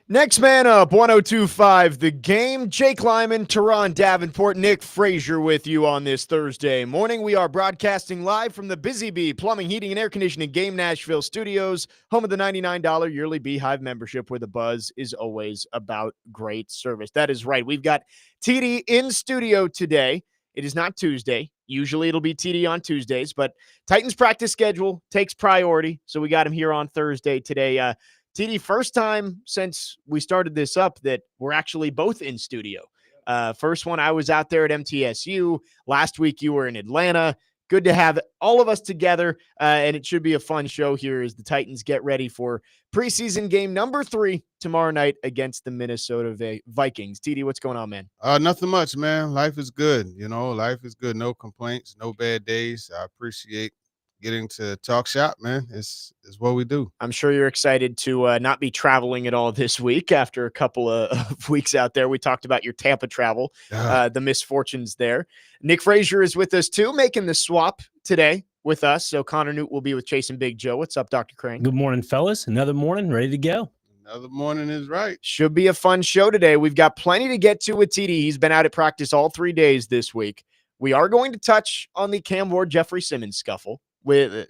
Next man up, 1025 The Game. Jake Lyman, Teron Davenport, Nick Frazier with you on this Thursday morning. We are broadcasting live from the Busy Bee Plumbing, Heating, and Air Conditioning Game Nashville studios, home of the $99 yearly Beehive membership, where the buzz is always about great service. That is right. We've got TD in studio today. It is not Tuesday. Usually it'll be TD on Tuesdays, but Titans practice schedule takes priority, so we got him here on Thursday today. TD, first time since we started this up that we're actually both in studio. First one, I was out there at MTSU. Last week, you were in Atlanta. Good to have all of us together, and it should be a fun show here as the Titans get ready for preseason game number 3 tomorrow night against the Minnesota Vikings. TD, what's going on, man? Nothing much, man. Life is good. Life is good. No complaints, no bad days. I appreciate getting to talk shop, man. It's what we do. I'm sure you're excited to not be traveling at all this week after a couple of weeks out there. We talked about your Tampa travel, the misfortunes there. Nick Frazier is with us too, making the swap today with us. So Connor Newt will be with Chase and Big Joe. What's up, Dr. Crane? Good morning, fellas. Another morning, ready to go. Another morning is right. Should be a fun show today. We've got plenty to get to with TD. He's been out at practice all 3 days this week. We are going to touch on the Cam Ward-Jeffrey Simmons scuffle. I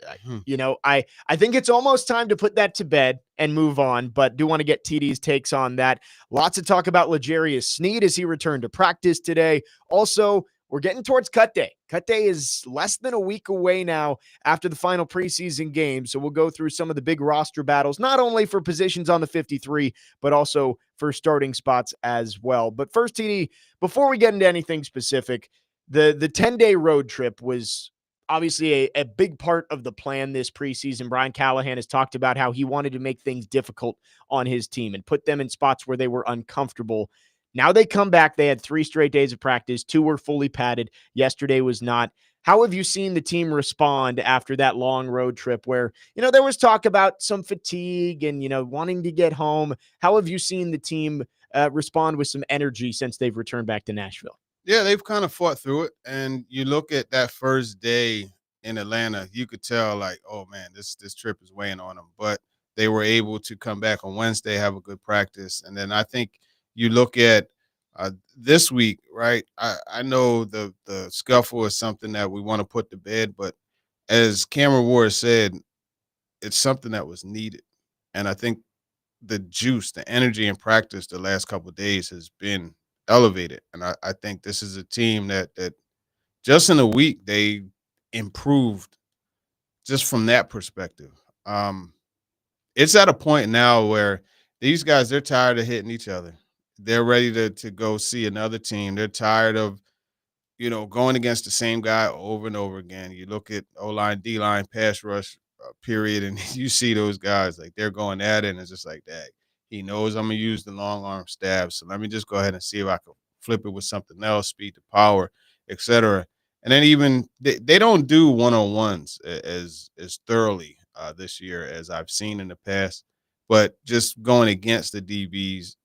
think it's almost time to put that to bed and move on, but do want to get TD's takes on that. Lots of talk about L'Jarius Sneed as he returned to practice today. Also, we're getting towards cut day. Cut day is less than a week away now after the final preseason game, so we'll go through some of the big roster battles, not only for positions on the 53, but also for starting spots as well. But first, TD, before we get into anything specific, the 10-day road trip was obviously a big part of the plan this preseason. Brian Callahan has talked about how he wanted to make things difficult on his team and put them in spots where they were uncomfortable. Now they come back. They had 3 straight days of practice. 2 were fully padded. Yesterday was not. How have you seen the team respond after that long road trip where, there was talk about some fatigue and, wanting to get home? How have you seen the team respond with some energy since they've returned back to Nashville? Yeah, they've kind of fought through it. And you look at that first day in Atlanta, you could tell like, oh man, this trip is weighing on them. But they were able to come back on Wednesday, have a good practice. And then I think you look at this week, right? I know the scuffle is something that we want to put to bed, but as Cameron Ward said, it's something that was needed. And I think the juice, the energy in practice the last couple of days has been elevated. And I think this is a team that just in a week they improved just from that perspective. It's at a point now where these guys, they're tired of hitting each other. They're ready to go see another team. They're tired of, going against the same guy over and over again. You look at O-line, D-line, pass rush period, and you see those guys like they're going at it, and it's just like that. He knows I'm going to use the long arm stab, so let me just go ahead and see if I can flip it with something else, speed to power, etc. And then even they don't do one-on-ones as thoroughly this year as I've seen in the past. But just going against the DBs,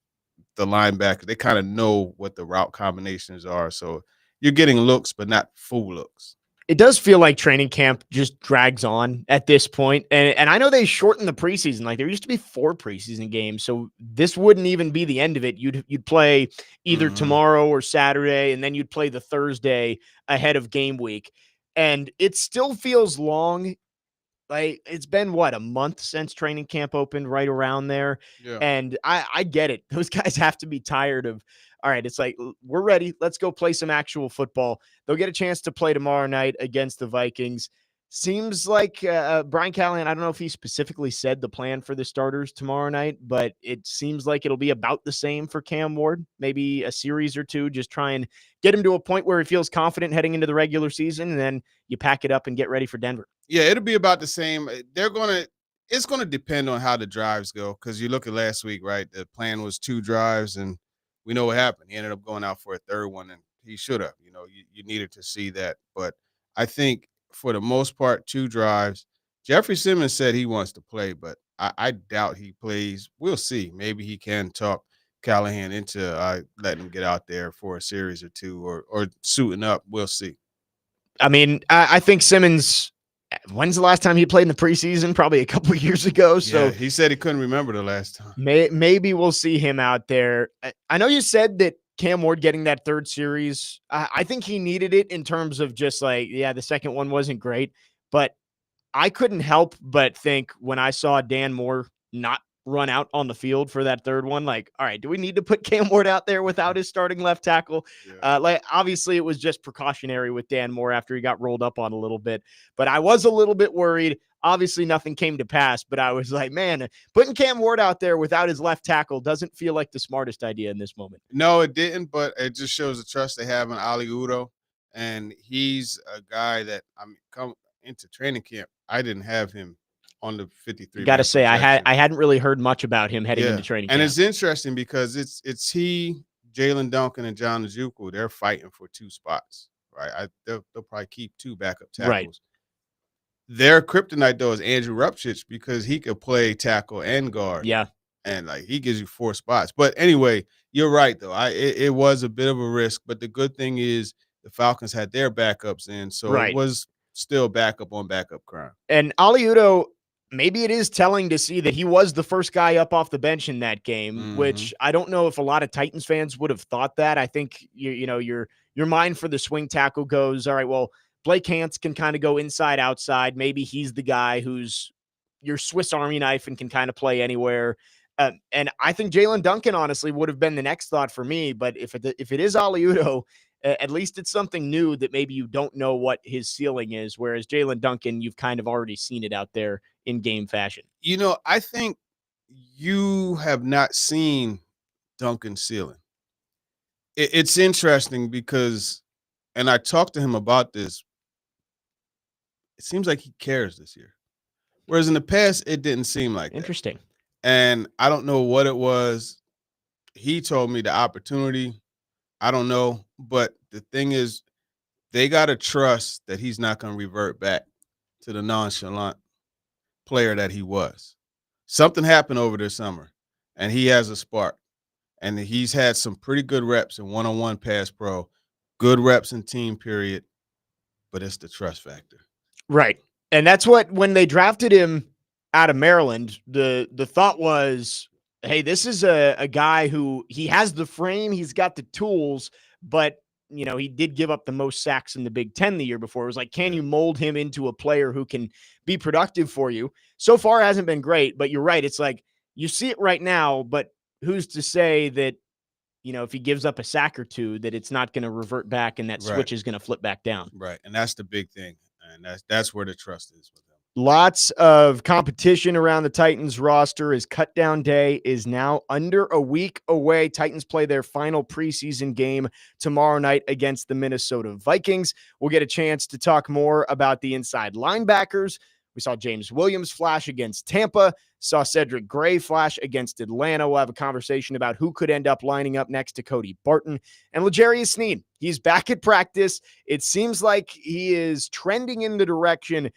the linebacker, they kind of know what the route combinations are. So you're getting looks, but not full looks. It does feel like training camp just drags on at this point. And I know they shortened the preseason. Like there used to be 4 preseason games. So this wouldn't even be the end of it. You'd play either tomorrow or Saturday, and then you'd play the Thursday ahead of game week. And it still feels long. Like it's been a month since training camp opened, right around there. Yeah. And I get it. Those guys have to be tired of, all right, it's like, we're ready. Let's go play some actual football. They'll get a chance to play tomorrow night against the Vikings. Seems like Brian Callahan, I don't know if he specifically said the plan for the starters tomorrow night, but it seems like it'll be about the same for Cam Ward, maybe a series or 2, just try and get him to a point where he feels confident heading into the regular season, and then you pack it up and get ready for Denver. Yeah, it'll be about the same. It's going to depend on how the drives go, because you look at last week, right? The plan was 2 drives, and we know what happened. He ended up going out for a 3rd one, and he should have. You needed to see that. But I think for the most part, 2 drives. Jeffrey Simmons said he wants to play, but I doubt he plays. We'll see. Maybe he can talk Callahan into letting him get out there for a series or 2 or suiting up. We'll see. I mean, I think Simmons When's the last time he played in the preseason? Probably a couple of years ago. So Yeah, he said he couldn't remember the last time. maybe we'll see him out there. I know you said that Cam Ward getting that third series, I think he needed it in terms of just like, yeah, the second one wasn't great, but I couldn't help but think when I saw Dan Moore not run out on the field for that third one, like, all right, do we need to put Cam Ward out there without his starting left tackle? Yeah. Like, obviously, it was just precautionary with Dan Moore after he got rolled up on a little bit, but I was a little bit worried. Obviously, nothing came to pass, but I was like, man, putting Cam Ward out there without his left tackle doesn't feel like the smartest idea in this moment. No, it didn't, but it just shows the trust they have in Ali Udo. And he's a guy that come into training camp. I didn't have him on the 53. Got to say, projection. I hadn't really heard much about him heading into training and camp. it's interesting because it's he, Jalen Duncan, and John Njoku. They're fighting for 2 spots, right? They'll probably keep 2 backup tackles. Right. Their kryptonite though is Andrew Rupchich because he could play tackle and guard. Yeah. And like he gives you 4 spots. But anyway, you're right though. It was a bit of a risk, but the good thing is the Falcons had their backups in, so Right. it was still backup on backup crime. And Ali Udo, maybe it is telling to see that he was the first guy up off the bench in that game, which I don't know if a lot of Titans fans would have thought that. I think your mind for the swing tackle goes, all right, well, Blake Hance can kind of go inside outside. Maybe he's the guy who's your Swiss Army knife and can kind of play anywhere. And I think Jalen Duncan honestly would have been the next thought for me. But if it is Ali Udo, at least it's something new that maybe you don't know what his ceiling is. Whereas Jalen Duncan, you've kind of already seen it out there in game fashion. I think you have not seen Duncan's ceiling. It's interesting because, and I talked to him about this, it seems like he cares this year. Whereas in the past, it didn't seem like that. Interesting. And I don't know what it was. He told me the opportunity. I don't know. But the thing is, they got to trust that he's not going to revert back to the nonchalant player that he was. Something happened over this summer, and he has a spark. And he's had some pretty good reps in one-on-one pass pro, good reps in team period, but it's the trust factor. Right. And that's what, when they drafted him out of Maryland, the thought was, hey, this is a guy who he has the frame, he's got the tools, but he did give up the most sacks in the Big Ten the year before. It was like, can you mold him into a player who can be productive for you? So far, it hasn't been great, but you're right. It's like you see it right now, but who's to say that, if he gives up a sack or two, that it's not going to revert back and that switch is going to flip back down. Right. And that's the big thing. And that's where the trust is with him. Lots of competition around the Titans roster as cut down day is now under a week away. Titans play their final preseason game tomorrow night against the Minnesota Vikings. We'll get a chance to talk more about the inside linebackers. We saw James Williams flash against Tampa, saw Cedric Gray flash against Atlanta. We'll have a conversation about who could end up lining up next to Cody Barton. And L'Jarius Sneed, he's back at practice. It seems like he is trending in the direction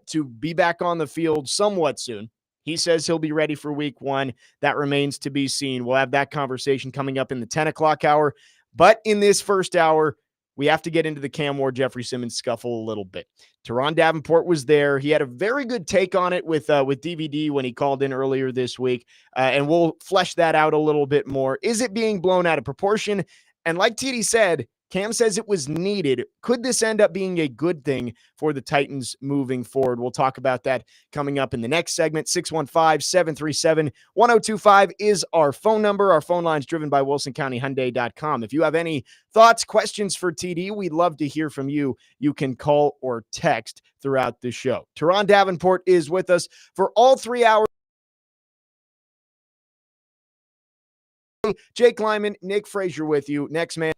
to be back on the field somewhat soon. He says he'll be ready for week 1. That remains to be seen. We'll have that conversation coming up in the 10 o'clock hour. But in this first hour, we have to get into the Cam Ward, Jeffrey Simmons scuffle a little bit. Teron Davenport was there. He had a very good take on it with DVD when he called in earlier this week, and we'll flesh that out a little bit more. Is it being blown out of proportion? And like TD said, Cam says it was needed. Could this end up being a good thing for the Titans moving forward? We'll talk about that coming up in the next segment. 615-737-1025 is our phone number. Our phone line is driven by WilsonCountyHyundai.com. If you have any thoughts, questions for TD, we'd love to hear from you. You can call or text throughout the show. Teron Davenport is with us for all 3 hours. Jake Lyman, Nick Frazier with you. Next man.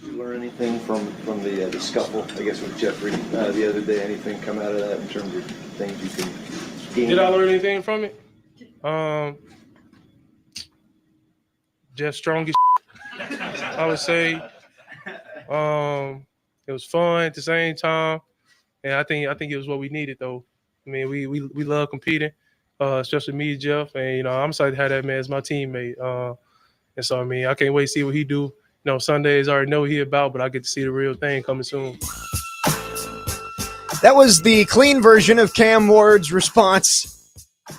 Did you learn anything from the scuffle, I guess, with Jeffrey the other day? Anything come out of that in terms of things you can gain? Did I learn anything from it? Just strong as I would say. It was fun at the same time, and I think it was what we needed though. I mean, we love competing, especially me, Jeff, and I'm excited to have that man as my teammate. And so I mean, I can't wait to see what he do. Sundays I already know what he about, but I get to see the real thing coming soon. That was the clean version of Cam Ward's response,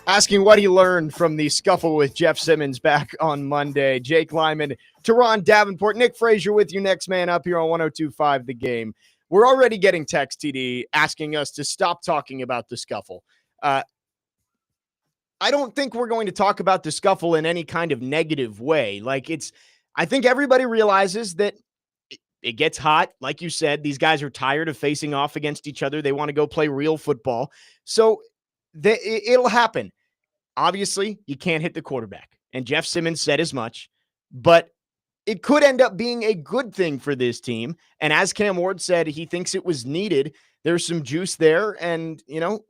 asking what he learned from the scuffle with Jeff Simmons back on Monday. Jake Lyman, Teron Davenport, Nick Frazier with you, next man up here on 102.5 The Game. We're already getting text, TD, asking us to stop talking about the scuffle. I don't think we're going to talk about the scuffle in any kind of negative way. I think everybody realizes that it gets hot. Like you said, these guys are tired of facing off against each other. They want to go play real football. So it'll happen. Obviously, you can't hit the quarterback. And Jeff Simmons said as much. But it could end up being a good thing for this team. And as Cam Ward said, he thinks it was needed. There's some juice there. And,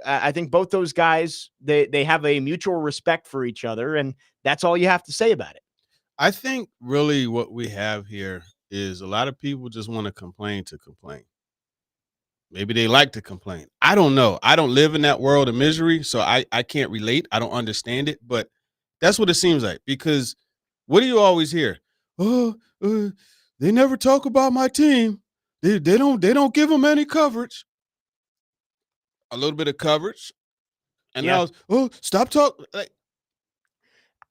I think both those guys, they have a mutual respect for each other. And that's all you have to say about it. I think really what we have here is a lot of people just want to complain to complain. Maybe they like to complain. I don't know. I don't live in that world of misery, so I can't relate. I don't understand it, but that's what it seems like. Because what do you always hear? Oh, they never talk about my team. They don't give them any coverage. A little bit of coverage, and now stop talking.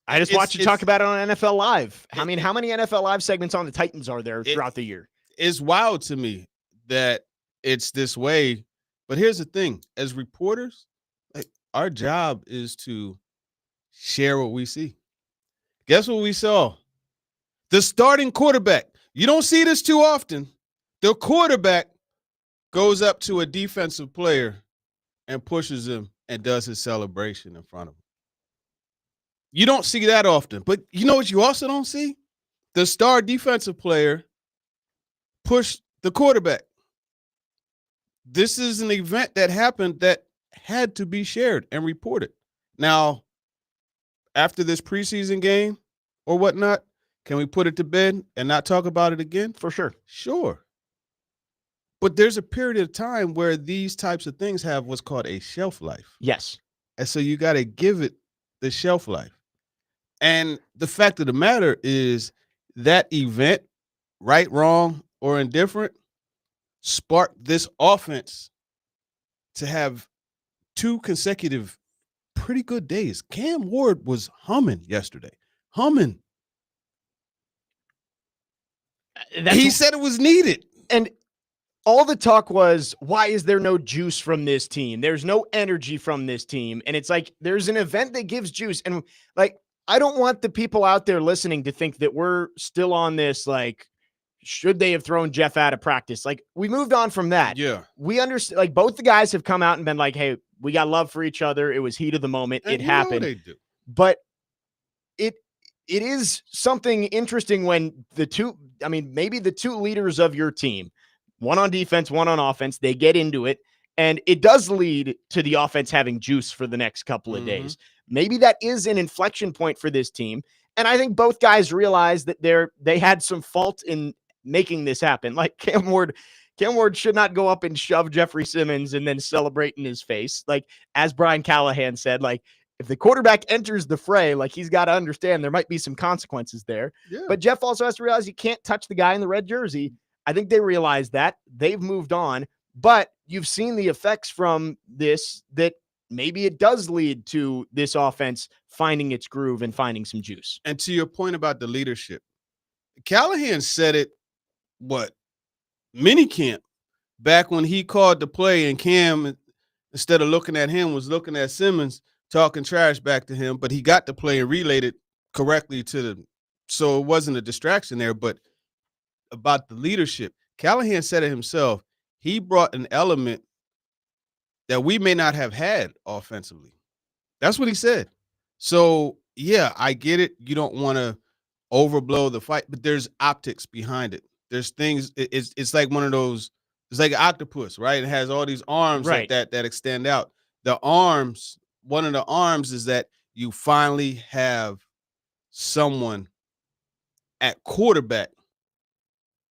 I just watched you talk about it on NFL Live. I mean, how many NFL Live segments on the Titans are there throughout the year? It's wild to me that it's this way. But here's the thing. As reporters, our job is to share what we see. Guess what we saw? The starting quarterback. You don't see this too often. The quarterback goes up to a defensive player and pushes him and does his celebration in front of him. You don't see that often. But you know what you also don't see? The star defensive player pushed the quarterback. This is an event that happened that had to be shared and reported. Now, after this preseason game or whatnot, can we put it to bed and not talk about it again? For sure. Sure. But there's a period of time where these types of things have what's called a shelf life. Yes. And so you got to give it the shelf life. And the fact of the matter is that event, right, wrong, or indifferent, sparked this offense to have 2 consecutive pretty good days. Cam Ward was humming yesterday. Humming. He said it was needed. And all the talk was, why is there no juice from this team? There's no energy from this team. And it's like, there's an event that gives juice. And I don't want the people out there listening to think that we're still on this, should they have thrown Jeff out of practice? We moved on from that. Yeah. We understand, both the guys have come out and been like, hey, we got love for each other. It was heat of the moment. And it happened. They do. But it is something interesting when maybe the 2 leaders of your team, one on defense, one on offense, they get into it. And it does lead to the offense having juice for the next couple of days. Maybe that is an inflection point for this team. And I think both guys realize that they had some fault in making this happen. Cam Ward should not go up and shove Jeffrey Simmons and then celebrate in his face. As Brian Callahan said, if the quarterback enters the fray, he's got to understand there might be some consequences there. Yeah. But Jeff also has to realize you can't touch the guy in the red jersey. I think they realize that. They've moved on. But you've seen the effects from this, that maybe it does lead to this offense finding its groove and finding some juice. And to your point about the leadership, Callahan said it, minicamp, back when he called the play and Cam, instead of looking at him, was looking at Simmons, talking trash back to him, but he got the play and relayed it correctly so it wasn't a distraction there. But about the leadership, Callahan said it himself. He brought an element that we may not have had offensively. That's what he said. So, yeah, I get it. You don't want to overblow the fight, but there's optics behind it. There's things. It's like one of those. It's like an octopus, right? It has all these arms Right. that extend out. The arms. One of the arms is that you finally have someone at quarterback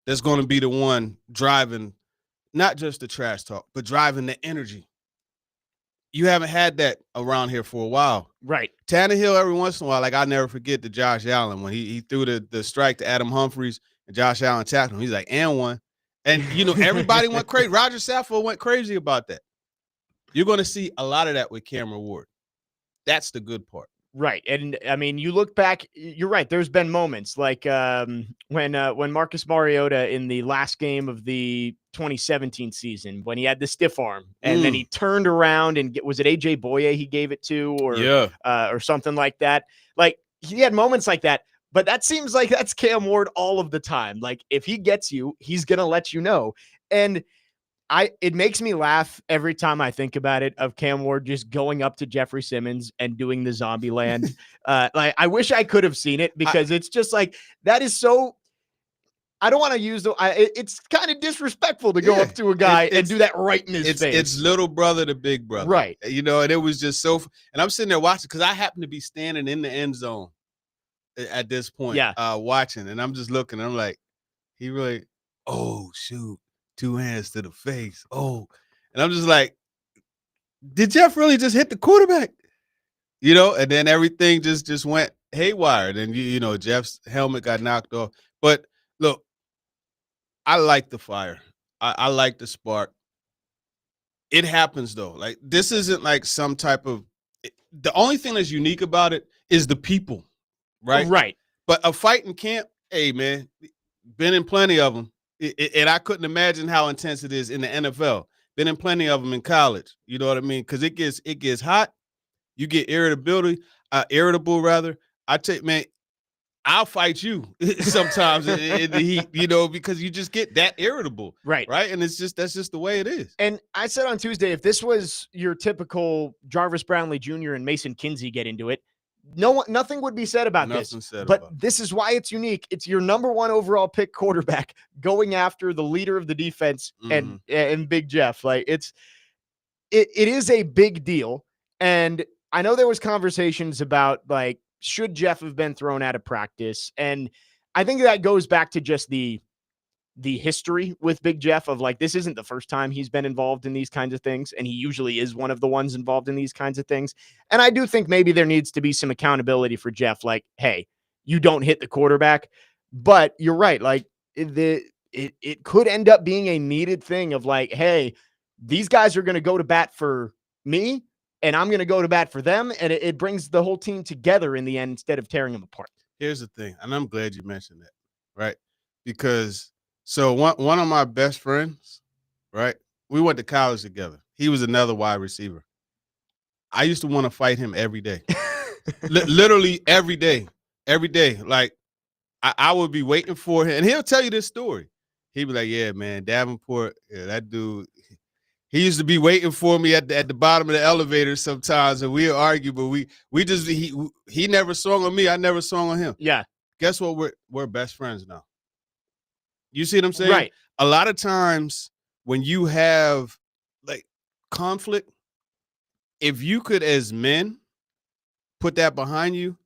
that's going to be the one driving not just the trash talk, but driving the energy. You haven't had that around here for a while. Right. Tannehill, every once in a while, like I'll never forget the Josh Allen when he threw the strike to Adam Humphries and Josh Allen tackled him. He's like, and one. And, everybody went crazy. Roger Saffold went crazy about that. You're going to see a lot of that with Cameron Ward. That's the good part. Right. And I mean, you look back, you're right. There's been moments like when Marcus Mariota in the last game of the 2017 season, when he had the stiff arm and then he turned around and was it AJ Boye he gave it to or something like that. Like he had moments like that, but that seems like that's Cam Ward all of the time. Like if he gets you, he's going to let you know. And it makes me laugh every time I think about it of Cam Ward just going up to Jeffrey Simmons and doing the zombie land. Like I wish I could have seen it because it's just like, that is so, I don't want to use it's kind of disrespectful to go up to a guy and do that right in his face. It's little brother to big brother. Right. And it was just so, and I'm sitting there watching because I happen to be standing in the end zone at this point, watching, and I'm just looking, and I'm like, he really, oh, shoot. 2 hands to the face. Oh, and I'm just like, did Jeff really just hit the quarterback? And then everything just went haywire. Then Jeff's helmet got knocked off. But look, I like the fire. I like the spark. It happens though. Like this isn't like some type of. The only thing that's unique about it is the people, right? Right. But a fight in camp, hey man, been in plenty of them. And I couldn't imagine how intense it is in the NFL. Been in plenty of them in college. You know what I mean? Because it gets hot. You get irritable rather. I tell you, man, I'll fight you sometimes in the heat. Because you just get that irritable. Right. Right. And that's just the way it is. And I said on Tuesday, if this was your typical Jarvis Brownlee Jr. and Mason Kinsey get into it, nothing would be said about this. But this is why it's unique. It's your number 1 overall pick quarterback going after the leader of the defense and Big Jeff. Like it is a big deal. And I know there was conversations about like, should Jeff have been thrown out of practice? And I think that goes back to just the history with Big Jeff of like, this isn't the first time he's been involved in these kinds of things. And he usually is one of the ones involved in these kinds of things. And I do think maybe there needs to be some accountability for Jeff. Like, hey, you don't hit the quarterback, but you're right. Like it could end up being a needed thing of like, hey, these guys are going to go to bat for me and I'm going to go to bat for them. And it brings the whole team together in the end, instead of tearing them apart. Here's the thing. And I'm glad you mentioned that. Right. Because so one of my best friends, right? We went to college together. He was another wide receiver. I used to want to fight him every day. Literally every day. Every day. Like I would be waiting for him. And he'll tell you this story. He'd be like, yeah, man, Davenport, that dude, he used to be waiting for me at the bottom of the elevator sometimes, and we'd argue, but he never swung on me. I never swung on him. Yeah. Guess what? We're best friends now. You see what I'm saying? Right. A lot of times when you have like conflict, if you could, as men, put that behind you,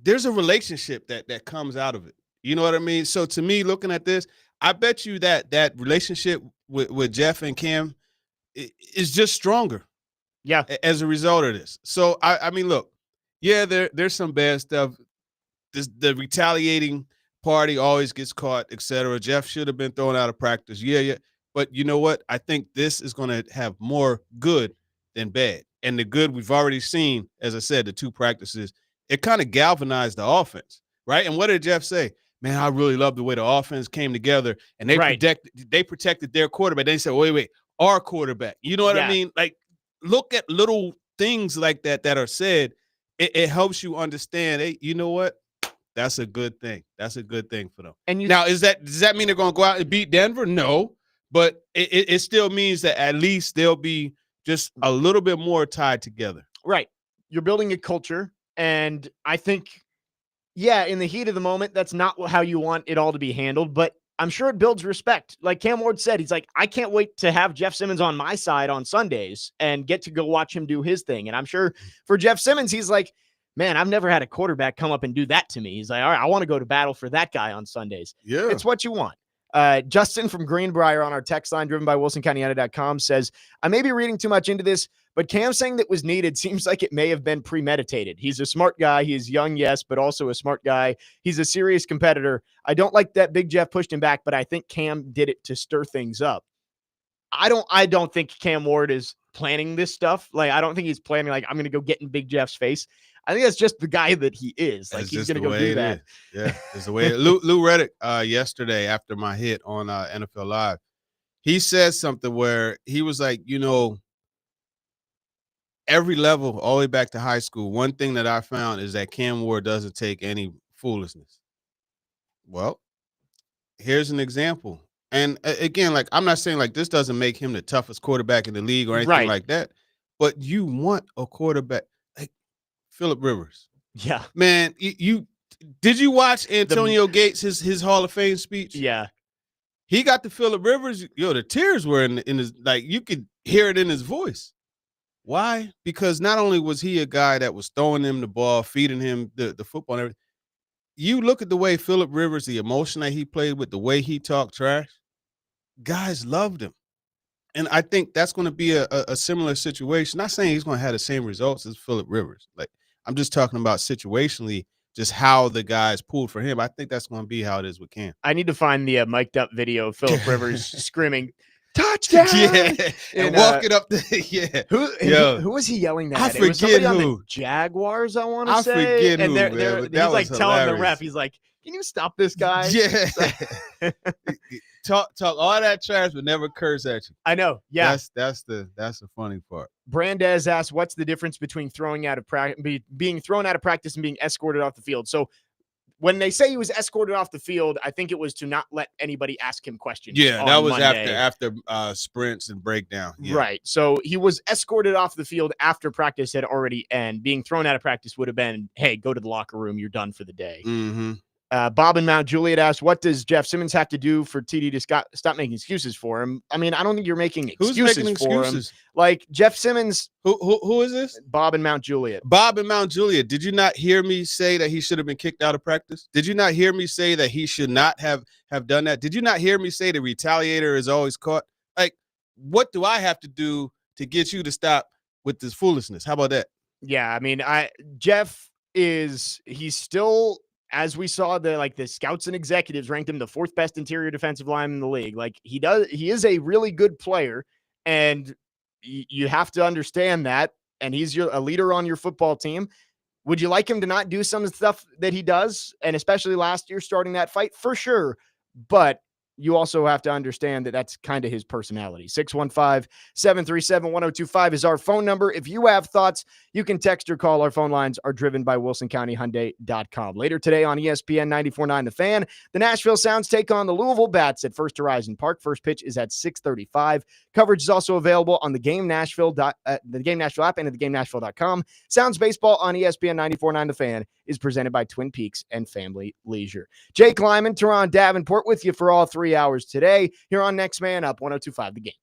there's a relationship that comes out of it. You know what I mean? So to me, looking at this, I bet you that relationship with Jeff and Cam is just stronger. Yeah. As a result of this. So I mean, look, yeah, there's some bad stuff. The retaliating party always gets caught, etc. Jeff should have been thrown out of practice. Yeah. But you know what? I think this is going to have more good than bad. And the good we've already seen, as I said, the 2 practices, it kind of galvanized the offense, right? And what did Jeff say? Man, I really love the way the offense came together and they protected their quarterback. They said, wait, our quarterback. You know what I mean? Like, look at little things like that are said. It helps you understand, hey, you know what? That's a good thing. That's a good thing for them. And now, does that mean they're going to go out and beat Denver? No, but it still means that at least they'll be just a little bit more tied together. Right. You're building a culture, and I think, in the heat of the moment, that's not how you want it all to be handled. But I'm sure it builds respect. Like Cam Ward said, he's like, I can't wait to have Jeff Simmons on my side on Sundays and get to go watch him do his thing. And I'm sure for Jeff Simmons, he's like, man, I've never had a quarterback come up and do that to me. He's like, all right, I want to go to battle for that guy on Sundays. Yeah. It's what you want. Justin from Greenbrier on our text line driven by WilsonCountyUnit.com says, I may be reading too much into this, but Cam saying that was needed seems like it may have been premeditated. He's a smart guy. He is young, yes, but also a smart guy. He's a serious competitor. I don't like that Big Jeff pushed him back, but I think Cam did it to stir things up. I don't think Cam Ward is planning this stuff. Like, I don't think he's planning, like, I'm going to go get in Big Jeff's face. I think that's just the guy that he is. Like, That's he's just going to the go way do it that. is. Yeah, it's the way it is. Lou Reddick, yesterday after my hit on NFL Live, he said something where he was like, every level, all the way back to high school, one thing that I found is that Cam Ward doesn't take any foolishness. Well, here's an example. And again, like, I'm not saying like this doesn't make him the toughest quarterback in the league or anything Right. like that, but you want a quarterback like Phillip Rivers. Yeah. Man, you did you watch Antonio Gates his Hall of Fame speech? Yeah. He got to Phillip Rivers. The tears were in his, like, you could hear it in his voice. Why? Because not only was he a guy that was throwing him the ball, feeding him the football and everything. You look at the way Phillip Rivers, the emotion that he played with, the way he talked trash, guys loved him. And I think that's going to be a similar situation. Not saying he's going to have the same results as Phillip Rivers. Like, I'm just talking about situationally, just how the guys pulled for him. I think that's going to be how it is with Cam. I need to find the mic'd up video of Phillip Rivers screaming, touchdown! Yeah, and walking up the yeah. Who was he yelling that? I It was somebody forget on who. the Jaguars, I want to I say. forget and who, they're, man, they're, but that he's like was telling the hilarious. ref, he's like, can you stop this guy? Yeah. talk all that trash, but never curse at you. I know. Yeah. That's the funny part. Brandez asked, what's the difference between being thrown out of practice and being escorted off the field? So when they say he was escorted off the field, I think it was to not let anybody ask him questions. Yeah, that was Monday. after sprints and breakdown. Yeah. Right. So he was escorted off the field after practice had already ended. Being thrown out of practice would have been, hey, go to the locker room. You're done for the day. Mm-hmm. Bob and Mount Juliet asked, what does Jeff Simmons have to do for TD to stop making excuses for him? I mean, I don't think you're making excuses Who's making for excuses? him. Like Jeff Simmons. Who is this? Bob and Mount Juliet. Bob and Mount Juliet. Did you not hear me say that he should have been kicked out of practice? Did you not hear me say that he should not have done that? Did you not hear me say the retaliator is always caught? Like, what do I have to do to get you to stop with this foolishness? How about that? Yeah, I mean, Jeff he's still, as we saw, the scouts and executives ranked him the 4th best interior defensive lineman in the league. Like, he is a really good player, and you have to understand that. And he's a leader on your football team. Would you like him to not do some of the stuff that he does? And especially last year, starting that fight, for sure. But you also have to understand that that's kind of his personality. 615-737-1025 is our phone number. If you have thoughts, you can text or call. Our phone lines are driven by WilsonCountyHyundai.com. Later today on ESPN 94.9 The Fan, the Nashville Sounds take on the Louisville Bats at First Horizon Park. First pitch is at 6:35. Coverage is also available on the Game Nashville app and at theGameNashville.com. Sounds baseball on ESPN 94.9 The Fan is presented by Twin Peaks and Family Leisure. Jake Lyman, Teron Davenport with you for all 3 hours today here on Next Man Up 102.5 The Game.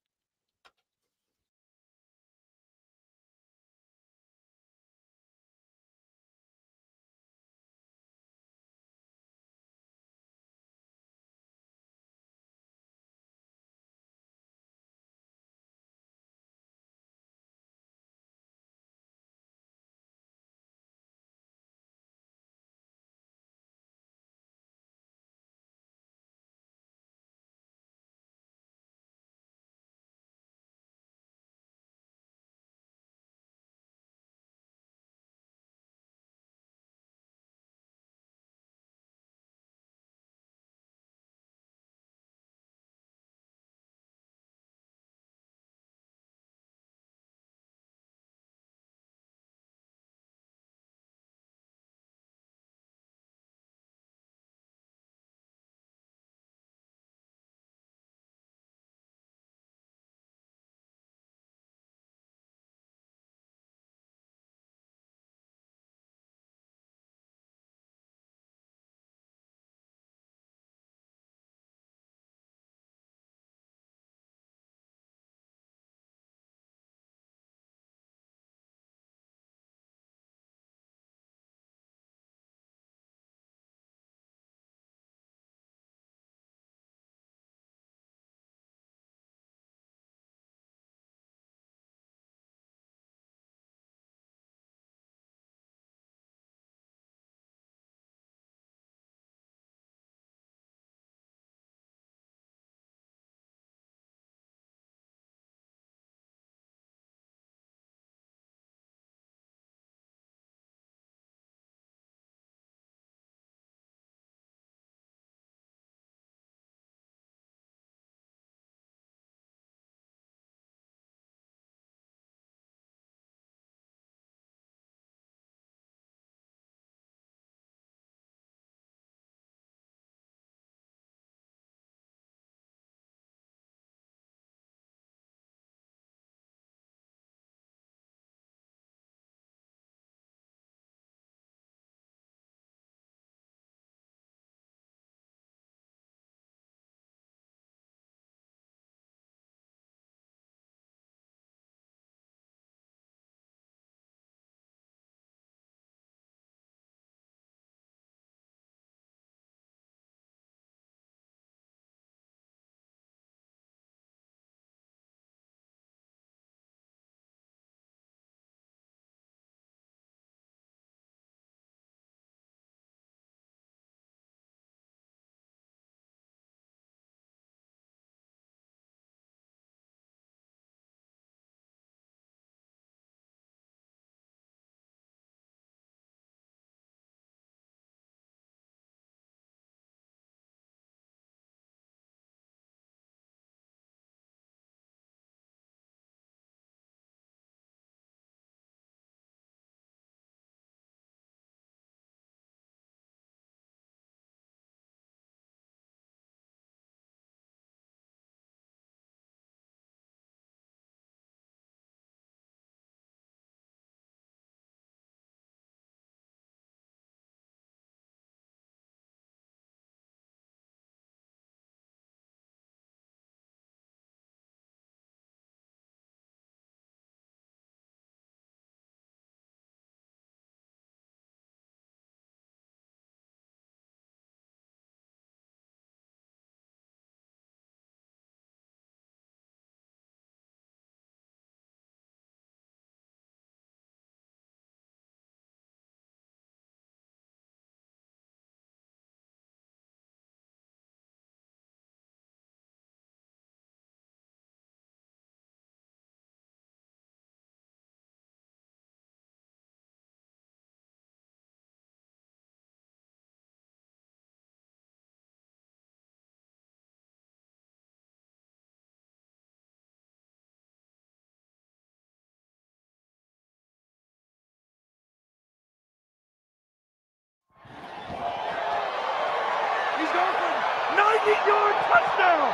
90-yard touchdown!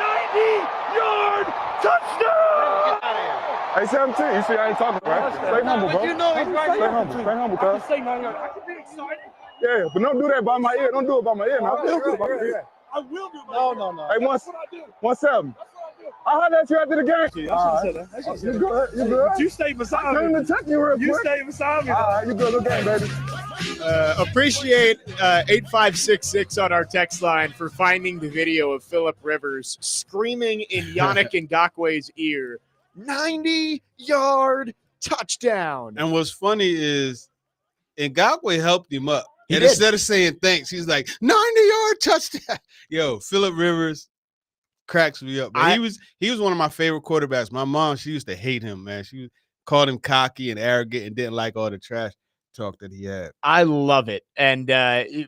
90-yard touchdown! Hey, 17, you see I ain't talking, right? Stay humble, bro. You know he's right Stay here. humble, cuz. I can say 90-yard. I can be excited. Yeah, but don't do that by my ear. Don't do it by my ear now. Don't do it by my ear. I will do it. No. Hey, That's what I do. 1-7. That's what I do. I'll have that you after the game. I should have said that. You good? You good? But you stay beside Came me. to check you real You quick. stay beside me. All right, you good? Good game, baby. Appreciate 8566 on our text line for finding the video of Phillip Rivers screaming in Yannick Ngakwe's ear, 90-yard touchdown. And what's funny is Ngakwe helped him up. He And did. instead of saying thanks, he's like, 90-yard touchdown. Yo, Phillip Rivers cracks me up. But he was one of my favorite quarterbacks. My mom, she used to hate him, man. She called him cocky and arrogant and didn't like all the trash talk that he had. I love it. And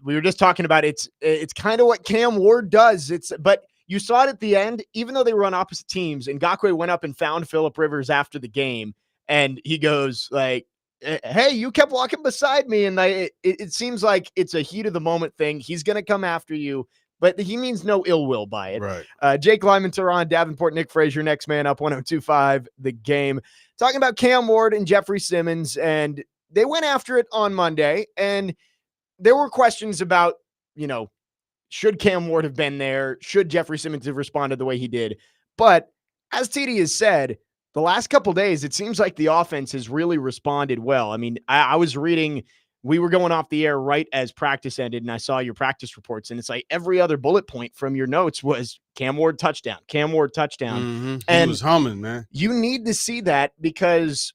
we were just talking about it's kind of what Cam Ward does. But you saw it at the end, even though they were on opposite teams, Ngakwe went up and found Phillip Rivers after the game, and he goes like, hey, you kept walking beside me. And it seems like it's a heat of the moment thing. He's going to come after you, but he means no ill will by it. Right. Jake Lyman, Teron, Davenport, Nick Frazier, next man up, 102.5 The Game. Talking about Cam Ward and Jeffrey Simmons, and they went after it on Monday, and there were questions about, should Cam Ward have been there? Should Jeffrey Simmons have responded the way he did? But as TD has said, the last couple days, it seems like the offense has really responded well. I mean, I was reading, we were going off the air right as practice ended, and I saw your practice reports, and it's like every other bullet point from your notes was Cam Ward touchdown, Cam Ward touchdown. Mm-hmm. He And was humming, man. you need to see that because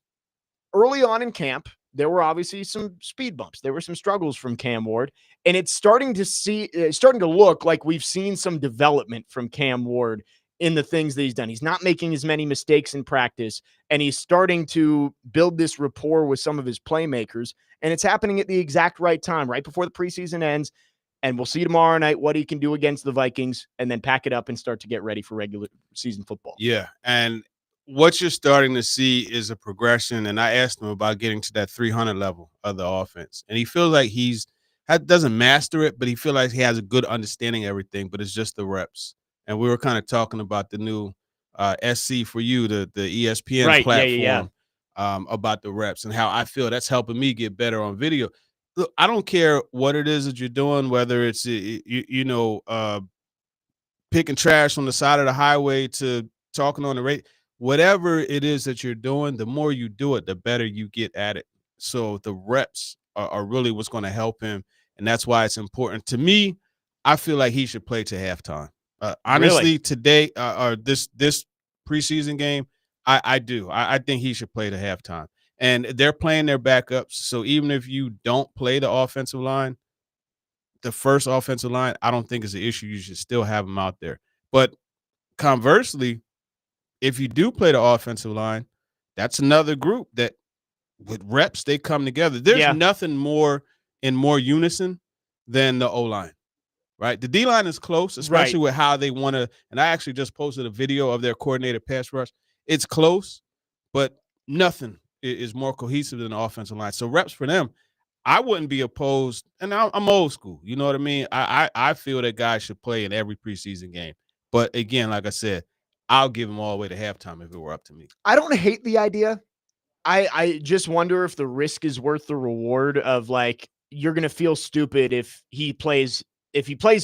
early on in camp, there were obviously some speed bumps. There were some struggles from Cam Ward, and it's starting to look like we've seen some development from Cam Ward in the things that he's done. He's not making as many mistakes in practice, and he's starting to build this rapport with some of his playmakers, and it's happening at the exact right time, right before the preseason ends. And we'll see tomorrow night what he can do against the Vikings, and then pack it up and start to get ready for regular season football. Yeah, and what you're starting to see is a progression, and I asked him about getting to that 300 level of the offense, and he feels like doesn't master it, but he feels like he has a good understanding of everything, but it's just the reps. And we were kind of talking about the new SC for you, the ESPN platform, about the reps and how I feel that's helping me get better on video. Look, I don't care what it is that you're doing, whether it's picking trash on the side of the highway to talking on the radio. Whatever it is that you're doing, the more you do it, the better you get at it. So the reps are really what's going to help him, and that's why it's important. To me, I feel like he should play to halftime. Honestly, Really? today or this preseason game, I do. I think he should play to halftime. And they're playing their backups, so even if you don't play the offensive line, the first offensive line, I don't think is an issue. You should still have them out there. But conversely, if you do play the offensive line, that's another group that with reps, they come together. There's nothing more in more unison than the O-line, right? The D-line is close, especially with how they want to, and I actually just posted a video of their coordinated pass rush. It's close, but nothing is more cohesive than the offensive line. So reps for them, I wouldn't be opposed, and I'm old school. You know what I mean? I feel that guys should play in every preseason game. But again, like I said, I'll give them all the way to halftime if it were up to me. I don't hate the idea. I just wonder if the risk is worth the reward of like, you're going to feel stupid if he plays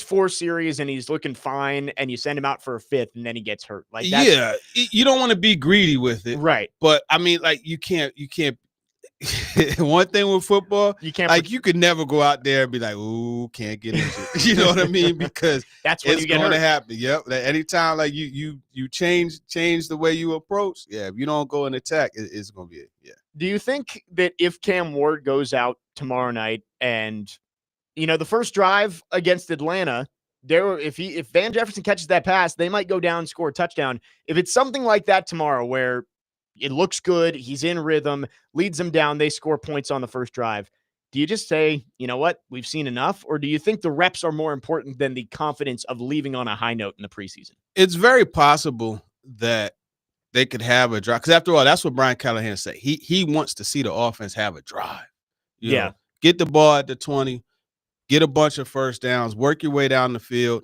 4 series and he's looking fine and you send him out for a 5th and then he gets hurt. Like that. Yeah, you don't want to be greedy with it. Right. But I mean, like you can't one thing with football, you could never go out there and be like, ooh, can't get injured. You know what I mean? Because that's when it's going to happen. Yep. Like anytime like you change the way you approach, if you don't go and attack, it's going to be it. Yeah. Do you think that if Cam Ward goes out tomorrow night and the first drive against Atlanta, if Van Jefferson catches that pass, they might go down and score a touchdown. If it's something like that tomorrow where it looks good, he's in rhythm, leads them down, they score points on the first drive, do you just say, you know what, we've seen enough? Or do you think the reps are more important than the confidence of leaving on a high note in the preseason? It's very possible that they could have a drive. Because after all, that's what Brian Callahan said. He wants to see the offense have a drive. You know, get the ball at the 20, get a bunch of first downs, work your way down the field,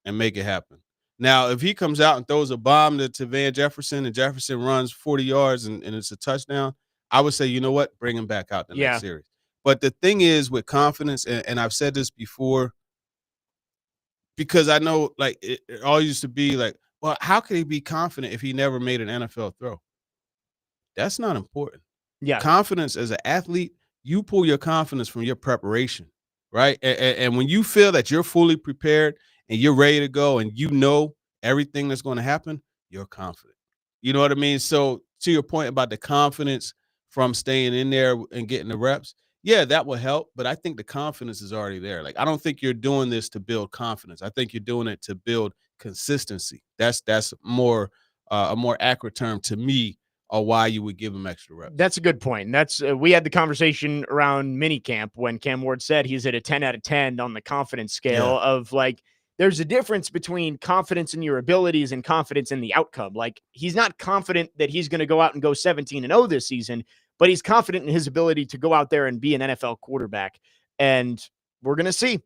and make it happen. Now, if he comes out and throws a bomb to Van Jefferson and Jefferson runs 40 yards and it's a touchdown, I would say, you know what, bring him back out the next series. But the thing is with confidence, and I've said this before, because I know like it all used to be like, well, how could he be confident if he never made an NFL throw? That's not important. Yeah. Confidence as an athlete, you pull your confidence from your preparation, right? And when you feel that you're fully prepared and you're ready to go and you know everything that's going to happen, you're confident. You know what I mean? So to your point about the confidence from staying in there and getting the reps, yeah, that will help. But I think the confidence is already there. Like, I don't think you're doing this to build confidence. I think you're doing it to build consistency. That's more a more accurate term to me, or why you would give him extra reps. That's a good point. And that's we had the conversation around minicamp when Cam Ward said he's at a 10 out of 10 on the confidence scale of like, there's a difference between confidence in your abilities and confidence in the outcome. Like, he's not confident that he's going to go out and go 17-0 this season, but he's confident in his ability to go out there and be an NFL quarterback. And we're going to see.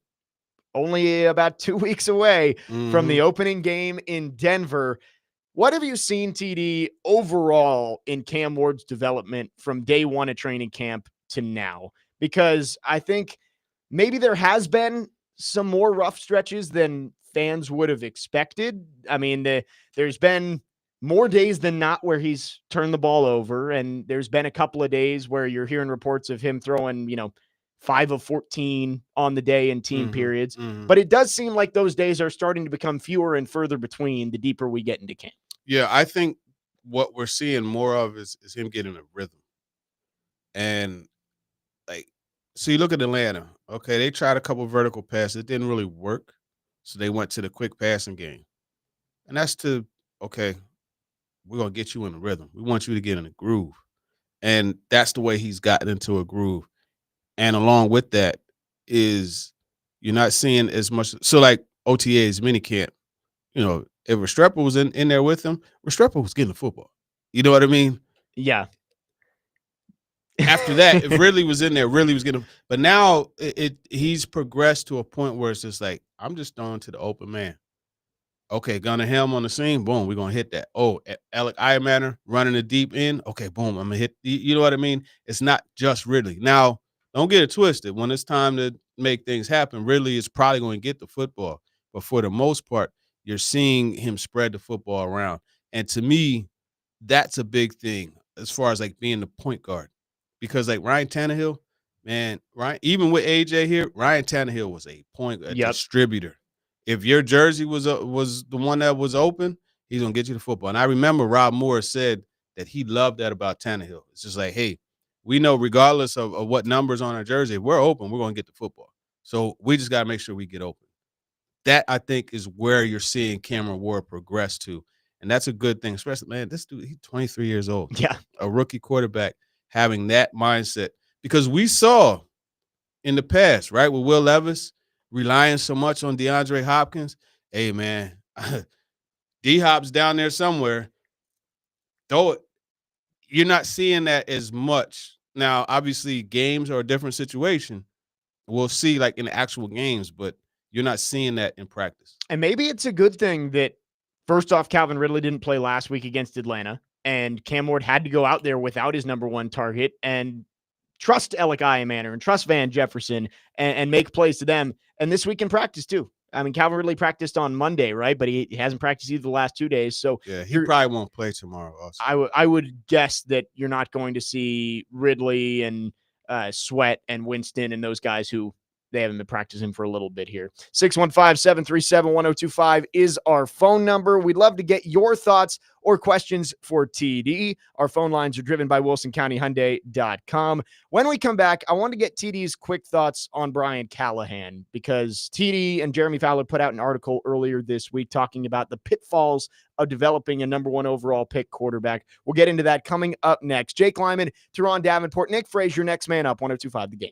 Only about 2 weeks away from the opening game in Denver. What have you seen, TD, overall in Cam Ward's development from day one of training camp to now? Because I think maybe there has been some more rough stretches than fans would have expected. I mean, there's been more days than not where he's turned the ball over, and there's been a couple of days where you're hearing reports of him throwing, 5 of 14 on the day in team periods. But it does seem like those days are starting to become fewer and further between the deeper we get into camp. Yeah, I think what we're seeing more of is him getting a rhythm. And like, so you look at Atlanta, okay, they tried a couple vertical passes, it didn't really work. So they went to the quick passing game. And that's okay, we're gonna get you in a rhythm. We want you to get in a groove. And that's the way he's gotten into a groove. And along with that is you're not seeing as much. So like OTAs, minicamp, if Restrepo was in there with him, Restrepo was getting the football. You know what I mean? Yeah. After that, if Ridley was in there, Ridley was getting. But now he's progressed to a point where it's just like, I'm just throwing to the open man. Okay, Gunnar Helm on the scene, boom, we're gonna hit that. Oh, Alec Iamaner running the deep end. Okay, boom, I'm gonna hit. You know what I mean? It's not just Ridley. Now, don't get it twisted. When it's time to make things happen, Ridley is probably going to get the football. But for the most part, you're seeing him spread the football around. And to me, that's a big thing as far as like being the point guard. Because like Ryan Tannehill, man, Ryan, even with AJ here, Ryan Tannehill was a distributor. If your jersey was the one that was open, he's gonna get you the football. And I remember Rob Moore said that he loved that about Tannehill. It's just like, hey, we know regardless of what numbers on our jersey, if we're open, we're gonna get the football. So we just gotta make sure we get open. That I think is where you're seeing Cameron Ward progress to, and that's a good thing. Especially, man, this dude, he's 23 years old. Yeah, a rookie quarterback having that mindset, because we saw in the past, right, with Will Levis relying so much on DeAndre Hopkins. Hey, man, D-Hop's down there somewhere. Throw it. You're not seeing that as much. Now, obviously, games are a different situation. We'll see, like, in the actual games, but you're not seeing that in practice. And maybe it's a good thing that, first off, Calvin Ridley didn't play last week against Atlanta, and Cam Ward had to go out there without his number one target and trust Alec Iamaner and trust Van Jefferson and make plays to them. And this week in practice, too. I mean, Calvin Ridley practiced on Monday, right? But he hasn't practiced either the last 2 days. So yeah, he probably won't play tomorrow also. I would guess that you're not going to see Ridley and Sweat and Winston and those guys who they haven't been practicing for a little bit here. 615-737-1025 is our phone number. We'd love to get your thoughts or questions for TD. Our phone lines are driven by WilsonCountyHyundai.com. When we come back, I want to get TD's quick thoughts on Brian Callahan, because TD and Jeremy Fowler put out an article earlier this week talking about the pitfalls of developing a number one overall pick quarterback. We'll get into that coming up next. Jake Lyman, Teron Davenport, Nick Frazier, next man up, 1025 The Game.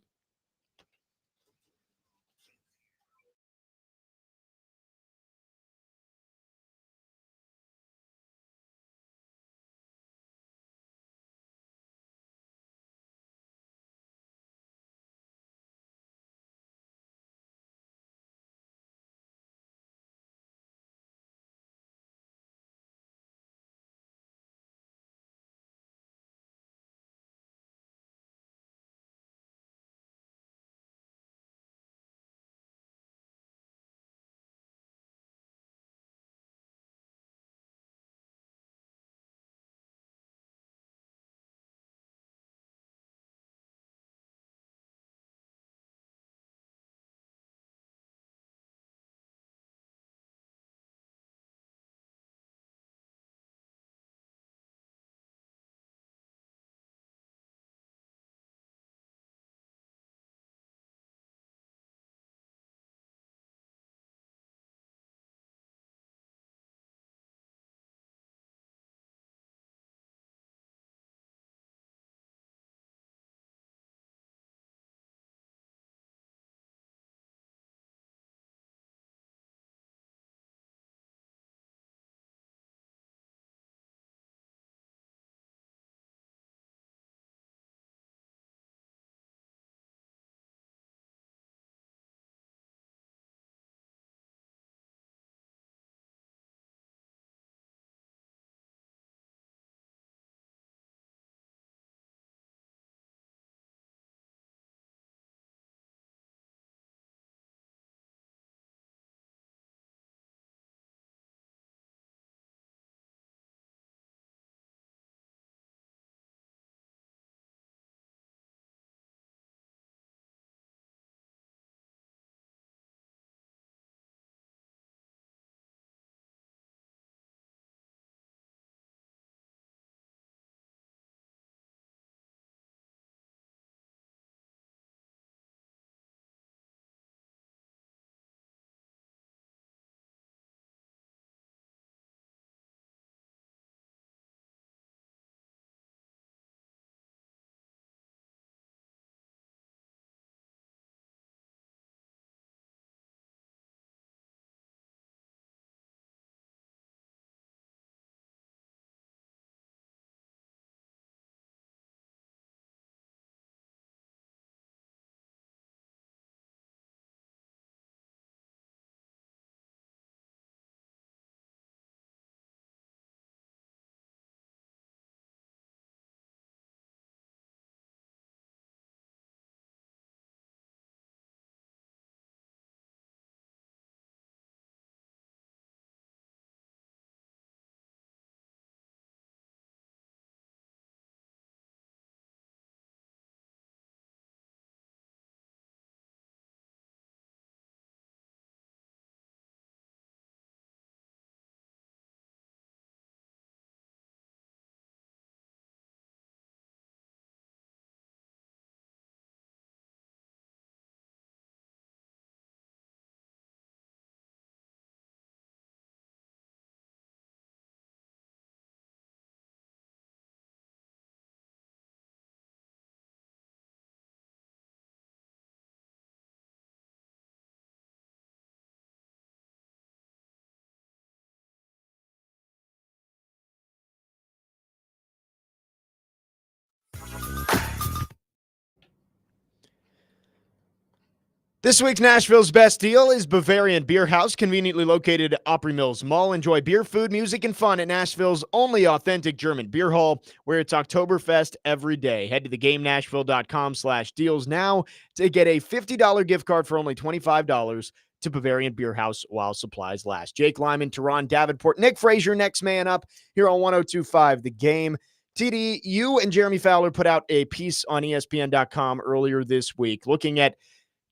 This week's Nashville's best deal is Bavarian Beer House, conveniently located at Opry Mills Mall. Enjoy beer, food, music, and fun at Nashville's only authentic German beer hall, where it's Oktoberfest every day. Head to thegamenashville.com/deals now to get a $50 gift card for only $25 to Bavarian Beer House while supplies last. Jake Lyman, Teron Davenport, Nick Frazier, next man up here on 102.5 The Game. TD, you and Jeremy Fowler put out a piece on ESPN.com earlier this week looking at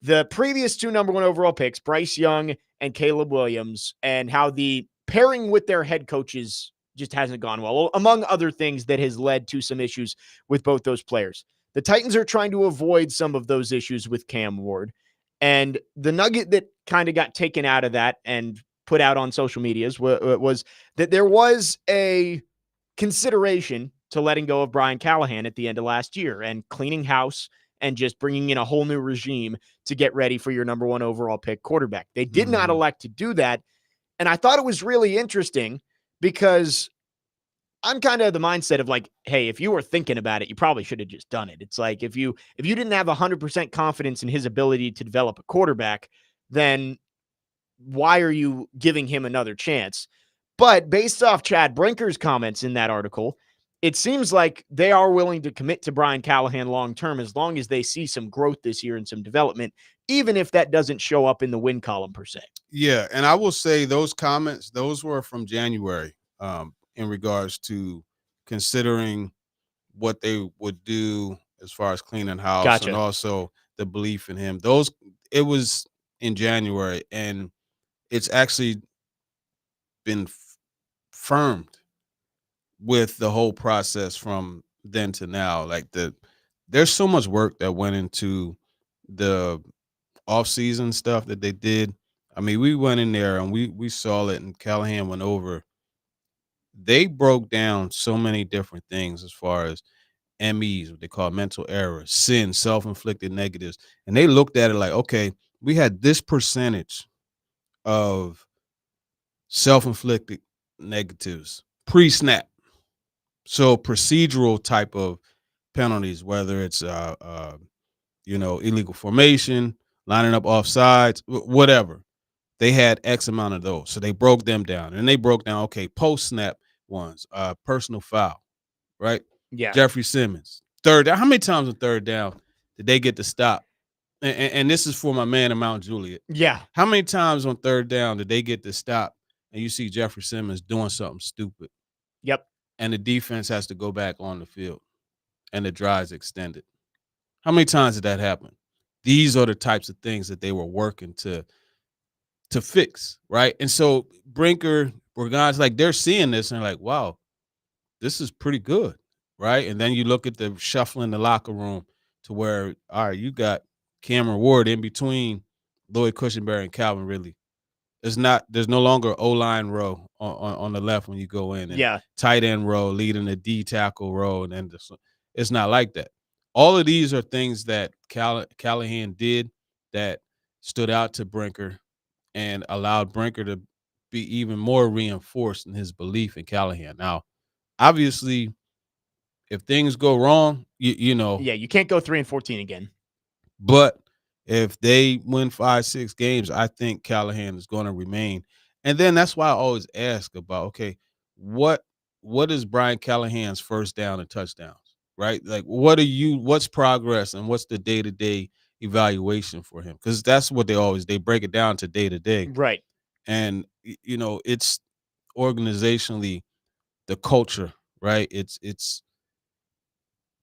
the previous two number one overall picks, Bryce Young and Caleb Williams, and how the pairing with their head coaches just hasn't gone well, among other things that has led to some issues with both those players. The Titans are trying to avoid some of those issues with Cam Ward. And the nugget that kind of got taken out of that and put out on social medias was that there was a consideration to letting go of Brian Callahan at the end of last year and cleaning house and just bringing in a whole new regime to get ready for your number one overall pick quarterback. They did not elect to do that. And I thought it was really interesting because I'm kind of the mindset of like, hey, if you were thinking about it, you probably should have just done it. It's like if you didn't have 100% confidence in his ability to develop a quarterback, then why are you giving him another chance? But based off Chad Brinker's comments in that article, it seems like they are willing to commit to Brian Callahan long-term as long as they see some growth this year and some development, even if that doesn't show up in the win column per se. Yeah, and I will say those comments, those were from January in regards to considering what they would do as far as cleaning house Gotcha. and also the belief in him. It was in January, and it's actually been firmed with the whole process from then to now. Like there's so much work that went into the off-season stuff that they did. I mean, we went in there and we saw it, and Callahan went over. They broke down so many different things as far as MEs, what they call mental errors, sin, self-inflicted negatives. And they looked at it like, okay, we had this percentage of self-inflicted negatives pre-snap. So procedural type of penalties, whether it's illegal formation, lining up offsides, whatever. They had X amount of those. So they broke them down. And they broke down, okay, post-snap ones, personal foul, right? Yeah. Jeffrey Simmons, third down. How many times on third down did they get to stop? And this is for my man in Mount Juliet. Yeah. How many times on third down did they get to stop and you see Jeffrey Simmons doing something stupid? Yep. And the defense has to go back on the field and the drive's extended. How many times did that happen? These are the types of things that they were working to fix, right? And so Brinker or guys like they're seeing this and like, wow, this is pretty good, right? And then you look at the shuffling the locker room to where, all right, you got Cameron Ward in between Lloyd Cushenberry and Calvin Ridley. There's no longer O-line row on the left when you go in, and tight end row leading the D tackle row, and then it's not like that. All of these are things that Callahan did that stood out to Brinker and allowed Brinker to be even more reinforced in his belief in Callahan. Now, obviously, if things go wrong, you can't go 3-14 again. But if they win 5-6 games, I think Callahan is going to remain. And then that's why I always ask about, okay, what is Brian Callahan's first down and touchdowns, right? Like, what's progress and what's the day-to-day evaluation for him? Because that's what they break it down to day-to-day. Right. And, it's organizationally the culture, right? It's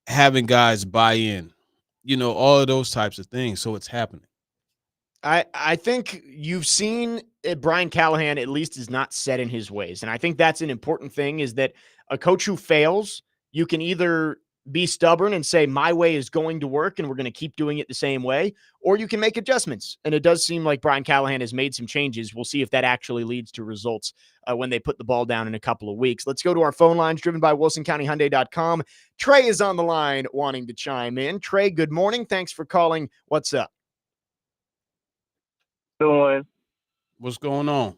having guys buy in, all of those types of things. So it's happening. I think you've seen Brian Callahan at least is not set in his ways. And I think that's an important thing, is that a coach who fails, you can either be stubborn and say my way is going to work and we're going to keep doing it the same way, or you can make adjustments. And it does seem like Brian Callahan has made some changes. We'll see if that actually leads to results when they put the ball down in a couple of weeks. Let's go to our phone lines driven by WilsonCountyHyundai.com. Trey is on the line wanting to chime in. Trey, good morning. Thanks for calling. What's up? Doing. What's going on?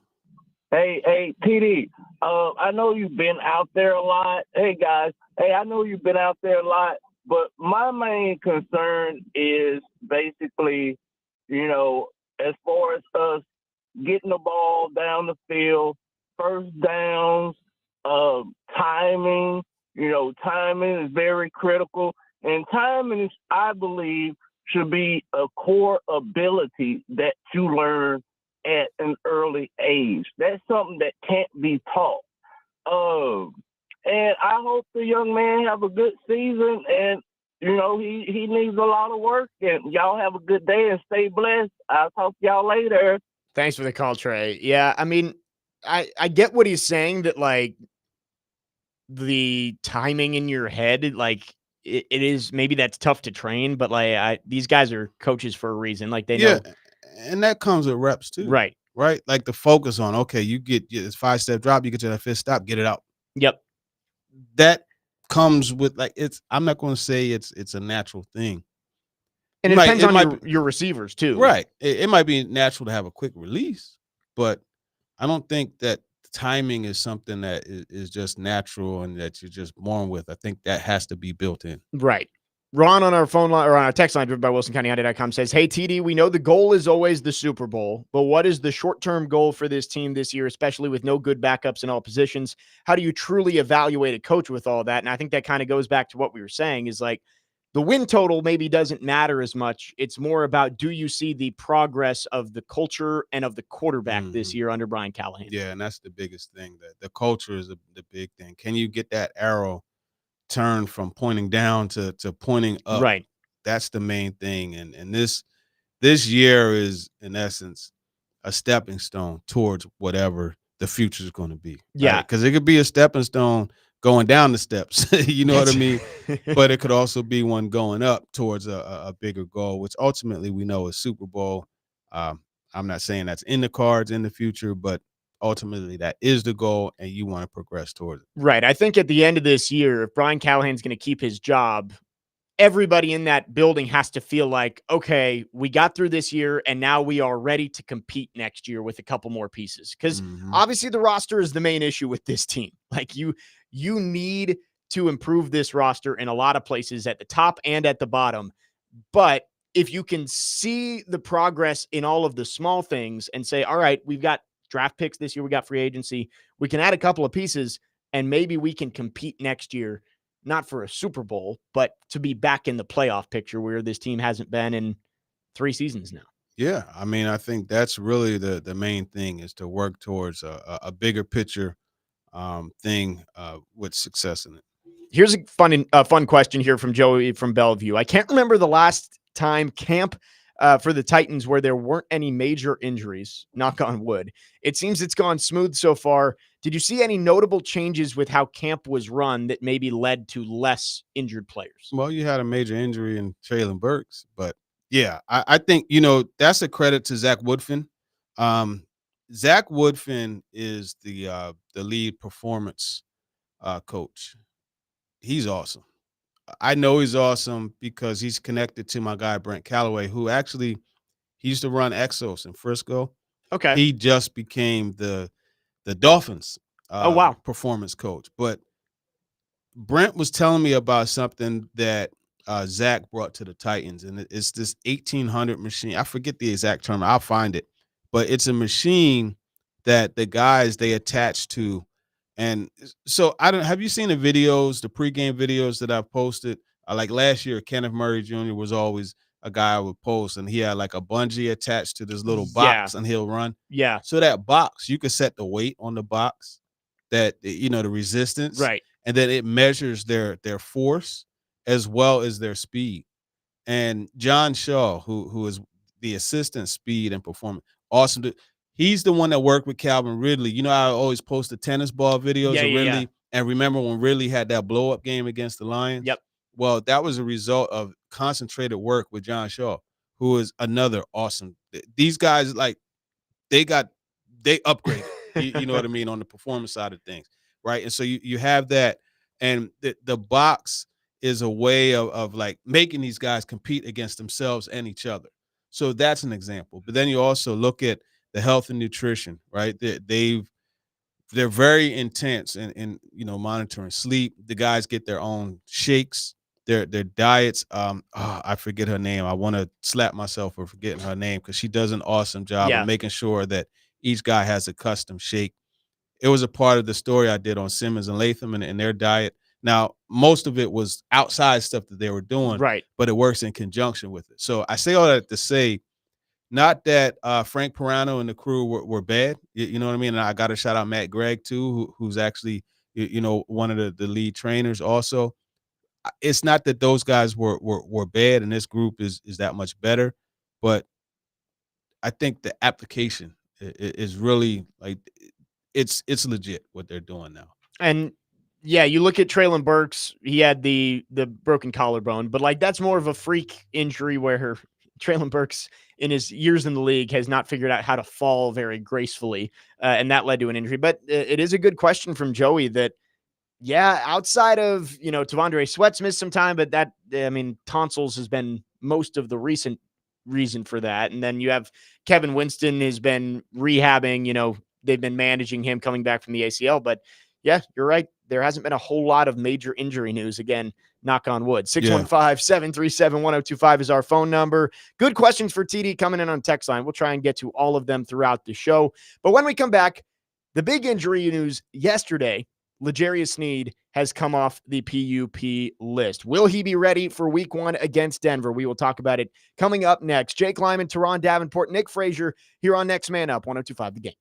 Hey, TD. I know you've been out there a lot. Hey, guys. Hey, I know you've been out there a lot, but my main concern is basically as far as us getting the ball down the field, first downs, timing. Timing is very critical. And timing, I believe, should be a core ability that you learn at an early age. That's something that can't be taught. And I hope the young man have a good season. And, he needs a lot of work. And y'all have a good day and stay blessed. I'll talk to y'all later. Thanks for the call, Trey. Yeah, I mean, I get what he's saying, that like the timing in your head, like it is, maybe that's tough to train, but like these guys are coaches for a reason. Like they know. And that comes with reps too. Right. Right? Like the focus on, okay, you get this 5-step drop, you get to that 5th stop, get it out. Yep. That comes with I'm not going to say it's a natural thing. And it depends on your receivers too. Right. It might be natural to have a quick release, but I don't think that timing is something that is just natural and that you're just born with. I think that has to be built in. Right. Ron on our phone line, or on our text line driven by WilsonCountyHunting.com, says, "Hey, TD, we know the goal is always the Super Bowl, but what is the short-term goal for this team this year, especially with no good backups in all positions? How do you truly evaluate a coach with all that?" And I think that kind of goes back to what we were saying, is like the win total maybe doesn't matter as much. It's more about, do you see the progress of the culture and of the quarterback this year under Brian Callahan? Yeah, and that's the biggest thing. That the culture is the big thing. Can you get that arrow turn from pointing down to pointing up? Right. That's the main thing. And this year is, in essence, a stepping stone towards whatever the future is going to be. Yeah. Because it could be a stepping stone going down the steps, you know what I mean? But it could also be one going up towards a bigger goal, which ultimately we know is Super Bowl. I'm not saying that's in the cards in the future, but ultimately that is the goal, and you want to progress towards it. Right. I think at the end of this year, if Brian Callahan's going to keep his job, everybody in that building has to feel like, okay, we got through this year and now we are ready to compete next year with a couple more pieces. Because obviously the roster is the main issue with this team. Like you need to improve this roster in a lot of places, at the top and at the bottom. But if you can see the progress in all of the small things and say, all right, we've got draft picks this year, we got free agency, we can add a couple of pieces and maybe we can compete next year, not for a Super Bowl, but to be back in the playoff picture where this team hasn't been in 3 seasons now. Yeah, I mean, I think that's really the main thing, is to work towards a bigger picture thing with success in it. Here's a fun question here from Joey from Bellevue. I can't remember the last time camp for the Titans where there weren't any major injuries, knock on wood. It seems it's gone smooth so far. Did you see any notable changes with how camp was run that maybe led to less injured players? Well, you had a major injury in Traylon Burks, but yeah, I think, that's a credit to Zach Woodfin. Zach Woodfin is the lead performance coach. He's awesome. I know he's awesome because he's connected to my guy, Brent Calloway, who actually, he used to run Exos in Frisco. Okay. He just became the Dolphins performance coach. But Brent was telling me about something that Zach brought to the Titans, and it's this 1800 machine. I forget the exact term. I'll find it. But it's a machine that the guys, they attach to. And so have you seen the videos, the pregame videos that I've posted? Like last year, Kenneth Murray Jr. was always a guy I would post, and he had like a bungee attached to this little box, and he'll run. Yeah. So that box, you could set the weight on the box, that, the resistance. Right. And then it measures their force as well as their speed. And John Shaw, who is the assistant speed and performance, awesome. He's the one that worked with Calvin Ridley. I always post the tennis ball videos of Ridley. Yeah. And remember when Ridley had that blow-up game against the Lions? Yep. Well, that was a result of concentrated work with John Shaw, who is another awesome. These guys, like, they upgraded, you know what I mean, on the performance side of things, right? And so you have that, and the box is a way of like making these guys compete against themselves and each other. So that's an example. But then you also look at the health and nutrition, right? They're very intense in monitoring sleep. The guys get their own shakes their diets. I forget her name. I want to slap myself for forgetting her name because she does an awesome job of making sure that each guy has a custom shake. It was a part of the story I did on Simmons and Latham and their diet. Now, most of it was outside stuff that they were doing, Right. but it works in conjunction with it. So I say all that to say, not that Frank Pirano and the crew were bad. You know what I mean? And I got to shout out Matt Gregg, too, who's actually, one of the lead trainers also. It's not that those guys were bad and this group is that much better, but I think the application is really like it's legit what they're doing now. And yeah, you look at Traylon Burks, he had the broken collarbone, but like that's more of a freak injury where Traylon Burks in his years in the league has not figured out how to fall very gracefully, and that led to an injury. But it is a good question from Joey that, yeah, outside of, Tavondre Sweat's missed some time, but that, I mean, tonsils has been most of the recent reason for that. And then you have Kevin Winston has been rehabbing, they've been managing him coming back from the ACL. But yeah, you're right. There hasn't been a whole lot of major injury news. Again, knock on wood. 615-737-1025 is our phone number. Good questions for TD coming in on text line. We'll try and get to all of them throughout the show. But when we come back, the big injury news yesterday, L'Jarius Sneed has come off the PUP list. Will he be ready for week 1 against Denver? We will talk about it coming up next. Jake Lyman, Teron Davenport, Nick Frazier here on Next Man Up, 102.5 The Game.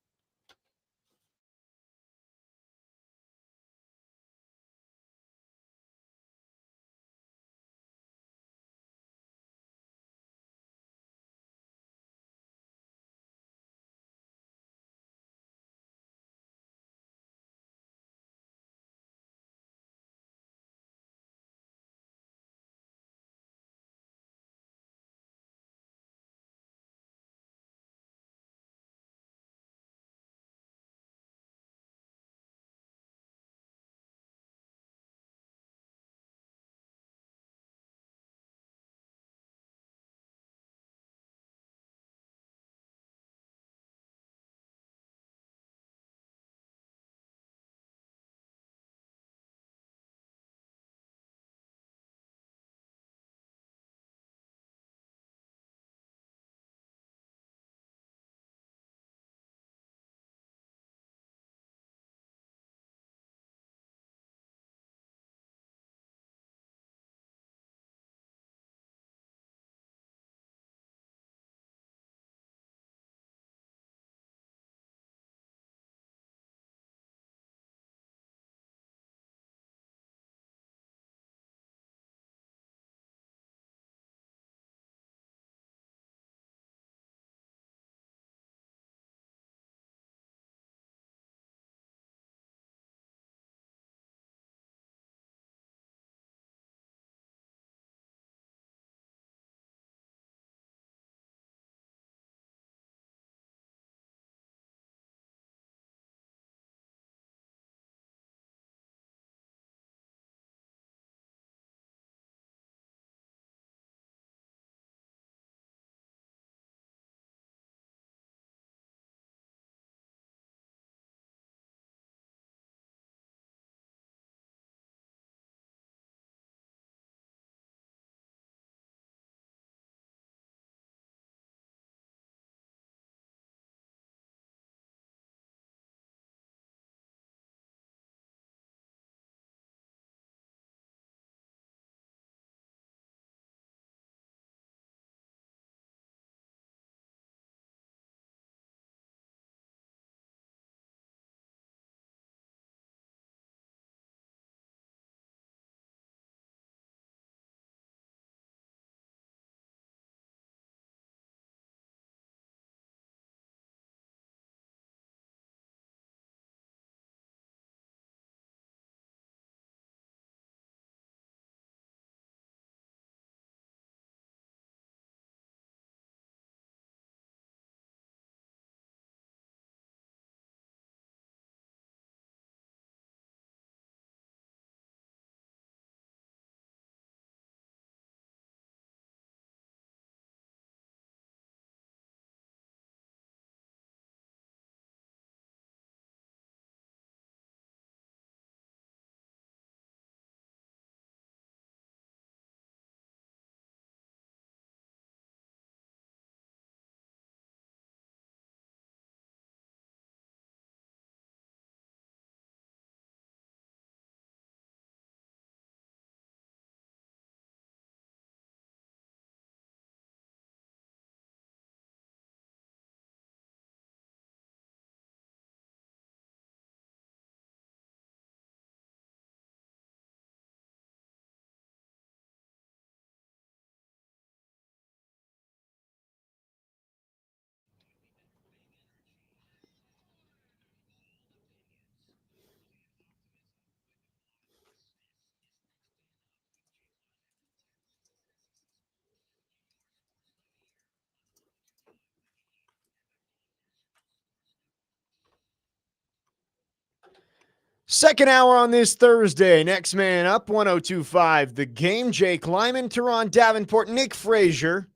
Second hour on this Thursday. Next man up, 102.5 The Game. Jake Lyman, Teron Davenport, Nick Frazier.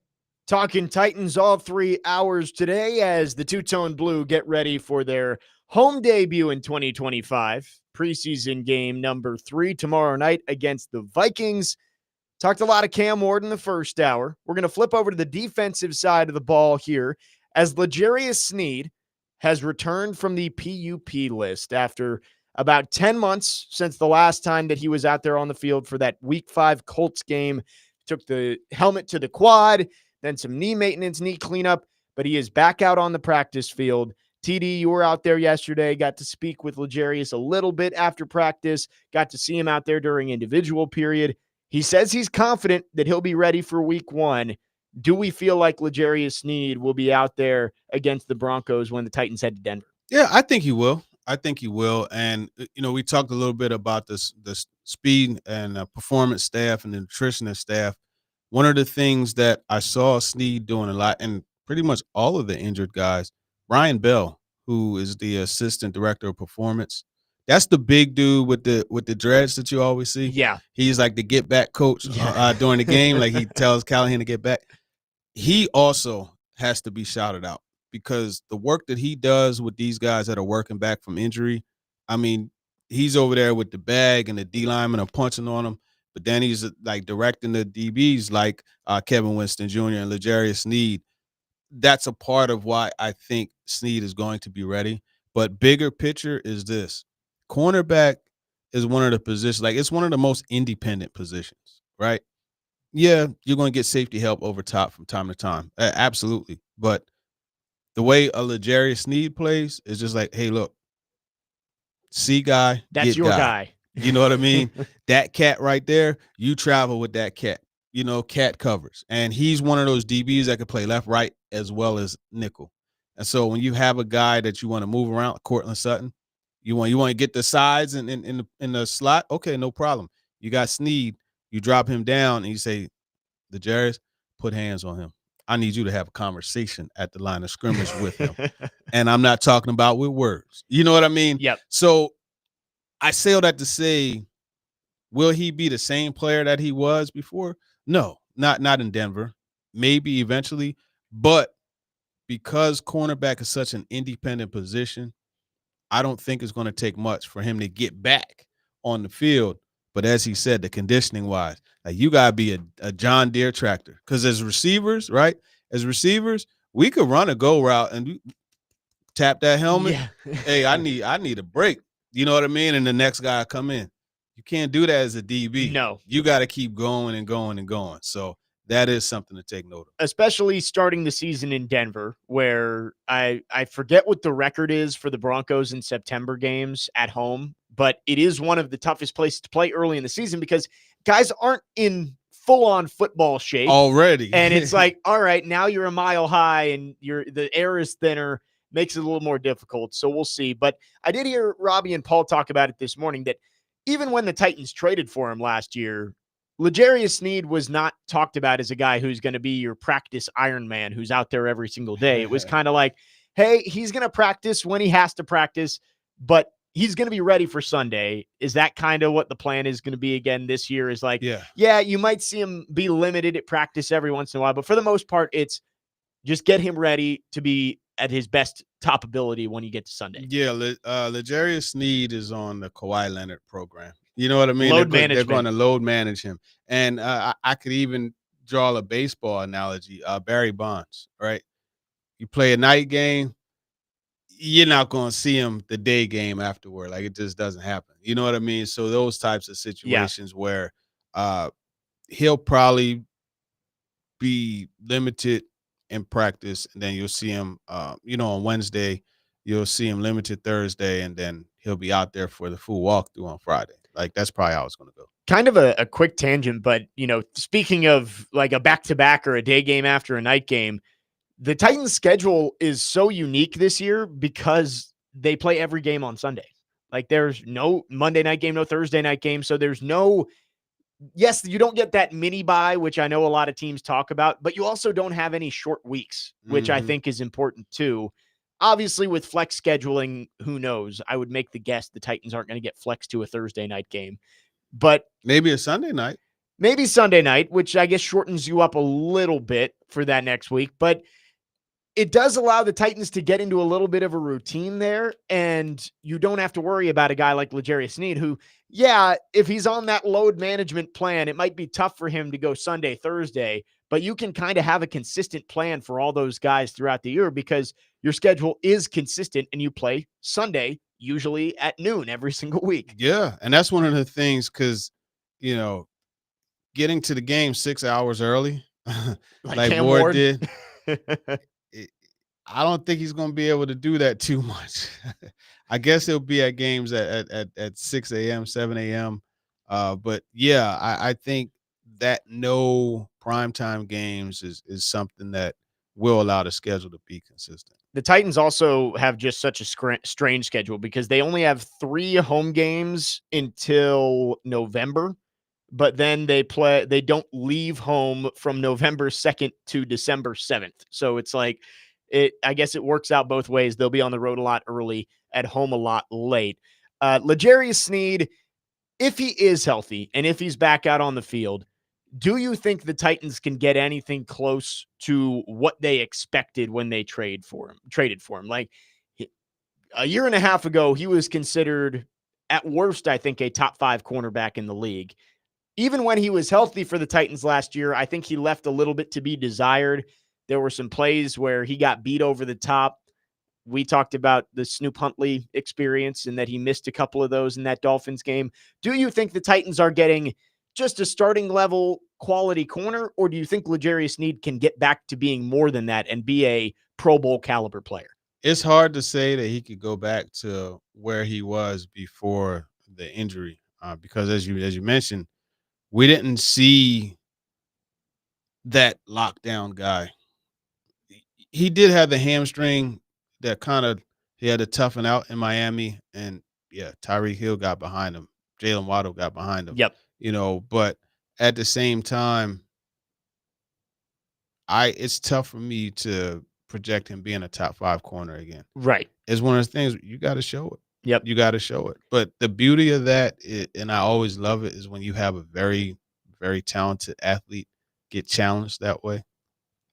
Talking Titans all 3 hours today as the Two-Tone Blue get ready for their home debut in 2025. Preseason game number 3 tomorrow night against the Vikings. Talked a lot of Cam Ward in the first hour. We're going to flip over to the defensive side of the ball here as L'Jarius Sneed has returned from the PUP list after about 10 months since the last time that he was out there on the field for that Week 5 Colts game. Took the helmet to the quad, then some knee maintenance, knee cleanup, but he is back out on the practice field. TD, you were out there yesterday, got to speak with L'Jarius a little bit after practice, got to see him out there during individual period. He says he's confident that he'll be ready for Week 1. Do we feel like L'Jarius Sneed will be out there against the Broncos when the Titans head to Denver? Yeah, I think he will. And, we talked a little bit about the speed and performance staff and the nutritionist staff. One of the things that I saw Sneed doing a lot, and pretty much all of the injured guys, Brian Bell, who is the assistant director of performance, that's the big dude with the dreads that you always see. Yeah. He's like the get back coach during the game. Like he tells Callahan to get back. He also has to be shouted out because the work that he does with these guys that are working back from injury, I mean, he's over there with the bag and the D linemen are punching on him, but then he's like directing the DBs like Kevin Winston Jr. and L'Jarius Sneed. That's a part of why I think Sneed is going to be ready. But bigger picture is this. Cornerback is one of the positions, like it's one of the most independent positions, right? Yeah, you're going to get safety help over top from time to time. Absolutely. But the way a L'Jarius Sneed plays is just like, hey, look, see guy, that's get your guy. You know what I mean? That cat right there, you travel with that cat. Cat covers. And he's one of those DBs that can play left, right, as well as nickel. And so when you have a guy that you want to move around, Cortland Sutton, you want to get the sides in the slot, okay, no problem. You got Sneed, you drop him down and you say, L'Jarius, put hands on him. I need you to have a conversation at the line of scrimmage with him. And I'm not talking about with words. You know what I mean? Yep. So I say all that to say, will he be the same player that he was before? No, not in Denver. Maybe eventually. But because cornerback is such an independent position, I don't think it's going to take much for him to get back on the field. But as he said, the conditioning wise, like you got to be a John Deere tractor. Because as receivers, right? As receivers, we could run a go route and tap that helmet. Yeah. Hey, I need a break. You know what I mean? And the next guy come in. You can't do that as a DB. No. You got to keep going and going and going. So that is something to take note of. Especially starting the season in Denver, where I forget what the record is for the Broncos in September games at home, but it is one of the toughest places to play early in the season because guys aren't in full-on football shape already. And it's like, all right, now you're a mile high and the air is thinner, makes it a little more difficult. So we'll see. But I did hear Robbie and Paul talk about it this morning that even when the Titans traded for him last year, L'Jarius Sneed was not talked about as a guy who's going to be your practice Iron Man who's out there every single day. It was kind of like, hey, he's going to practice when he has to practice, but he's going to be ready for Sunday. Is that kind of what the plan is going to be again this year? Is like, yeah, you might see him be limited at practice every once in a while, but for the most part, it's just get him ready to be at his best top ability when you get to Sunday. Yeah, L'Jarius Sneed is on the Kawhi Leonard program. You know what I mean? They're going to load manage him. And I could even draw a baseball analogy. Barry Bonds, right? You play a night game, you're not going to see him the day game afterward. Like, it just doesn't happen. You know what I mean? So those types of situations where he'll probably be limited in practice, and then you'll see him, on Wednesday. You'll see him limited Thursday, and then he'll be out there for the full walkthrough on Friday. Like, that's probably how it's going to go. Kind of a quick tangent, but, speaking of like a back-to-back or a day game after a night game, the Titans' schedule is so unique this year because they play every game on Sunday. Like, there's no Monday night game, no Thursday night game. So there's no, yes, you don't get that mini bye, which I know a lot of teams talk about, but you also don't have any short weeks, which I think is important too. Obviously, with flex scheduling, who knows? I would make the guess the Titans aren't going to get flexed to a Thursday night game. But Maybe a Sunday night. maybe Sunday night, which I guess shortens you up a little bit for that next week. But it does allow the Titans to get into a little bit of a routine there, and you don't have to worry about a guy like L'Jarius Sneed, who, yeah, if he's on that load management plan, it might be tough for him to go Sunday, Thursday, but you can kind of have a consistent plan for all those guys throughout the year because your schedule is consistent and you play Sunday, usually at noon every single week. Yeah, and that's one of the things because, you know, getting to the game 6 hours early, like Cam Ward Ward. did, I don't think he's going to be able to do that too much. I guess he'll be at games at 6 a.m., 7 a.m. But yeah, I think that no primetime games is something that will allow the schedule to be consistent. The Titans also have just such a strange schedule because they only have 3 home games until November, but then they don't leave home from November 2nd to December 7th. So it's like, I guess it works out both ways. They'll be on the road a lot early, at home a lot late. L'Jarius Sneed, if he is healthy and if he's back out on the field, do you think the Titans can get anything close to what they expected when they traded for him? Like a year and a half ago, he was considered at worst, I think, a top 5 cornerback in the league. Even when he was healthy for the Titans last year, I think he left a little bit to be desired. There were some plays where he got beat over the top. We talked about the Snoop Huntley experience and that he missed a couple of those in that Dolphins game. Do you think the Titans are getting just a starting level quality corner, or do you think L'Jarius Sneed can get back to being more than that and be a Pro Bowl caliber player? It's hard to say that he could go back to where he was before the injury because, as you mentioned, we didn't see that lockdown guy. He did have the hamstring that kind of he had to toughen out in Miami, and yeah, Tyreek Hill got behind him. Jalen Waddle got behind him. Yep. But at the same time, it's tough for me to project him being a top 5 corner again. Right. It's one of those things you got to show it. Yep. You got to show it. But the beauty of that, and I always love it, is when you have a very, very talented athlete get challenged that way.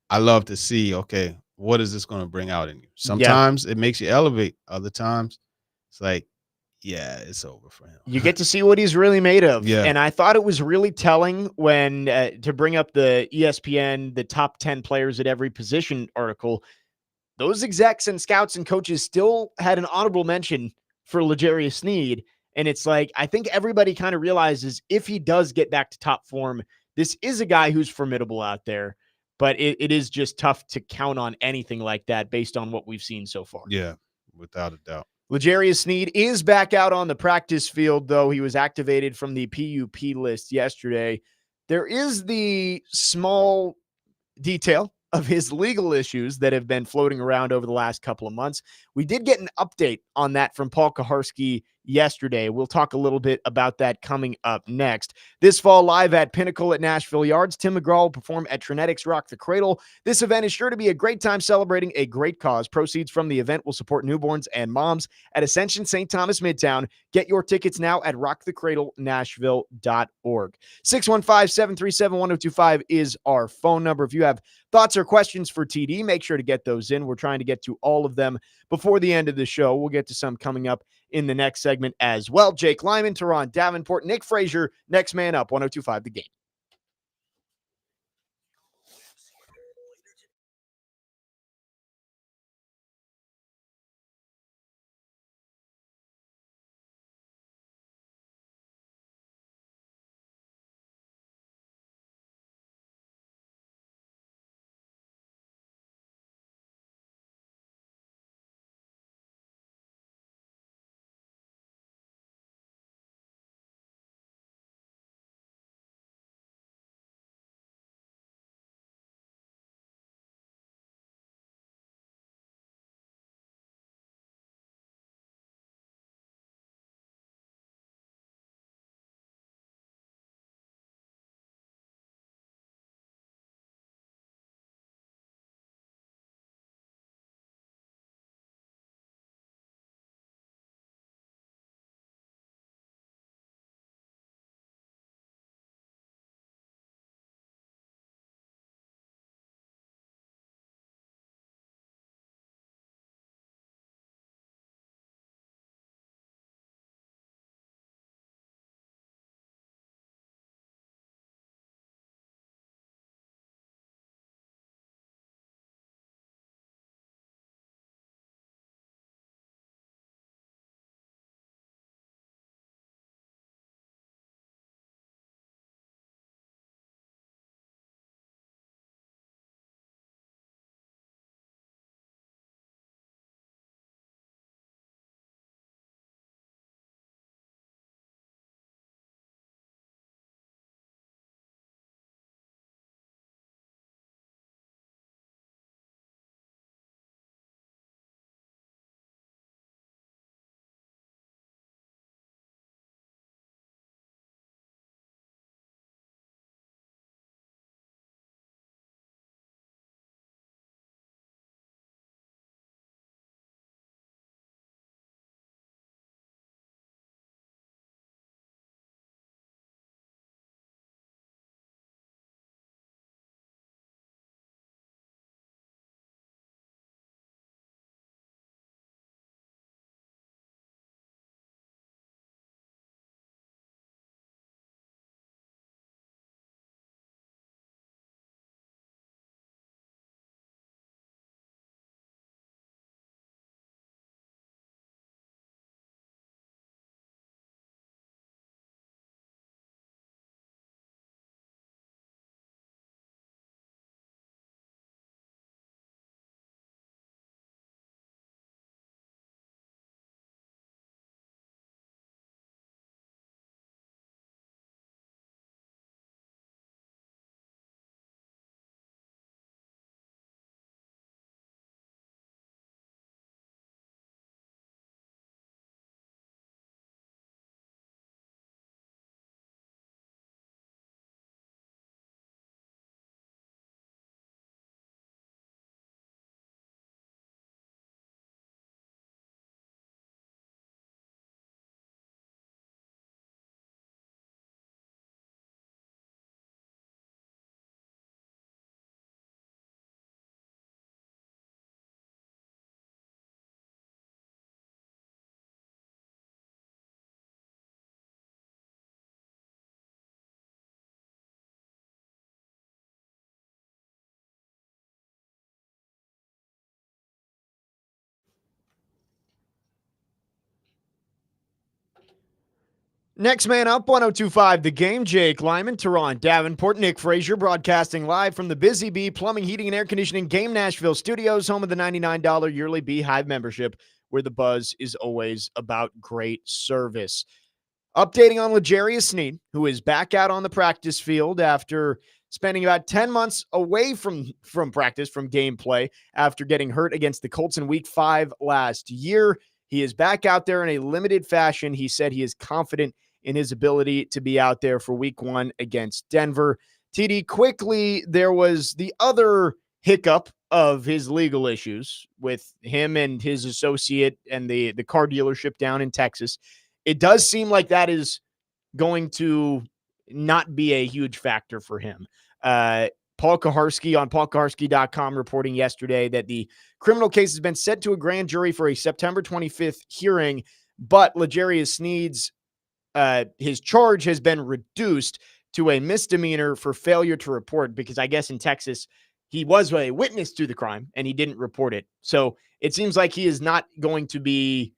I love to see, okay, what is this going to bring out in you? Sometimes it makes you elevate. Other times it's like, yeah, it's over for him. You get to see what he's really made of. Yeah. And I thought it was really telling when, to bring up the ESPN, the top 10 players at every position article, those execs and scouts and coaches still had an honorable mention for L'Jarius Sneed. And it's like, I think everybody kind of realizes if he does get back to top form, this is a guy who's formidable out there. But it is just tough to count on anything like that based on what we've seen so far. Yeah, without a doubt. L'Jarius Sneed is back out on the practice field, though. He was activated from the PUP list yesterday. There is the small detail of his legal issues that have been floating around over the last couple of months. We did get an update on that from Paul Kaharski yesterday. We'll talk a little bit about that coming up next. This fall, live at Pinnacle at Nashville Yards, Tim McGraw will perform at Trinetics Rock the Cradle. This event is sure to be a great time celebrating a great cause. Proceeds from the event will support newborns and moms at Ascension St. Thomas Midtown. Get your tickets now at rockthecradlenashville.org. 615-737-1025 is our phone number. If you have thoughts or questions for TD, make sure to get those in. We're trying to get to all of them before the end of the show. We'll get to some coming up in the next segment as well. Jake Lyman, Teron Davenport, Nick Frazier, next man up, 102.5 The Game. Next man up, 1025 The Game, Jake Lyman, Tehran Davenport, Nick Frazier, broadcasting live from the Busy Bee Plumbing, Heating, and Air Conditioning Game Nashville Studios, home of the $99 yearly Beehive membership, where the buzz is always about great service. Updating on L'Jarius Sneed, who is back out on the practice field after spending about 10 months away from practice, from gameplay, after getting hurt against the Colts in Week 5 last year. He is back out there in a limited fashion. He said he is confident in his ability to be out there for Week 1 against Denver. TD, quickly, there was the other hiccup of his legal issues with him and his associate and the car dealership down in Texas. It does seem like that is going to not be a huge factor for him. Paul Kaharski on paulkaharski.com reporting yesterday that the criminal case has been sent to a grand jury for a September 25th hearing, but L'Jarius Sneed's his charge has been reduced to a misdemeanor for failure to report, because I guess in Texas he was a witness to the crime and he didn't report it. So it seems like he is not going to be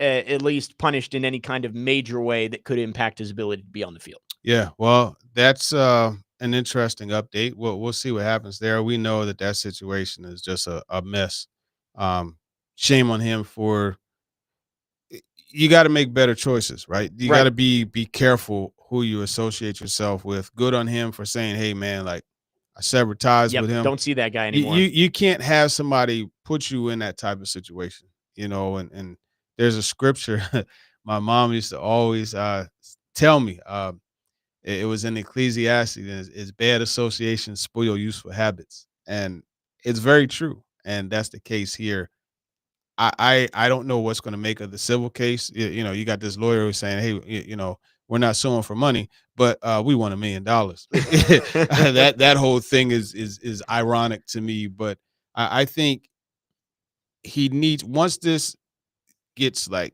at least punished in any kind of major way that could impact his ability to be on the field. Yeah, well, that's an interesting update. We'll see what happens there. We know that situation is just a mess. Shame on him for. You got to make better choices, right? You got to be careful who you associate yourself with. Good on him for saying, "Hey, man, like I severed ties with him. Don't see that guy anymore." You can't have somebody put you in that type of situation, And there's a scripture my mom used to always tell me. It was in Ecclesiastes. It's bad associations spoil useful habits, and it's very true. And that's the case here. I don't know what's going to make of the civil case. You got this lawyer who's saying, "Hey, we're not suing for money, but we want $1 million." that whole thing is ironic to me. But I think he needs, once this gets like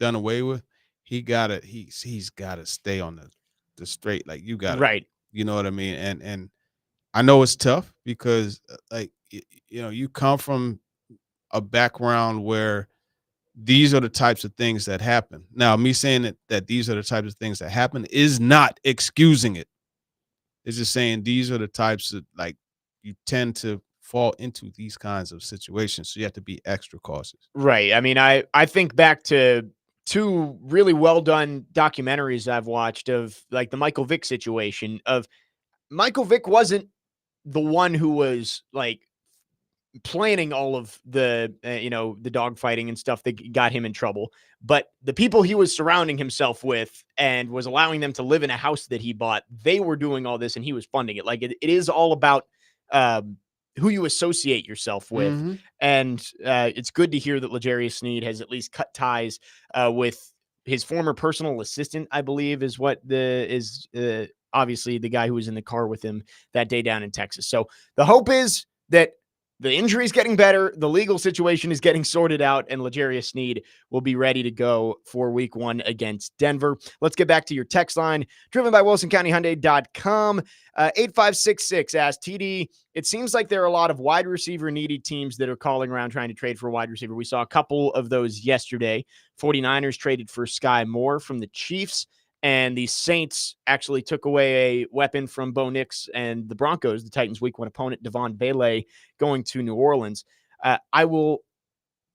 done away with, he's gotta stay on the straight. Like you gotta, right. You know what I mean? And I know it's tough because you come from a background where these are the types of things that happen. Now, me saying that these are the types of things that happen is not excusing it. It's just saying these are the types of, like, you tend to fall into these kinds of situations. So you have to be extra cautious. Right. I mean, I think back to two really well done documentaries I've watched of like the Michael Vick situation. Of Michael Vick wasn't the one who was like planning all of the the dogfighting and stuff that got him in trouble, but the people he was surrounding himself with and was allowing them to live in a house that he bought, they were doing all this and he was funding it. Like it is all about who you associate yourself with. Mm-hmm. And it's good to hear that L'Jarius Sneed has at least cut ties with his former personal assistant, I believe is what obviously the guy who was in the car with him that day down in Texas. So the hope is that the injury is getting better, the legal situation is getting sorted out, and L'Jarius Sneed will be ready to go for Week 1 against Denver. Let's get back to your text line, driven by WilsonCountyHyundai.com. 8566 asks, TD, it seems like there are a lot of wide receiver needy teams that are calling around trying to trade for a wide receiver. We saw a couple of those yesterday. 49ers traded for Sky Moore from the Chiefs, and the Saints actually took away a weapon from Bo Nix and the Broncos, the Titans' Week 1 opponent, Devon Bailey, going to New Orleans.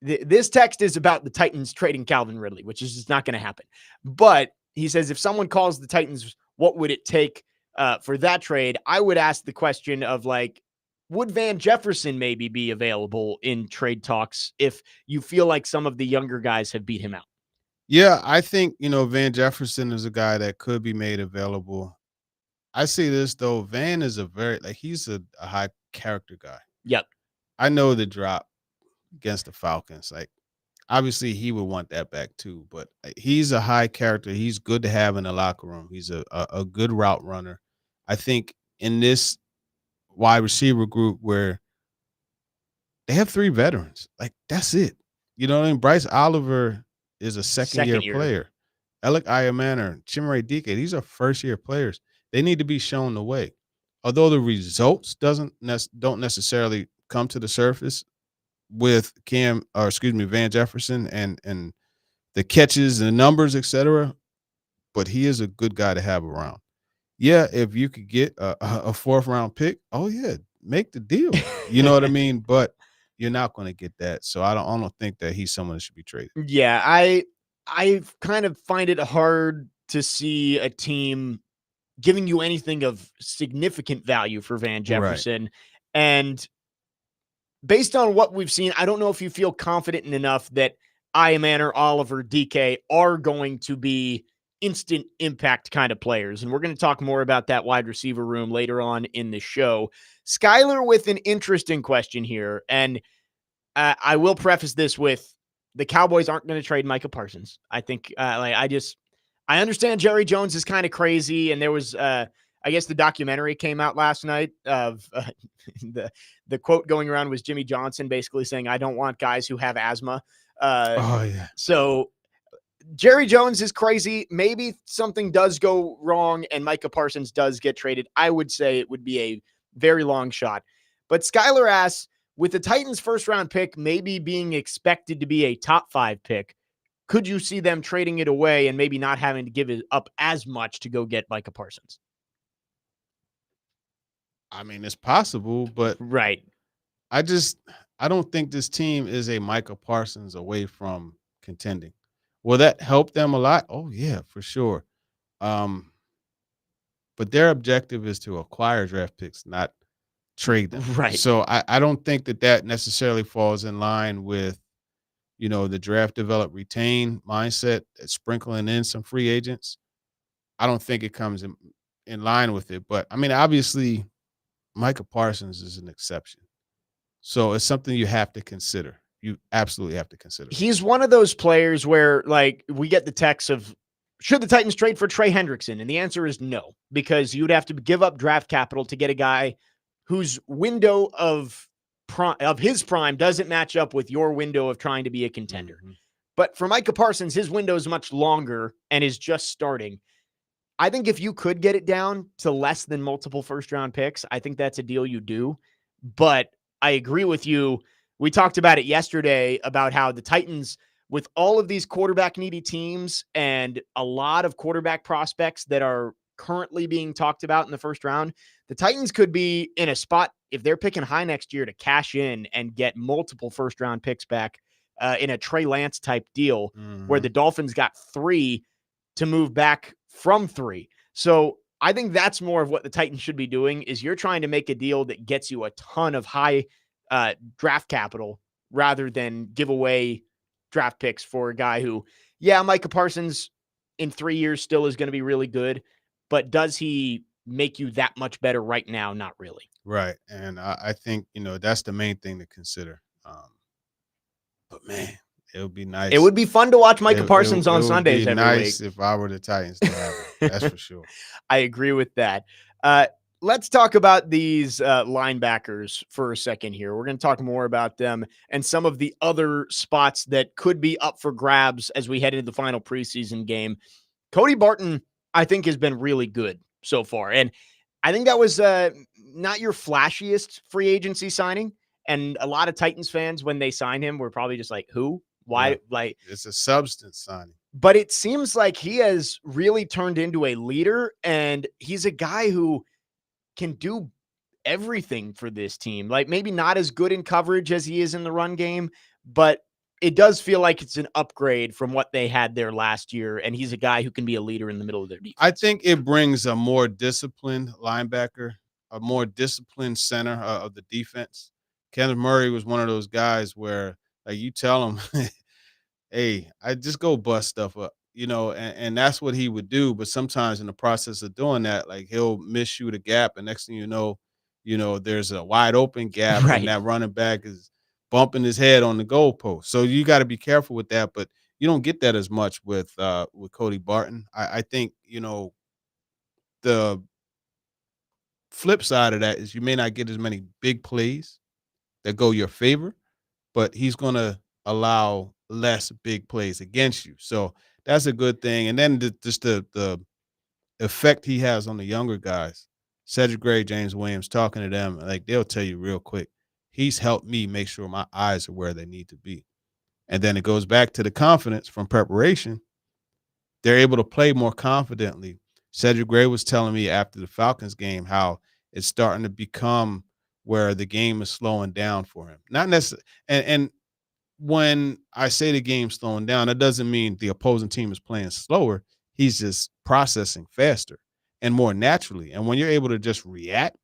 This text is about the Titans trading Calvin Ridley, which is just not going to happen. But he says, if someone calls the Titans, what would it take for that trade? I would ask the question of, like, would Van Jefferson maybe be available in trade talks if you feel like some of the younger guys have beat him out? Yeah, I think, Van Jefferson is a guy that could be made available. I see this, though. Van is he's a high character guy. Yep. I know the drop against the Falcons. Like, obviously he would want that back too, but he's a high character. He's good to have in the locker room. He's a good route runner. I think in this wide receiver group where they have 3 veterans, like, that's it. You know what I mean? Bryce Oliver is a second-year player. Alec Ayamaner, Chimere Dike, these are first-year players. They need to be shown the way. Although the results don't necessarily come to the surface with Van Jefferson and the catches and the numbers, etc., but he is a good guy to have around. Yeah, if you could get a fourth round pick, oh yeah, make the deal. You know what I mean? But you're not going to get that. So I don't think that he's someone that should be traded. Yeah, I kind of find it hard to see a team giving you anything of significant value for Van Jefferson. And based on what we've seen, I don't know if you feel confident enough that Iman, Oliver, DK are going to be instant impact kind of players. And we're going to talk more about that wide receiver room later on in the show. Skyler with an interesting question here. And I will preface this with the Cowboys aren't going to trade Micah Parsons. I think I understand Jerry Jones is kind of crazy. And there was, I guess the documentary came out last night of the quote going around was Jimmy Johnson basically saying, I don't want guys who have asthma. Oh yeah. So Jerry Jones is crazy. Maybe something does go wrong and Micah Parsons does get traded. I would say it would be a very long shot. But Skylar asks, with the Titans' first-round pick maybe being expected to be a top 5 pick, could you see them trading it away and maybe not having to give it up as much to go get Micah Parsons? I mean, it's possible, but Right. I don't think this team is a Micah Parsons away from contending. Will that help them a lot? Oh yeah, for sure. But their objective is to acquire draft picks, not trade them. Right. So I don't think that necessarily falls in line with, the draft, develop, retain mindset, sprinkling in some free agents. I don't think it comes in line with it. But I mean, obviously, Micah Parsons is an exception. So it's something you have to consider. You absolutely have to consider. He's one of those players where, like, we get the text of, should the Titans trade for Trey Hendrickson? And the answer is no, because you'd have to give up draft capital to get a guy whose window of his prime doesn't match up with your window of trying to be a contender. Mm-hmm. But for Micah Parsons, his window is much longer and is just starting. I think if you could get it down to less than multiple first-round picks, I think that's a deal you do. But I agree with you. We talked about it yesterday about how the Titans, with all of these quarterback-needy teams and a lot of quarterback prospects that are currently being talked about in the first round, the Titans could be in a spot, if they're picking high next year, to cash in and get multiple first-round picks back in a Trey Lance type deal, where the Dolphins got 3 to move back from 3. So I think that's more of what the Titans should be doing, is you're trying to make a deal that gets you a ton of high draft capital rather than give away draft picks for a guy who, yeah, Micah Parsons in 3 years still is going to be really good, but does he make you that much better right now? Not really. Right. And I think, that's the main thing to consider. But man, it would be nice. It would be fun to watch Micah Parsons on Sundays every nice week. if I were the Titans to have him. That's for sure. I agree with that. Let's talk about these linebackers for a second here. We're going to talk more about them and some of the other spots that could be up for grabs as we head into the final preseason game. Cody Barton, I think, has been really good so far. And I think that was not your flashiest free agency signing. And a lot of Titans fans, when they signed him, were probably just like, who? Why? Yeah. Like, it's a substance signing. But it seems like he has really turned into a leader, and he's a guy who can do everything for this team. Like, maybe not as good in coverage as he is in the run game, but it does feel like it's an upgrade from what they had there last year. And he's a guy who can be a leader in the middle of their defense. I think it brings a more disciplined linebacker, a more disciplined center of the defense. Kenneth Murray was one of those guys where, like, you tell him, hey, I just go bust stuff up, and that's what he would do. But sometimes in the process of doing that, like, he'll misshoot a gap, and next thing you know, there's a wide open gap, Right. and that running back is bumping his head on the goalpost. So you got to be careful with that. But you don't get that as much with Cody Barton. I think, the flip side of that is you may not get as many big plays that go your favor, but he's going to allow less big plays against you. So that's a good thing. And then just the effect he has on the younger guys, Cedric Gray, James Williams, talking to them, like, they'll tell you real quick, he's helped me make sure my eyes are where they need to be. And then it goes back to the confidence from preparation. they're able to play more confidently. Cedric Gray was telling me after the Falcons game how it's starting to become where the game is slowing down for him. Not necessarily, and when I say the game's slowing down, that doesn't mean the opposing team is playing slower. He's just processing faster and more naturally. And when you're able to just react,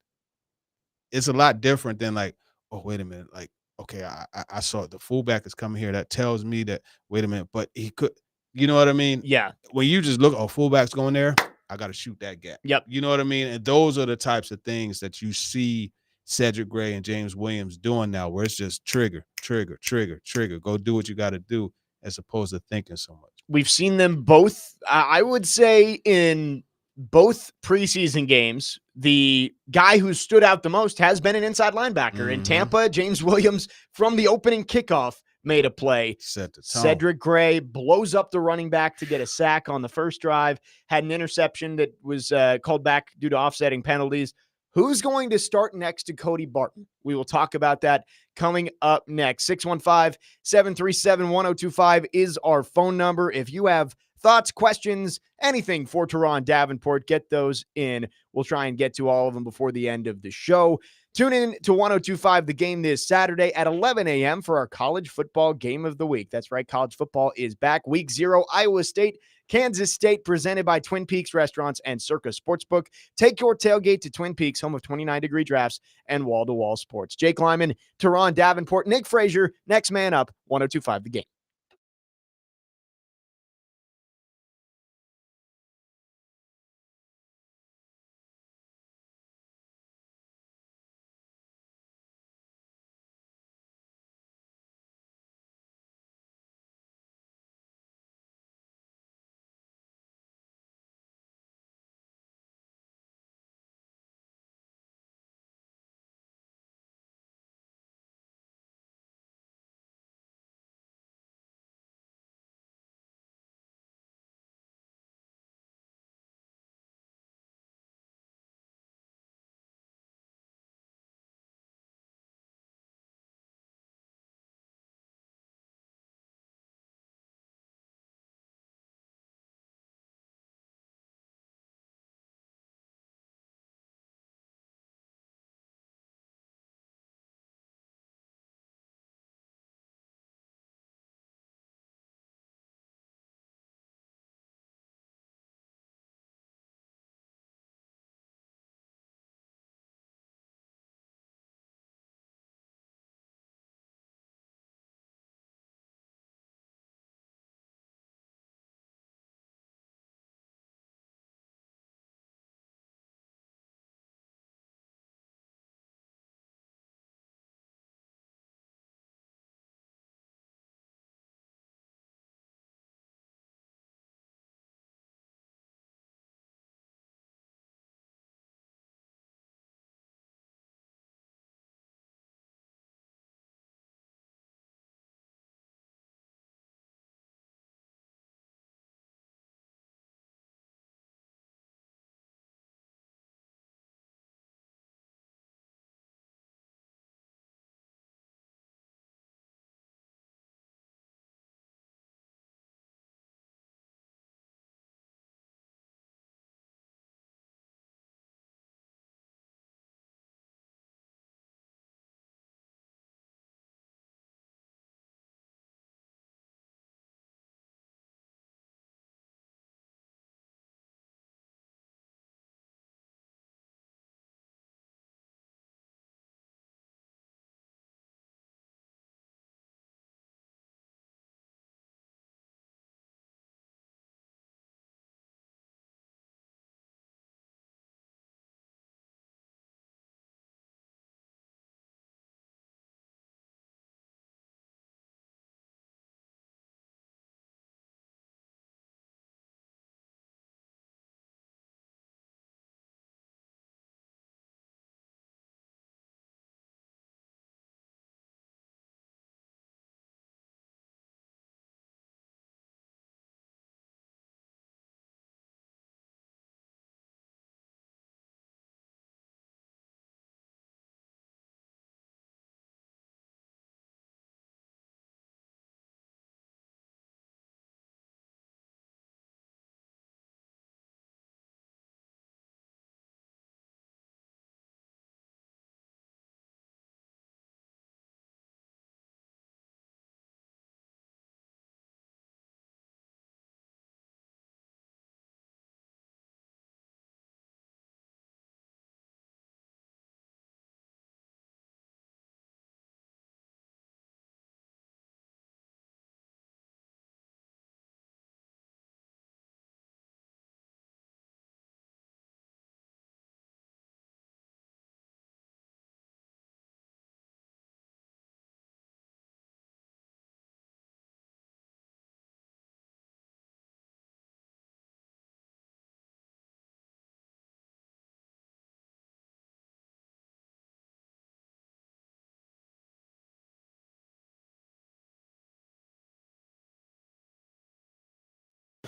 it's a lot different than like, oh, wait a minute, like, okay, I saw the fullback is coming here. That tells me that, wait a minute, but he could, you know what I mean? Yeah. When you just look, oh, fullback's going there, I got to shoot that gap. Yep. You know what I mean? And those are the types of things that you see Cedric Gray and James Williams doing now, where it's just trigger, trigger, trigger, trigger. Go do what you got to do as opposed to thinking so much. We've seen them both, I would say, in both preseason games. The guy who stood out the most has been an inside linebacker. In Tampa, James Williams, from the opening kickoff, made a play. Set the tone. Cedric Gray blows up the running back to get a sack on the first drive, had an interception that was called back due to offsetting penalties. Who's going to start next to Cody Barton? We will talk about that coming up next. 615-737-1025 is our phone number. If you have thoughts, questions, anything for Teron Davenport, get those in. We'll try and get to all of them before the end of the show. Tune in to 1025 The Game this Saturday at 11 a.m. for our college football game of the week. That's right, college football is back. Week 0, Iowa State, Kansas State, presented by Twin Peaks Restaurants and Circa Sportsbook. Take your tailgate to Twin Peaks, home of 29-degree drafts and wall-to-wall sports. Jake Lyman, Teron Davenport, Nick Frazier, next man up, 1025 The Game.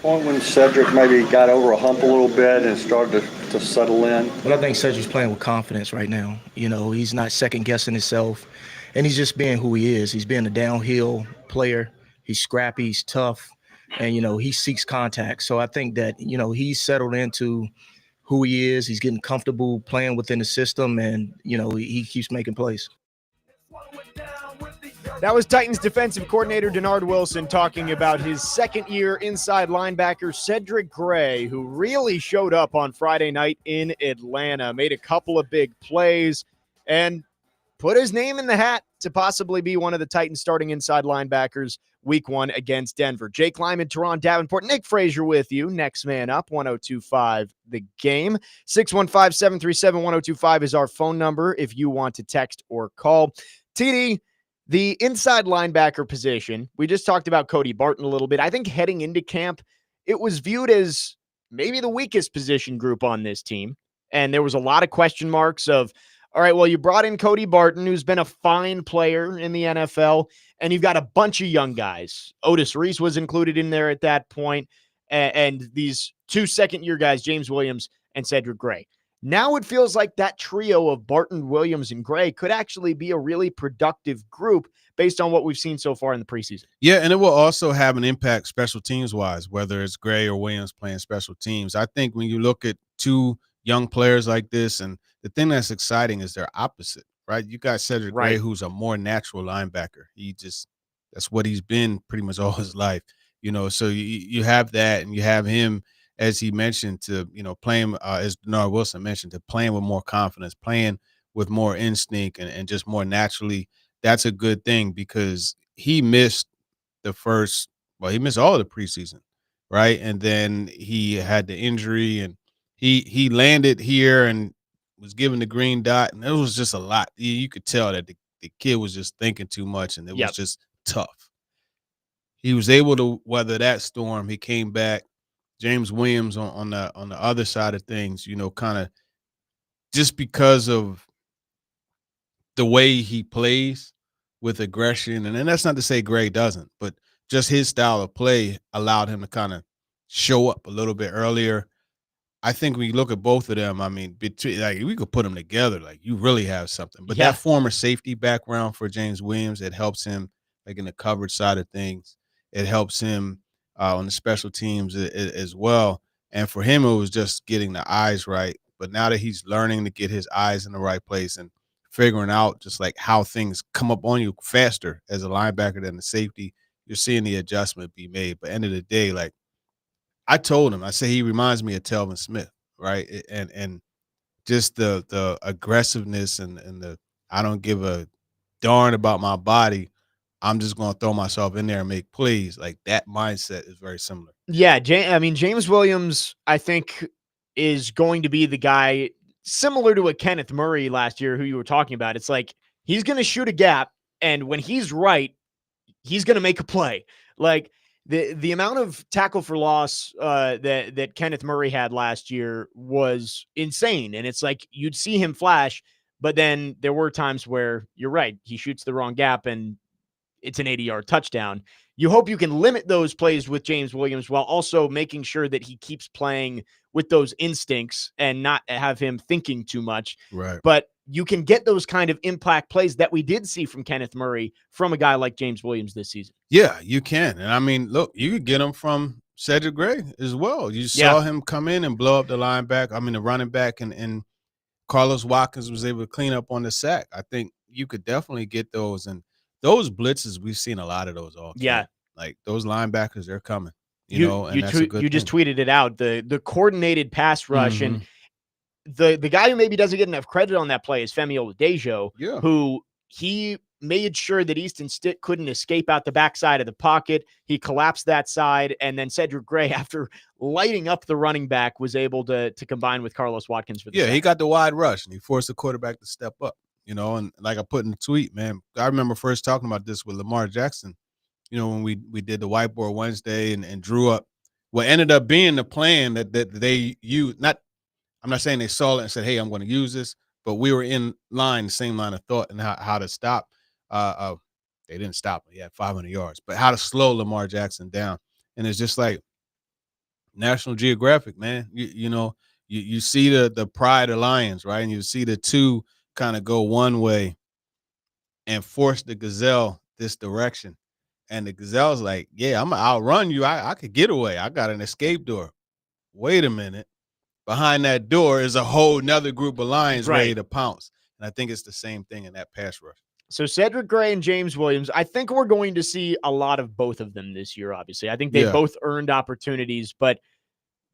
Point when Cedric maybe got over a hump a little bit and started to settle in? But I think Cedric's playing with confidence right now. You know, he's not second guessing himself, and he's just being who he is. He's being a downhill player. He's scrappy, he's tough, and, you know, he seeks contact. So I think that, you know, he's settled into who he is. He's getting comfortable playing within the system, and, you know, he keeps making plays. That was Titans defensive coordinator Denard Wilson talking about his second-year inside linebacker Cedric Gray, who really showed up on Friday night in Atlanta, made a couple of big plays, and put his name in the hat to possibly be one of the Titans starting inside linebackers week 1 against Denver. Jake Lyman, Teron Davenport, Nick Frazier with you. Next man up, 102.5 The Game. 615-737-1025 is our phone number if you want to text or call. TD, the inside linebacker position, we just talked about Cody Barton a little bit. I think heading into camp, it was viewed as maybe the weakest position group on this team. And there was a lot of question marks of, all right, well, you brought in Cody Barton, who's been a fine player in the NFL, and you've got a bunch of young guys. Otis Reese was included in there at that point, and these 2 second-year guys, James Williams and Cedric Gray. Now it feels like that trio of Barton, Williams, and Gray could actually be a really productive group based on what we've seen so far in the preseason. Yeah, and it will also have an impact special teams-wise, whether it's Gray or Williams playing special teams. I think when you look at 2 young players like this, and the thing that's exciting is they're opposite, right? You got Cedric Gray, who's a more natural linebacker. That's what he's been pretty much all his life, you know. So you have that, and you have him, as he mentioned, to, you know, playing, as Denard Wilson mentioned, to playing with more confidence, playing with more instinct and just more naturally. That's a good thing, because he missed he missed all of the preseason, right? And then he had the injury, and he landed here and was given the green dot, and it was just a lot. You could tell that the kid was just thinking too much, and it was just tough. He was able to weather that storm. He came back. James Williams on the other side of things, you know, kind of just because of the way he plays with aggression, and that's not to say Gray doesn't, but just his style of play allowed him to kind of show up a little bit earlier. I think when you look at both of them, I mean, between, like, we could put them together, like, you really have something. But that former safety background for James Williams, it helps him, like, in the coverage side of things. It helps him on the special teams as well. And for him, it was just getting the eyes right. But now that he's learning to get his eyes in the right place and figuring out just like how things come up on you faster as a linebacker than the safety, you're seeing the adjustment be made. But end of the day, like, I told him, I said he reminds me of Telvin Smith, right? And just the aggressiveness and the I don't give a darn about my body. I'm just going to throw myself in there and make plays. Like, that mindset is very similar. Yeah, James Williams, I think, is going to be the guy similar to a Kenneth Murray last year, who you were talking about. It's like he's going to shoot a gap, and when he's right, he's going to make a play. Like, the amount of tackle for loss that Kenneth Murray had last year was insane. And it's like you'd see him flash, but then there were times where you're right, he shoots the wrong gap and it's an 80-yard touchdown. You hope you can limit those plays with James Williams while also making sure that he keeps playing with those instincts and not have him thinking too much. Right. But you can get those kind of impact plays that we did see from Kenneth Murray from a guy like James Williams this season. Yeah, you can. And I mean, look, you could get them from Cedric Gray as well. You saw him come in and blow up the the running back, and Carlos Watkins was able to clean up on the sack. I think you could definitely get those. And those blitzes, we've seen a lot of those all camp. Yeah. Like, those linebackers, they're coming. You know, and that's a good you just thing. tweeted it out, the coordinated pass rush. And the guy who maybe doesn't get enough credit on that play is Femi Oladejo, who he made sure that Easton Stick couldn't escape out the backside of the pocket. He collapsed that side, and then Cedric Gray, after lighting up the running back, was able to combine with Carlos Watkins for the sack. He got the wide rush, and he forced the quarterback to step up, you know. And like I put in the tweet, man, I remember first talking about this with Lamar Jackson, you know, when we did the Whiteboard Wednesday and drew up what ended up being the plan that they used. I'm not saying they saw it and said, hey, I'm going to use this, but we were in line, the same line of thought, and how to stop. They didn't stop him. He had 500 yards, but how to slow Lamar Jackson down. And it's just like, National Geographic, man. You know, you see the pride of lions, right? And you see the two kind of go one way and force the gazelle this direction. And the gazelle's like, yeah, I'm gonna outrun you. I could get away. I got an escape door. Wait a minute. Behind that door is a whole nother group of lions ready Right. to pounce. And I think it's the same thing in that pass rush. So Cedric Gray and James Williams, I think we're going to see a lot of both of them this year, obviously. I think they Yeah. both earned opportunities, but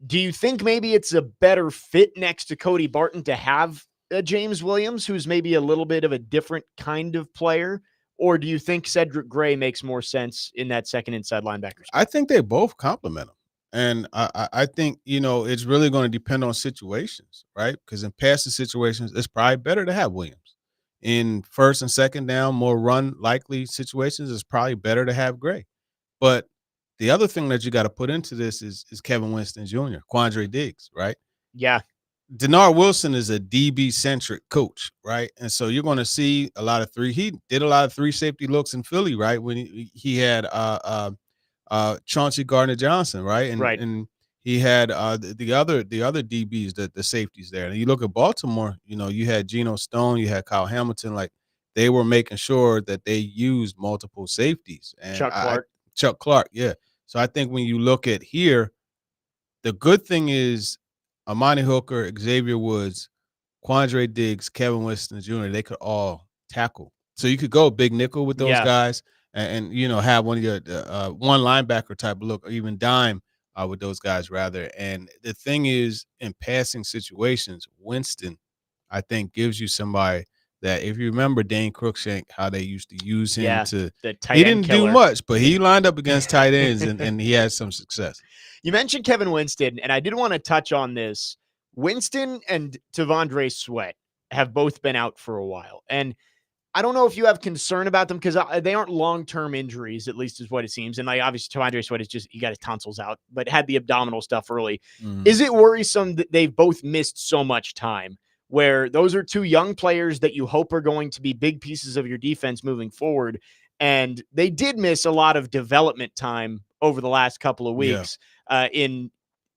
do you think maybe it's a better fit next to Cody Barton to have a James Williams, who's maybe a little bit of a different kind of player? Or do you think Cedric Gray makes more sense in that second inside linebacker spot? I think they both complement them. And I think, you know, it's really going to depend on situations, right? Because in passing situations, it's probably better to have Williams. In first and second down, more run likely situations, it's probably better to have Gray. But the other thing that you got to put into this is Kevin Winston Jr., Quandre Diggs, right? Yeah. Denard Wilson is a DB centric coach, right? And so you're going to see a lot of three. He did a lot of three safety looks in Philly, right? When he had Chauncey Gardner Johnson, right? Right. And he had the other DBs, the safeties there. And you look at Baltimore, you know, you had Geno Stone, you had Kyle Hamilton, like they were making sure that they used multiple safeties. And Chuck Clark, yeah. So I think when you look at here, the good thing is Amani Hooker, Xavier Woods, Quandre Diggs, Kevin Winston Jr., they could all tackle. So you could go big nickel with those guys and you know, have one of your one linebacker type of look, or even dime with those guys rather. And the thing is, in passing situations, Winston, I think, gives you somebody that, if you remember Dane Cruikshank, how they used to use him the tight he end didn't killer. do much, but he lined up against tight ends and he had some success. You mentioned Kevin Winston, and I did want to touch on this. Winston and Tavondre Sweat have both been out for a while. And I don't know if you have concern about them because they aren't long-term injuries, at least is what it seems. And like obviously Tavondre Sweat is just, he got his tonsils out, but had the abdominal stuff early. Is it worrisome that they've both missed so much time, where those are two young players that you hope are going to be big pieces of your defense moving forward? And they did miss a lot of development time over the last couple of weeks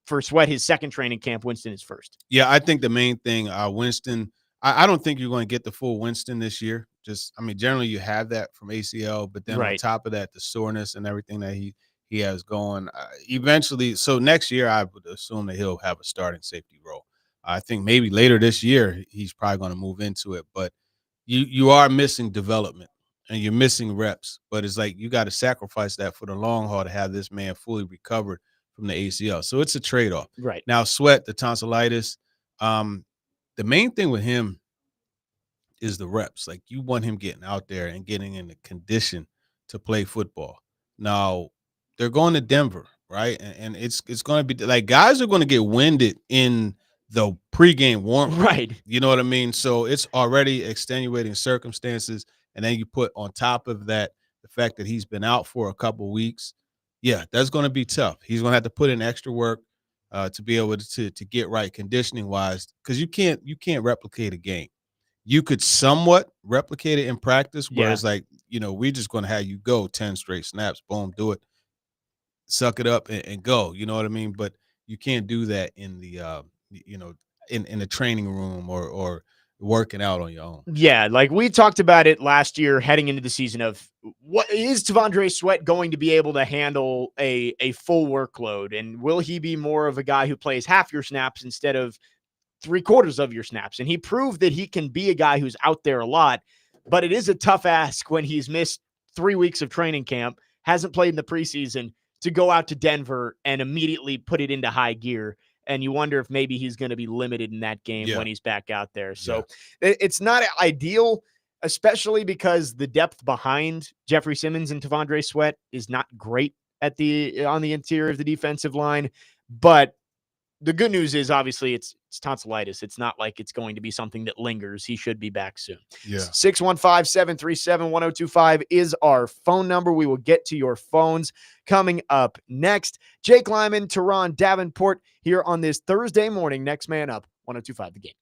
for Sweat, his second training camp, Winston his first. Yeah, I think the main thing, Winston, I don't think you're going to get the full Winston this year. Just, I mean, generally you have that from ACL, but then on top of that, the soreness and everything that he has going, eventually. So next year, I would assume that he'll have a starting safety role. I think maybe later this year he's probably going to move into it, but you are missing development and you're missing reps. But it's like you got to sacrifice that for the long haul to have this man fully recovered from the ACL. So it's a trade-off. Right. Now, Sweat, the tonsillitis, the main thing with him is the reps. Like, you want him getting out there and getting in the condition to play football. Now, they're going to Denver, right? And it's going to be like guys are going to get winded in the pregame warm-up. Right. You know what I mean? So it's already extenuating circumstances. And then you put on top of that the fact that he's been out for a couple weeks. Yeah, that's going to be tough. He's going to have to put in extra work to be able to get right conditioning wise, because you can't replicate a game. You could somewhat replicate it in practice, where it's like, you know, we're just going to have you go 10 straight snaps, boom, do it, suck it up and go. You know what I mean? But you can't do that in the you know, in the training room or working out on your own. Yeah, like we talked about it last year heading into the season of what is Tavondre Sweat going to be able to handle a full workload, and will he be more of a guy who plays half your snaps instead of 3/4 of your snaps? And he proved that he can be a guy who's out there a lot, but it is a tough ask when he's missed 3 weeks of training camp, hasn't played in the preseason, to go out to Denver and immediately put it into high gear. And you wonder if maybe he's going to be limited in that game when he's back out there. So it's not ideal, especially because the depth behind Jeffrey Simmons and Tavondre Sweat is not great on the interior of the defensive line. But the good news is obviously it's tonsillitis. It's not like it's going to be something that lingers. He should be back soon. Yeah. 615-737-1025 is our phone number. We will get to your phones coming up next. Jake Lyman, Teron Davenport here on this Thursday morning. Next Man Up, 1025 The Game.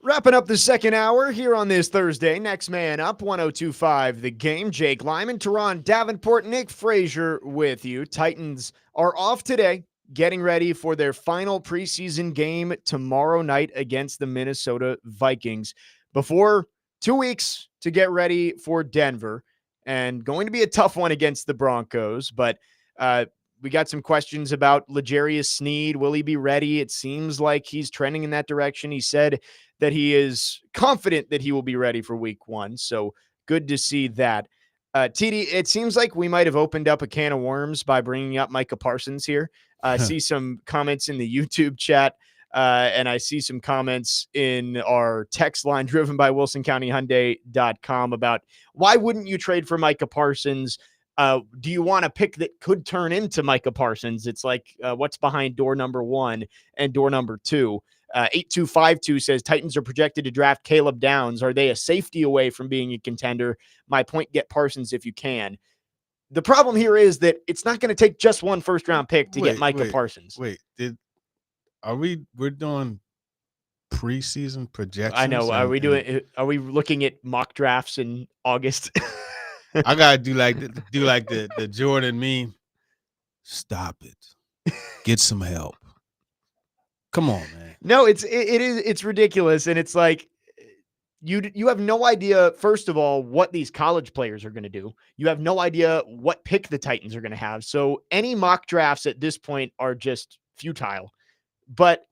Wrapping up the second hour here on this Thursday. Next man up, 102.5 The Game. Jake Lyman, Teron Davenport, Nick Frazier with you. Titans are off today, getting ready for their final preseason game tomorrow night against the Minnesota Vikings. Before 2 weeks to get ready for Denver, and going to be a tough one against the Broncos, but we got some questions about L'Jarius Sneed. Will he be ready? It seems like he's trending in that direction. He said that he is confident that he will be ready for week 1. So good to see that. TD, it seems like we might have opened up a can of worms by bringing up Micah Parsons here. I see some comments in the YouTube chat, and I see some comments in our text line driven by WilsonCountyHyundai.com about why wouldn't you trade for Micah Parsons? Do you want a pick that could turn into Micah Parsons? It's like what's behind door number 1 and door number 2. 8252 says Titans are projected to draft Caleb Downs. Are they a safety away from being a contender? My point, get Parsons if you can. The problem here is that it's not going to take just one first-round pick to get Micah Parsons. We're doing preseason projections? I know. Are we looking at mock drafts in August? I gotta do like the Jordan meme. Stop it. Get some help. Come on, man. No, it's ridiculous, and it's like you have no idea. First of all, what these college players are going to do. You have no idea what pick the Titans are going to have. So any mock drafts at this point are just futile. But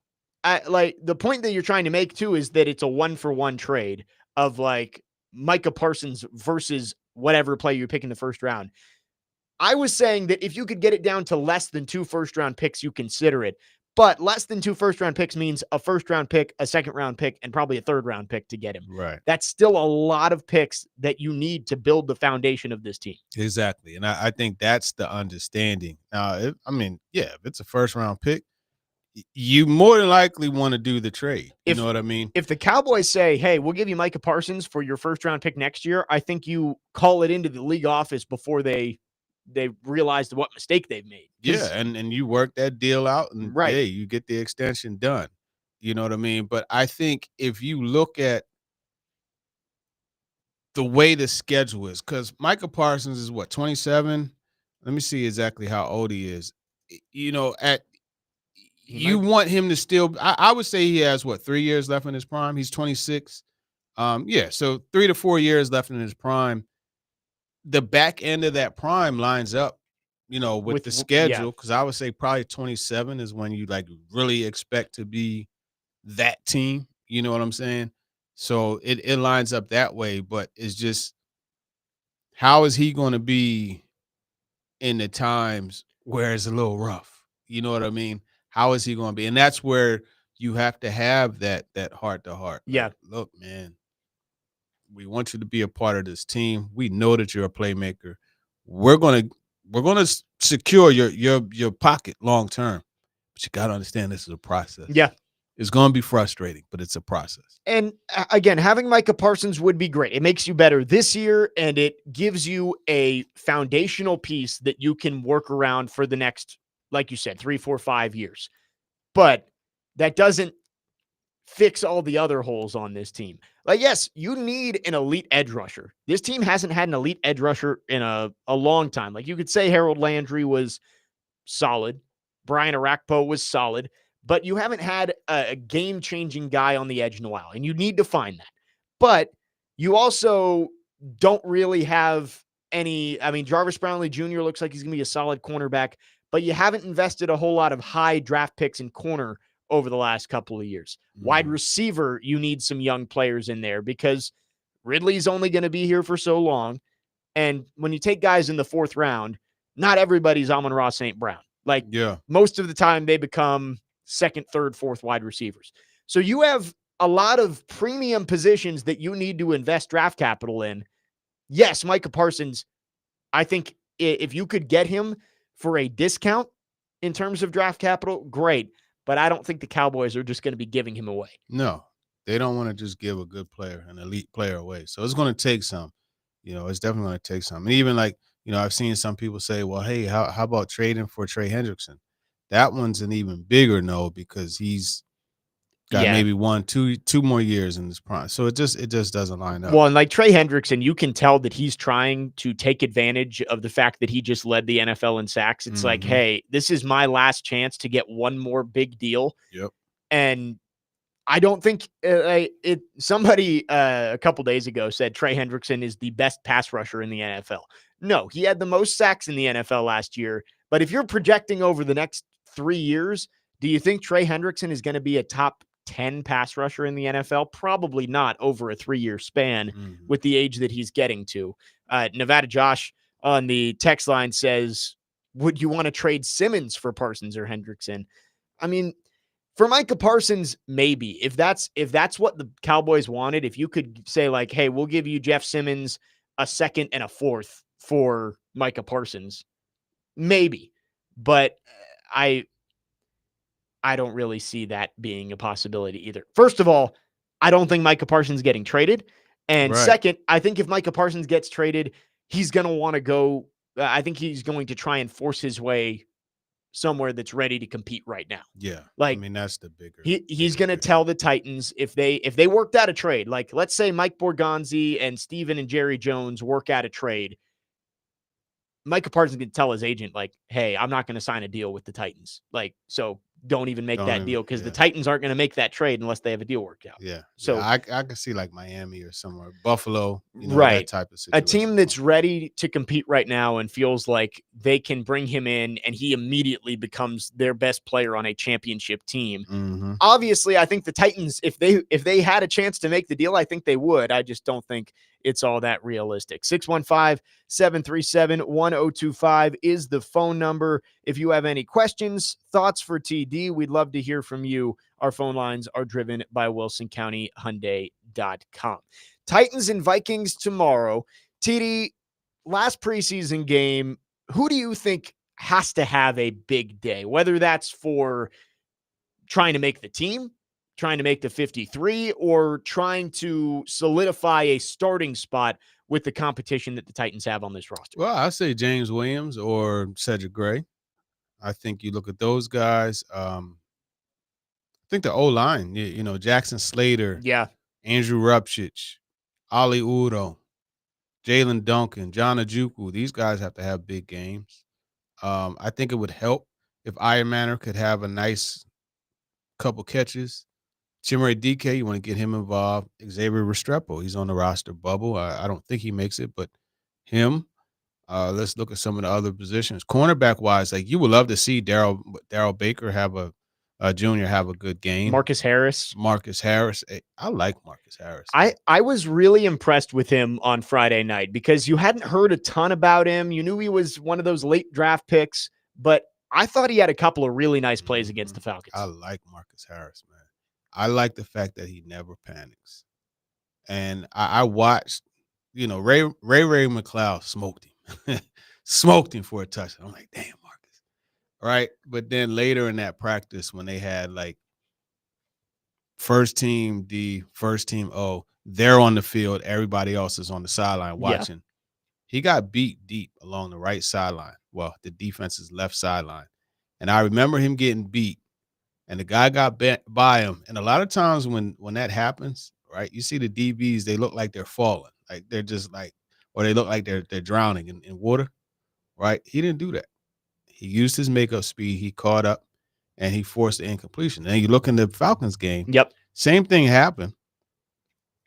like the point that you're trying to make too is that it's a 1-for-1 trade of like Micah Parsons versus whatever player you pick in the first round. I was saying that if you could get it down to less than 2 first-round picks, you consider it. But less than 2 first-round picks means a first-round pick, a second-round pick, and probably a third-round pick to get him. Right. That's still a lot of picks that you need to build the foundation of this team. Exactly. And I think that's the understanding. If it's a first-round pick, you more than likely want to do the trade. You know what I mean? If the Cowboys say, hey, we'll give you Micah Parsons for your first-round pick next year, I think you call it into the league office before they realized what mistake they've made. Yeah, and you work that deal out, and right. Hey, you get the extension done. You know what I mean? But I think if you look at the way the schedule is, because Micah Parsons is what, 27? Let me see exactly how old he is. You know, you want him to still. I would say he has 3 years left in his prime. He's 26. So 3 to 4 years left in his prime. The back end of that prime lines up, with the schedule, because I would say probably 27 is when you like really expect to be that team. You know what I'm saying? So it lines up that way, but it's just, how is he going to be in the times where it's a little rough? You know what I mean? How is he going to be? And that's where you have to have that heart to heart. Yeah. Like, look, man, we want you to be a part of this team. We know that you're a playmaker. We're gonna secure your pocket long term, but you got to understand this is a process. Yeah, it's going to be frustrating, but it's a process. And again, having Micah Parsons would be great. It makes you better this year, and it gives you a foundational piece that you can work around for the next, like you said, 3, 4, 5 years. But that doesn't fix all the other holes on this team. Like, yes, you need an elite edge rusher. This team hasn't had an elite edge rusher in a long time. Like, you could say Harold Landry was solid. Brian Arakpo was solid. But you haven't had a game-changing guy on the edge in a while, and you need to find that. But you also don't really have any – I mean, Jarvis Brownlee Jr. looks like he's going to be a solid cornerback, but you haven't invested a whole lot of high draft picks in corner over the last couple of years. Wide receiver, you need some young players in there because Ridley's only going to be here for so long. And when you take guys in the 4th round, not everybody's Amon-Ra St. Brown. Like, most of the time they become – 2nd, 3rd, 4th wide receivers. So you have a lot of premium positions that you need to invest draft capital in. Yes, Micah Parsons, I think if you could get him for a discount in terms of draft capital, great. But I don't think the Cowboys are just going to be giving him away. No, they don't want to just give a good player, an elite player away. So it's going to take some. It's definitely going to take some. And even like, I've seen some people say, well, hey, how about trading for Trey Hendrickson? That one's an even bigger no, because he's Got Yeah. maybe 2 more years in this prime. So it just doesn't line up. Well, and like Trey Hendrickson, you can tell that he's trying to take advantage of the fact that he just led the NFL in sacks. It's like, hey, this is my last chance to get one more big deal. Yep. And I don't think somebody a couple days ago said Trey Hendrickson is the best pass rusher in the NFL. No, he had the most sacks in the NFL last year. But if you're projecting over the next 3 years, do you think Trey Hendrickson is going to be a top 10 pass rusher in the NFL? Probably not over a 3-year span with the age that he's getting to. Nevada Josh on the text line says, would you want to trade Simmons for Parsons or Hendrickson? I mean, for Micah Parsons, maybe. If that's what the Cowboys wanted, if you could say like, hey, we'll give you Jeff Simmons a second and a fourth for Micah Parsons, maybe. But I don't really see that being a possibility either. First of all, I don't think Micah Parsons getting traded. And second, I think if Micah Parsons gets traded, he's going to want to go. I think he's going to try and force his way somewhere that's ready to compete right now. Yeah. Like, I mean, that's the bigger. He's going to tell the Titans if they worked out a trade, like let's say Mike Borgonzi and Steven and Jerry Jones work out a trade. Micah Parsons can tell his agent, like, hey, I'm not going to sign a deal with the Titans. Like, so don't even make that deal because the Titans aren't going to make that trade unless they have a deal worked out. Yeah. So I can see like Miami or somewhere, Buffalo, that type of situation. A team that's ready to compete right now and feels like they can bring him in and he immediately becomes their best player on a championship team. Obviously, I think the Titans, if they had a chance to make the deal, I think they would. I just don't think it's all that realistic. 615-737-1025 is the phone number. If you have any questions, thoughts for TD, we'd love to hear from you. Our phone lines are driven by WilsonCountyHyundai.com. Titans and Vikings tomorrow. TD, last preseason game, who do you think has to have a big day? Whether that's for trying to make the team, trying to make the 53, or trying to solidify a starting spot with the competition that the Titans have on this roster? Well, I say James Williams or Cedric Gray. I think you look at those guys. I think the O-line, Jackson Slater, Andrew Rupchich, Ali Udo, Jalen Duncan, John Ojukwu, these guys have to have big games. I think it would help if Iron Manor could have a nice couple catches. Chimere DK, you want to get him involved. Xavier Restrepo, he's on the roster bubble. I don't think he makes it, but him. Let's look at some of the other positions. Cornerback wise, like you would love to see Darryl Baker have a junior have a good game. Marcus Harris. I like Marcus Harris. I was really impressed with him on Friday night because you hadn't heard a ton about him. You knew he was one of those late draft picks, but I thought he had a couple of really nice plays against the Falcons. I like Marcus Harris, man. I like the fact that he never panics. And I watched, Ray McLeod smoked him. Smoked him for a touchdown. I'm like, damn, Marcus. Right? But then later in that practice when they had like first team D, first team O, they're on the field, everybody else is on the sideline watching. He got beat deep along the right sideline. Well, the defense's left sideline. And I remember him getting beat. And the guy got by him. And a lot of times when that happens, right, you see the DBs, they look like they're falling. Like they're just like, or they look like they're drowning in water, right? He didn't do that. He used his makeup speed. He caught up, and he forced the incompletion. And you look in the Falcons game. Same thing happened.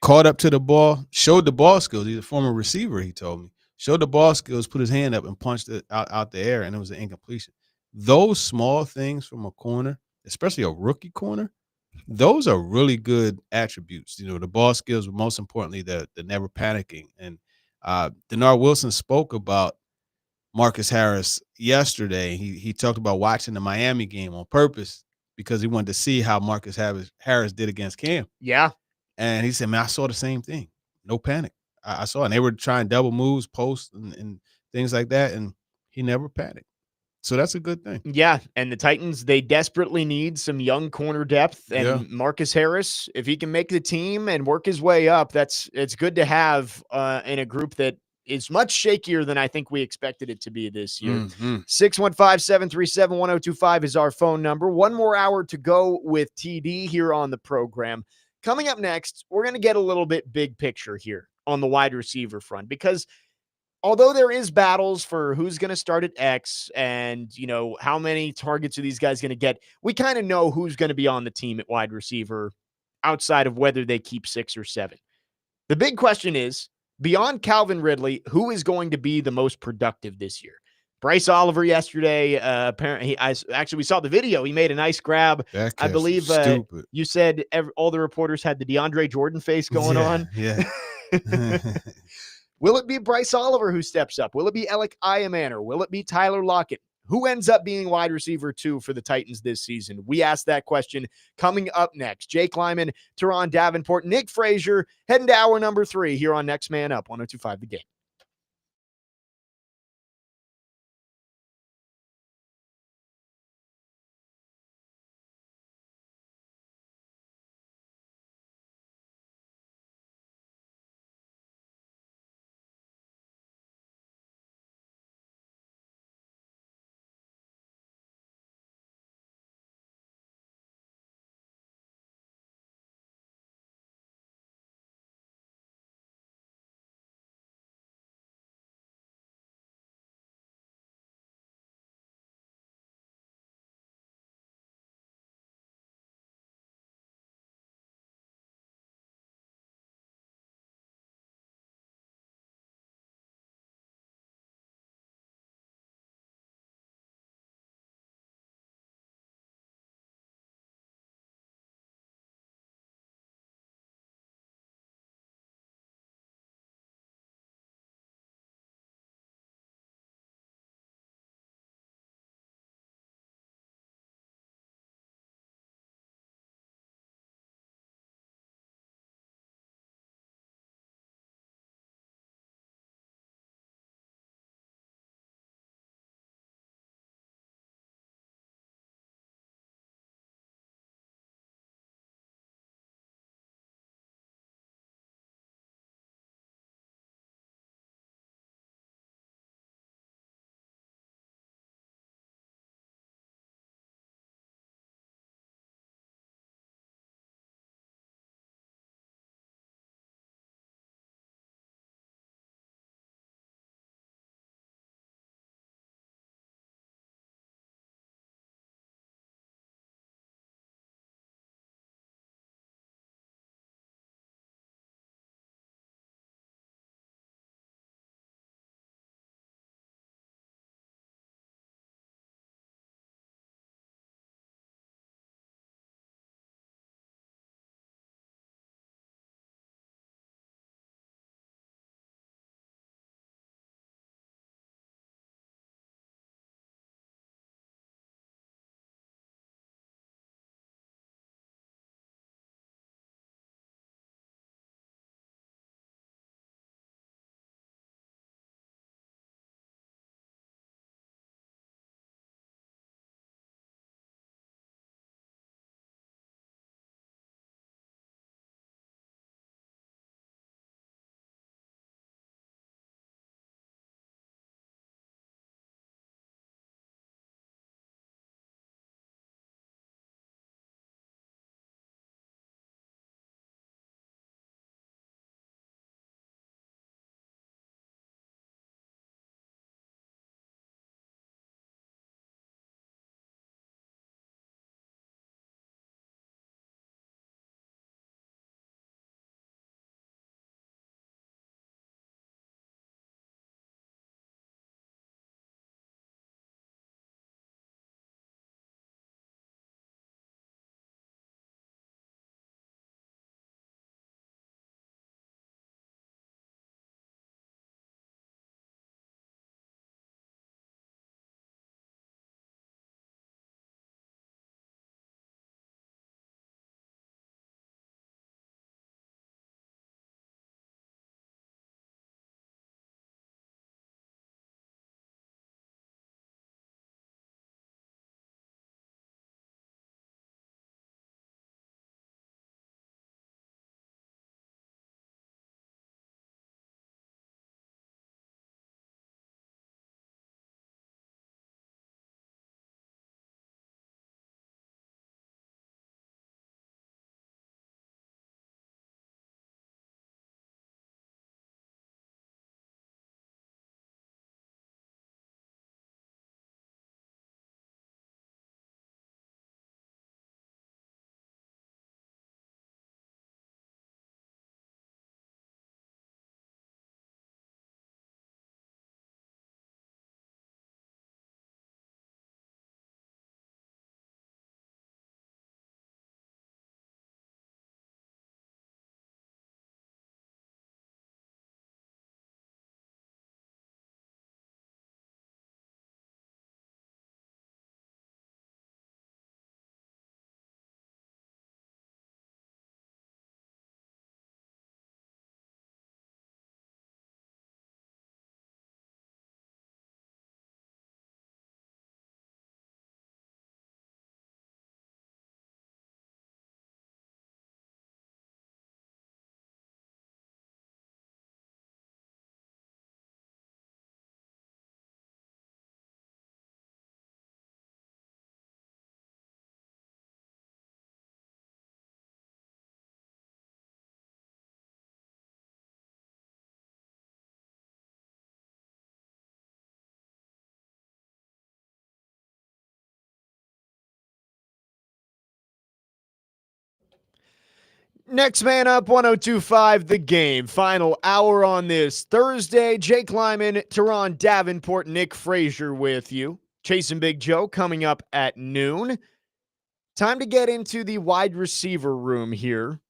Caught up to the ball, showed the ball skills. He's a former receiver, he told me. Showed the ball skills, put his hand up, and punched it out the air, and it was an incompletion. Those small things from a corner, especially a rookie corner, those are really good attributes. The ball skills, but most importantly, the never panicking. And Denard Wilson spoke about Marcus Harris yesterday. He talked about watching the Miami game on purpose because he wanted to see how Marcus Harris did against Cam. Yeah. And he said, man, I saw the same thing. No panic. I saw it. And they were trying double moves, posts, and things like that. And he never panicked. So that's a good thing. Yeah, and the Titans, they desperately need some young corner depth. And Marcus Harris, if he can make the team and work his way up, it's good to have in a group that is much shakier than I think we expected it to be this year. Mhm. 615-737-1025 is our phone number. One more hour to go with TD here on the program. Coming up next, we're going to get a little bit big picture here on the wide receiver front, because although there is battles for who's going to start at X and, how many targets are these guys going to get, we kind of know who's going to be on the team at wide receiver outside of whether they keep 6 or 7. The big question is, beyond Calvin Ridley, who is going to be the most productive this year? Bryce Oliver yesterday, apparently, we saw the video. He made a nice grab. That I catch believe was stupid. you said all the reporters had the DeAndre Jordan face going on. Yeah. Will it be Bryce Oliver who steps up? Will it be Alec Iamaner? Will it be Tyler Lockett? Who ends up being wide receiver 2 for the Titans this season? We asked that question coming up next. Jake Lyman, Teron Davenport, Nick Frazier, heading to hour number 3 here on Next Man Up, 102.5 The Game. Next man up, 102.5 The Game. Final hour on this Thursday. Jake Lyman, Teron Davenport, Nick Frazier with you. Chasing Big Joe coming up at noon. Time to get into the wide receiver room here.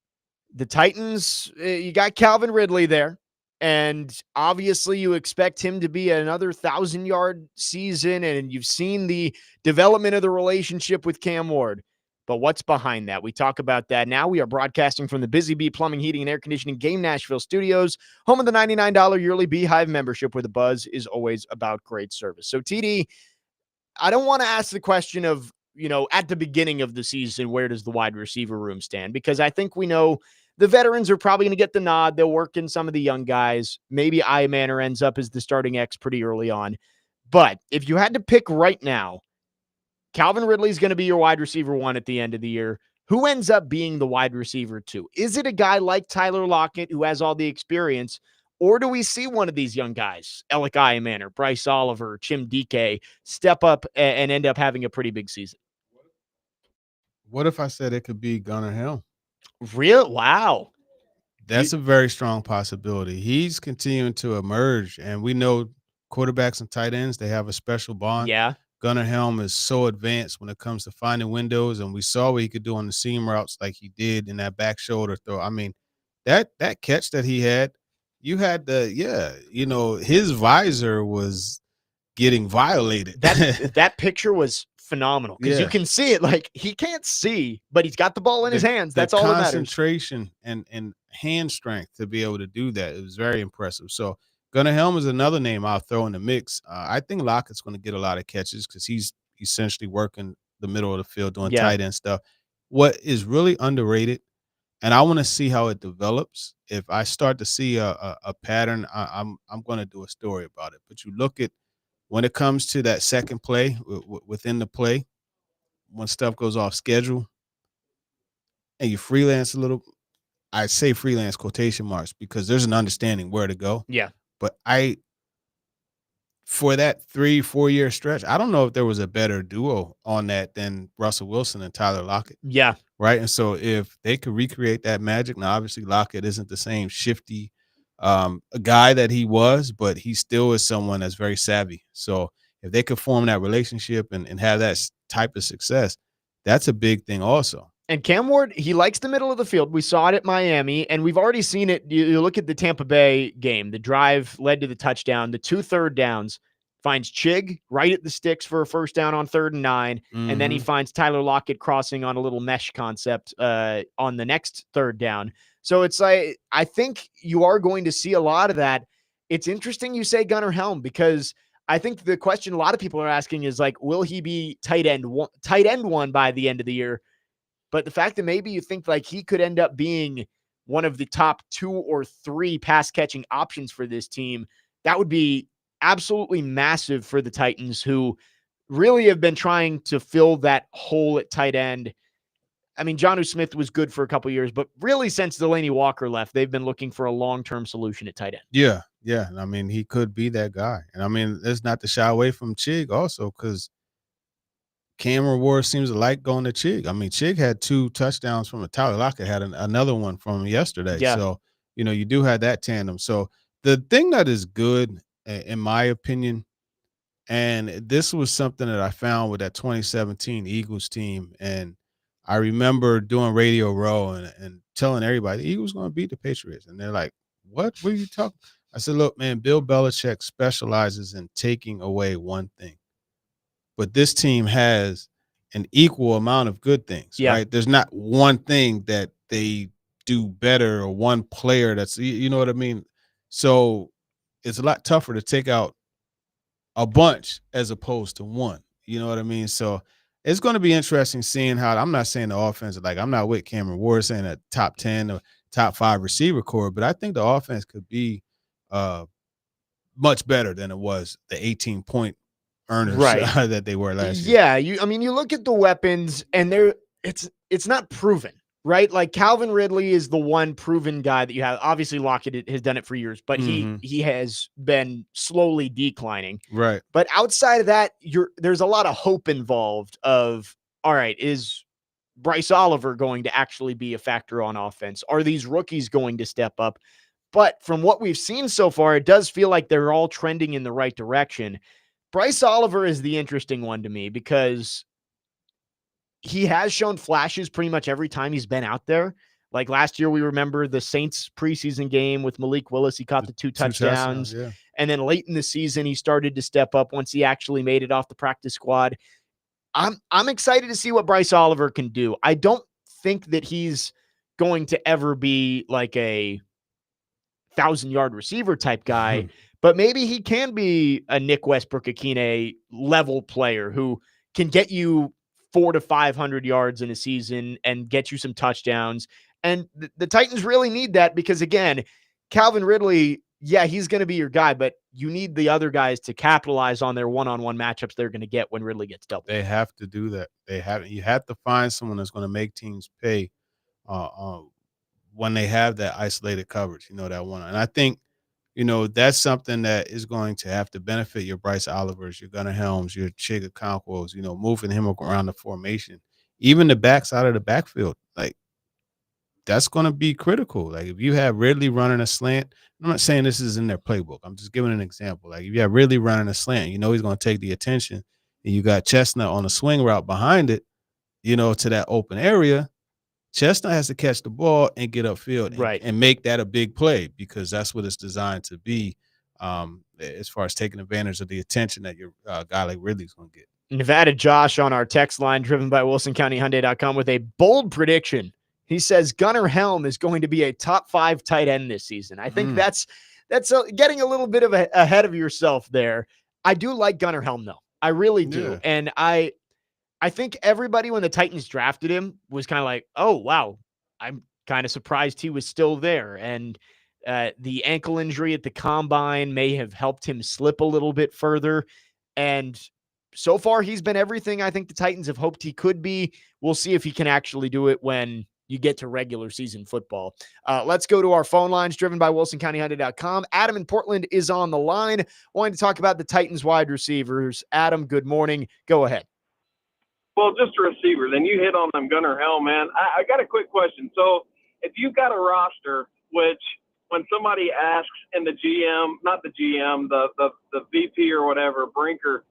The Titans, you got Calvin Ridley there. And obviously you expect him to be another 1,000-yard season. And you've seen the development of the relationship with Cam Ward. But what's behind that? We talk about that now. We are broadcasting from the Busy Bee Plumbing, Heating, and Air Conditioning Game Nashville Studios, home of the $99 yearly Beehive membership, where the buzz is always about great service. So, TD, I don't want to ask the question of, at the beginning of the season, where does the wide receiver room stand? Because I think we know the veterans are probably going to get the nod. They'll work in some of the young guys. Maybe Manor ends up as the starting X pretty early on. But if you had to pick right now, Calvin Ridley is going to be your wide receiver 1 at the end of the year. Who ends up being the wide receiver 2? Is it a guy like Tyler Lockett who has all the experience, or do we see one of these young guys, Alec Manor, Bryce Oliver, Chim Dike, step up and end up having a pretty big season? What if I said it could be Gunnar Helm? Real? Wow. That's a very strong possibility. He's continuing to emerge, and we know quarterbacks and tight ends, they have a special bond. Yeah. Gunnar Helm is so advanced when it comes to finding windows, and we saw what he could do on the seam routes like he did in that back shoulder throw. I mean, that catch that he had, you had his visor was getting violated. That picture was phenomenal because you Yeah. can see it. Like, he can't see, but he's got the ball in his hands. That's all that matters. Concentration and hand strength to be able to do that. It was very impressive. So Gunnar Helm is another name I'll throw in the mix. I think Lockett's going to get a lot of catches because he's essentially working the middle of the field doing tight end stuff. What is really underrated, and I want to see how it develops. If I start to see a pattern, I'm going to do a story about it. But you look at when it comes to that second play within the play, when stuff goes off schedule, and you freelance a little. I say freelance quotation marks because there's an understanding where to go. Yeah. But for that 3-4 year stretch, I don't know if there was a better duo on that than Russell Wilson and Tyler Lockett. Yeah. Right. And so if they could recreate that magic, now obviously Lockett isn't the same shifty guy that he was, but he still is someone that's very savvy. So if they could form that relationship and have that type of success, that's a big thing also. And Cam Ward, he likes the middle of the field. We saw it at Miami, and we've already seen it. You look at the Tampa Bay game. The drive led to the touchdown. The 2 third downs finds Chig right at the sticks for a first down on 3rd and 9, and then he finds Tyler Lockett crossing on a little mesh concept on the next 3rd down. So it's like, I think you are going to see a lot of that. It's interesting you say Gunnar Helm, because I think the question a lot of people are asking is like, will he be tight end 1 by the end of the year? But the fact that maybe you think like he could end up being one of the top 2 or 3 pass catching options for this team, that would be absolutely massive for the Titans, who really have been trying to fill that hole at tight end. I mean, Jonnu Smith was good for a couple of years, but really since Delaney Walker left, they've been looking for a long-term solution at tight end. Yeah. Yeah. I mean, he could be that guy. And I mean, it's not to shy away from Chig also, because Cameron Ward seems to like going to Chig. I mean, Chig had 2 touchdowns from Tyler Lockett, had another one from him yesterday. Yeah. So, you do have that tandem. So the thing that is good, in my opinion, and this was something that I found with that 2017 Eagles team, and I remember doing Radio Row and telling everybody the Eagles going to beat the Patriots. And they're like, what are you talking? I said, look, man, Bill Belichick specializes in taking away one thing. But this team has an equal amount of good things, right? There's not one thing that they do better or one player that's, you know what I mean? So it's a lot tougher to take out a bunch as opposed to one. You know what I mean? So it's going to be interesting seeing how, I'm not saying the offense, like I'm not with Cameron Ward saying a top 10 or top 5 receiver core, but I think the offense could be much better than it was the 18-point earners that they were last year. Yeah, you look at the weapons and it's not proven, right? Like Calvin Ridley is the one proven guy that you have. Obviously Lockett has done it for years, but he has been slowly declining. Right. But outside of that, there's a lot of hope involved of, all right, is Bryce Oliver going to actually be a factor on offense? Are these rookies going to step up? But from what we've seen so far, it does feel like they're all trending in the right direction. Bryce Oliver is the interesting one to me because he has shown flashes pretty much every time he's been out there. Like last year, we remember the Saints preseason game with Malik Willis. He caught the two touchdowns. Yeah. And then late in the season, he started to step up once he actually made it off the practice squad. I'm excited to see what Bryce Oliver can do. I don't think that he's going to ever be like a 1,000-yard receiver type guy, but maybe he can be a Nick Westbrook-Akine level player who can get you 400 to 500 yards in a season and get you some touchdowns. And the Titans really need that because, again, Calvin Ridley, yeah, he's going to be your guy, but you need the other guys to capitalize on their one-on-one matchups they're going to get when Ridley gets doubled. They have to do that. You have to find someone that's going to make teams pay when they have that isolated coverage, that one. And I think, that's something that is going to have to benefit your Bryce Olivers, your Gunnar Helms, your Chig Okonkwo's, moving him around the formation, even the backside of the backfield. Like, that's going to be critical. Like, if you have Ridley running a slant, I'm not saying this is in their playbook. I'm just giving an example. Like, if you have Ridley running a slant, he's going to take the attention, and you got Chestnut on a swing route behind it, to that open area. Chestnut has to catch the ball and get upfield and make that a big play because that's what it's designed to be as far as taking advantage of the attention that your guy like Ridley's going to get. Nevada Josh on our text line driven by WilsonCountyHyundai.com with a bold prediction. He says Gunnar Helm is going to be a top 5 tight end this season. I think that's getting a little bit of ahead of yourself there. I do like Gunnar Helm, though. I really do. Yeah. And I think everybody, when the Titans drafted him, was kind of like, oh, wow, I'm kind of surprised he was still there. And the ankle injury at the combine may have helped him slip a little bit further. And so far, he's been everything I think the Titans have hoped he could be. We'll see if he can actually do it when you get to regular season football. Let's go to our phone lines driven by WilsonCountyHyundai.com. Adam in Portland is on the line, wanting to talk about the Titans wide receivers. Adam, good morning. Go ahead. Well, just a receiver. Then you hit on them Gunnar Helm, man. I got a quick question. So if you've got a roster, which when somebody asks in the GM, not the GM, the VP or whatever, Brinker,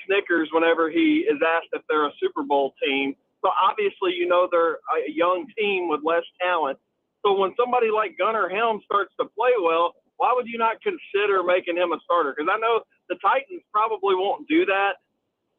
Snickers, whenever he is asked if they're a Super Bowl team. So obviously, they're a young team with less talent. So when somebody like Gunnar Helm starts to play well, why would you not consider making him a starter? Because I know the Titans probably won't do that.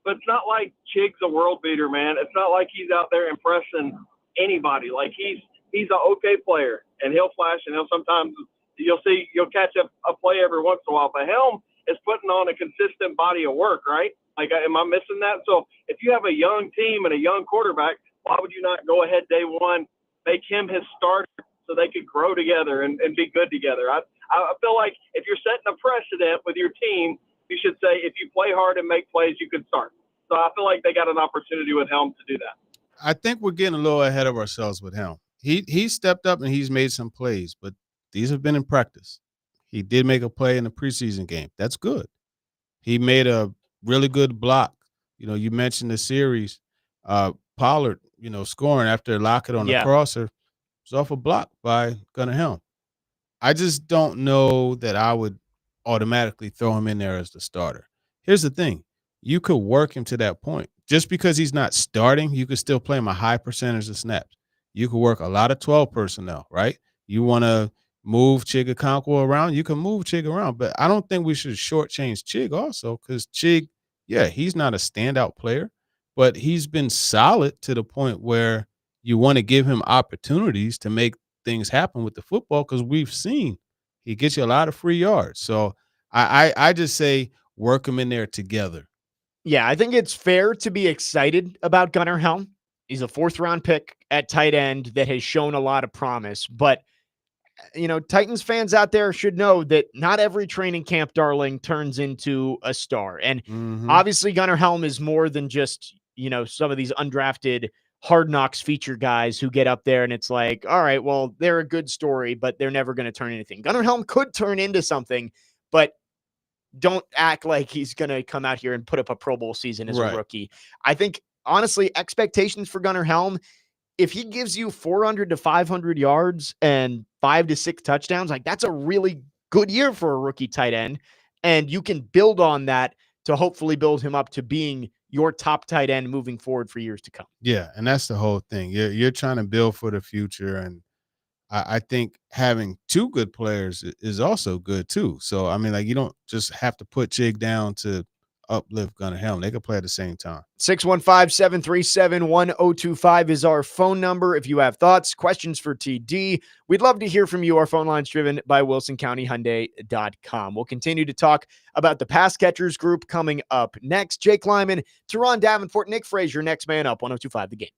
But it's not like Chig's a world beater, man. It's not like he's out there impressing anybody. Like he's an okay player, and he'll flash, and you'll catch a play every once in a while. But Helm is putting on a consistent body of work, right? Like, am I missing that? So if you have a young team and a young quarterback, why would you not go ahead day one, make him his starter so they could grow together and be good together? I feel like if you're setting a precedent with your team, you should say, if you play hard and make plays, you could start. So I feel like they got an opportunity with Helm to do that. I think we're getting a little ahead of ourselves with Helm. He stepped up and he's made some plays, but these have been in practice. He did make a play in the preseason game. That's good. He made a really good block. You mentioned the series. Pollard, scoring after Lockett on the crosser was off a block by Gunnar Helm. I just don't know that I would automatically throw him in there as the starter. Here's the thing. You could work him to that point. Just because he's not starting, you could still play him a high percentage of snaps. You could work a lot of 12 personnel, right? You want to move Chig Okonkwo around, you can move Chig around. But I don't think we should shortchange Chig also because Chig, he's not a standout player, but he's been solid to the point where you want to give him opportunities to make things happen with the football because we've seen he gets you a lot of free yards. So I just say work them in there together. Yeah, I think it's fair to be excited about Gunnar Helm. He's a 4th-round pick at tight end that has shown a lot of promise. But, Titans fans out there should know that not every training camp darling turns into a star. And obviously Gunnar Helm is more than just, some of these undrafted Hard Knocks feature guys who get up there and it's like, all right, well, they're a good story, but they're never going to turn anything. Gunnar Helm could turn into something, but don't act like he's going to come out here and put up a Pro Bowl season as a rookie. I think, honestly, expectations for Gunnar Helm, if he gives you 400 to 500 yards and 5 to 6 touchdowns, like that's a really good year for a rookie tight end. And you can build on that to hopefully build him up to being your top tight end moving forward for years to come. Yeah, and that's the whole thing. You're trying to build for the future, and I think having two good players is also good too. So I mean, like you don't just have to put Jig down to uplift Gunnar Helm. They can play at the same time. 615-737-1025 is our phone number. If you have thoughts, questions for TD, we'd love to hear from you. Our phone line's driven by WilsonCountyHyundai.com. We'll continue to talk about the pass catchers group coming up next. Jake Lyman, Teron Davenport, Nick Frazier, next man up, 1025 The Game.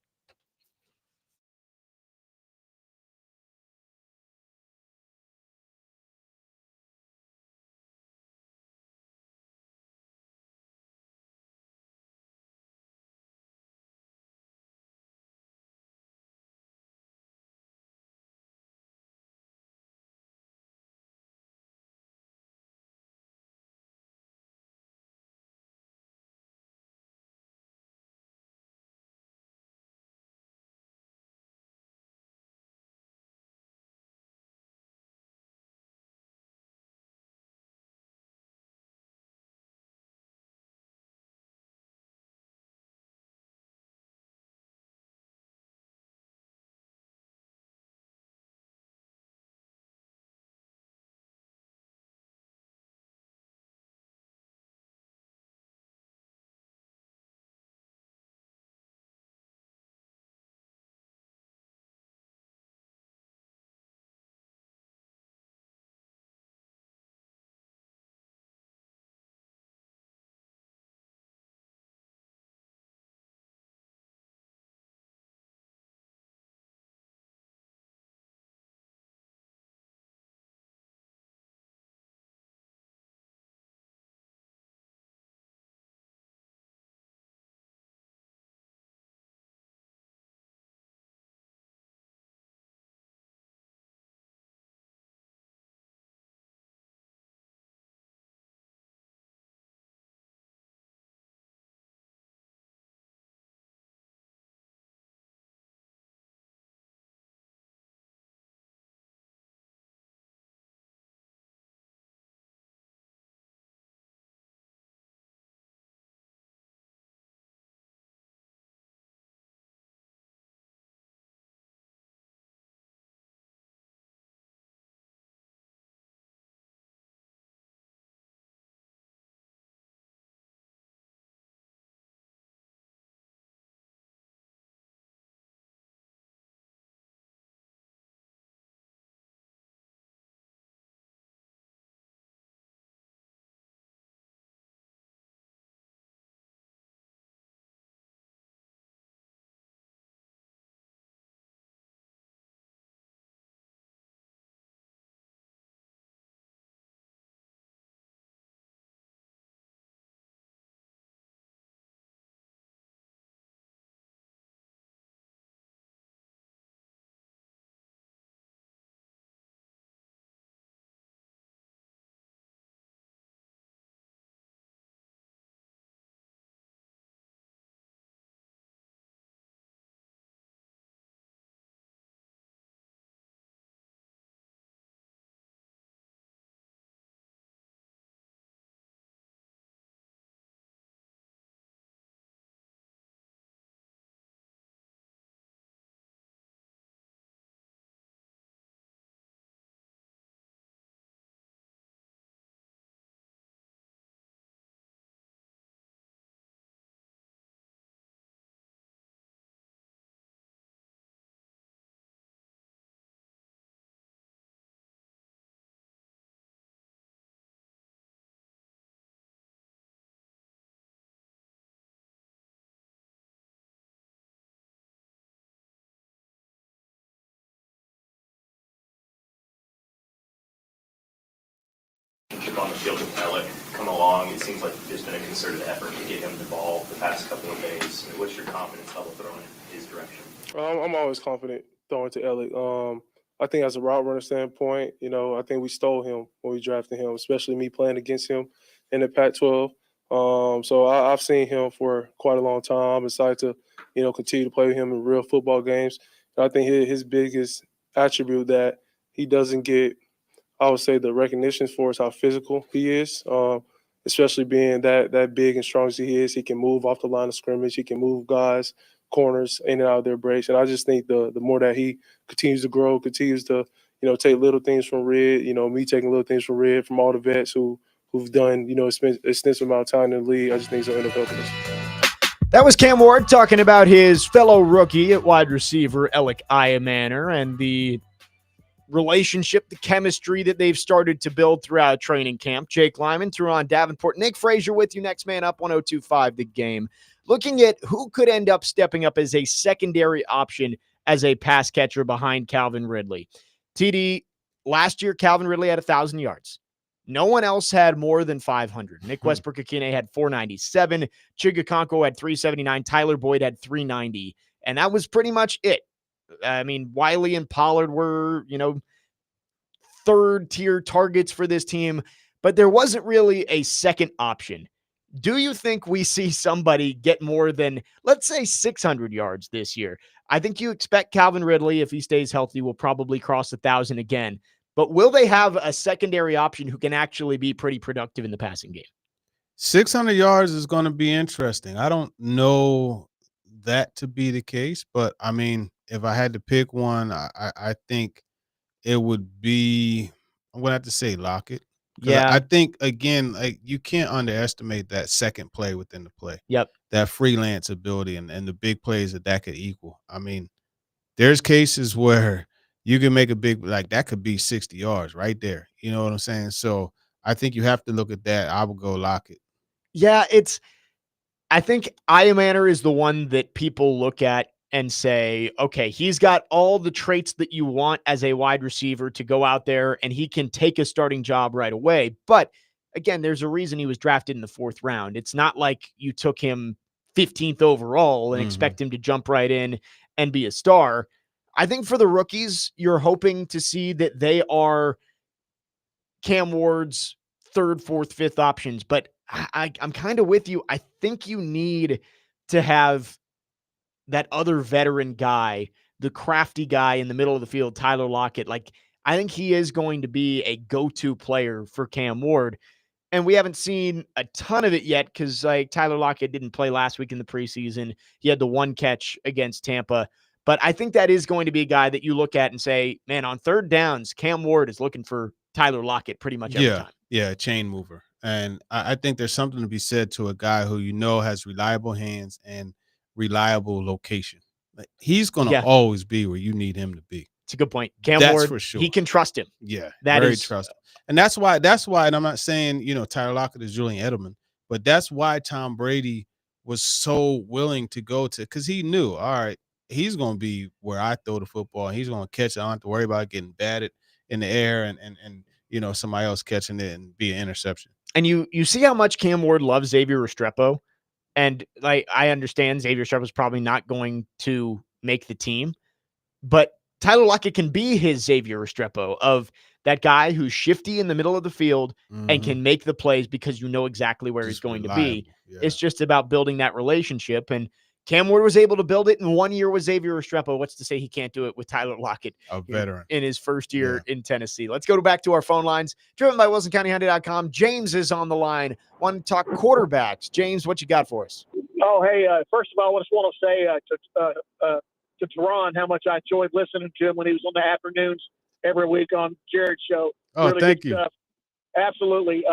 On the field with Alec come along, it seems like there's been a concerted effort to get him the ball the past couple of days. I mean, what's your confidence level throwing in his direction? I'm always confident throwing to Elliott. I think as a route runner standpoint, I think we stole him when we drafted him, especially me playing against him in the Pac-12. So I've seen him for quite a long time. I'm excited to continue to play with him in real football games. And I think his biggest attribute that he doesn't get, I would say, the recognition for is how physical he is. Especially being that big and strong as he is, he can move off the line of scrimmage. He can move guys, corners in and out of their breaks. And I just think the more that he continues to grow, continues to take little things from Red, me taking little things from Red, from all the vets who've done extensive amount of time in the league, I just think he's going to end up helping us. That was Cam Ward talking about his fellow rookie at wide receiver, Alec Iamaner, and the relationship, the chemistry that they've started to build throughout training camp. Jake Lyman, Teron Davenport, Nick Frazier with you. Next man up, 102.5 The Game. Looking at who could end up stepping up as a secondary option as a pass catcher behind Calvin Ridley. TD, last year, Calvin Ridley had 1,000 yards. No one else had more than 500. Nick Westbrook-Akine had 497. Chigakonko had 379. Tyler Boyd had 390. And that was pretty much it. I mean, Wiley and Pollard were, third-tier targets for this team, but there wasn't really a second option. Do you think we see somebody get more than, let's say, 600 yards this year? I think you expect Calvin Ridley, if he stays healthy, will probably cross 1,000 again. But will they have a secondary option who can actually be pretty productive in the passing game? 600 yards is going to be interesting. I don't know that to be the case, but I mean, if I had to pick one, I think it would be, I'm going to have to say Lockett. Yeah. I think, again, like, you can't underestimate that second play within the play. Yep. That freelance ability and the big plays that could equal. I mean, there's cases where you can make a big, like, that could be 60 yards right there. You know what I'm saying? So I think you have to look at that. I would go Lockett. Yeah, I think Iamaner is the one that people look at and say, okay, he's got all the traits that you want as a wide receiver to go out there and he can take a starting job right away. But again, there's a reason he was drafted in the 4th round. It's not like you took him 15th overall and expect him to jump right in and be a star. I think for the rookies, you're hoping to see that they are Cam Ward's 3rd, 4th, 5th options, but I'm kind of with you. I think you need to have that other veteran guy, the crafty guy in the middle of the field, Tyler Lockett. Like, I think he is going to be a go-to player for Cam Ward. And we haven't seen a ton of it yet because, like, Tyler Lockett didn't play last week in the preseason. He had the 1 catch against Tampa. But I think that is going to be a guy that you look at and say, man, on 3rd downs, Cam Ward is looking for Tyler Lockett pretty much every time. Yeah, chain mover. And I think there's something to be said to a guy who has reliable hands and reliable location. Like, he's going to always be where you need him to be. It's a good point. Cam That's Ward, for sure. he can trust him. Yeah, that very is trustable. And that's why, and I'm not saying, Tyler Lockett is Julian Edelman, but that's why Tom Brady was so willing to go to, because he knew, all right, he's going to be where I throw the football, and he's going to catch it. I don't have to worry about getting batted in the air and somebody else catching it and be an interception. And you see how much Cam Ward loves Xavier Restrepo. And like, I understand Xavier Restrepo is probably not going to make the team, but Tyler Lockett can be his Xavier Restrepo, of that guy who's shifty in the middle of the field and can make the plays because you know exactly where he's going to be. Yeah. It's just about building that relationship. And Cam Ward was able to build it in 1 year with Xavier Restrepo. What's to say he can't do it with Tyler Lockett, a veteran, in his first year in Tennessee? Let's go back to our phone lines. Driven by WilsonCountyHyundai.com. James is on the line. Want to talk quarterbacks. James, what you got for us? Oh, hey, first of all, I just want to say to Teron how much I enjoyed listening to him when he was on the afternoons every week on Jared's show. Oh, really thank you. Stuff. Absolutely.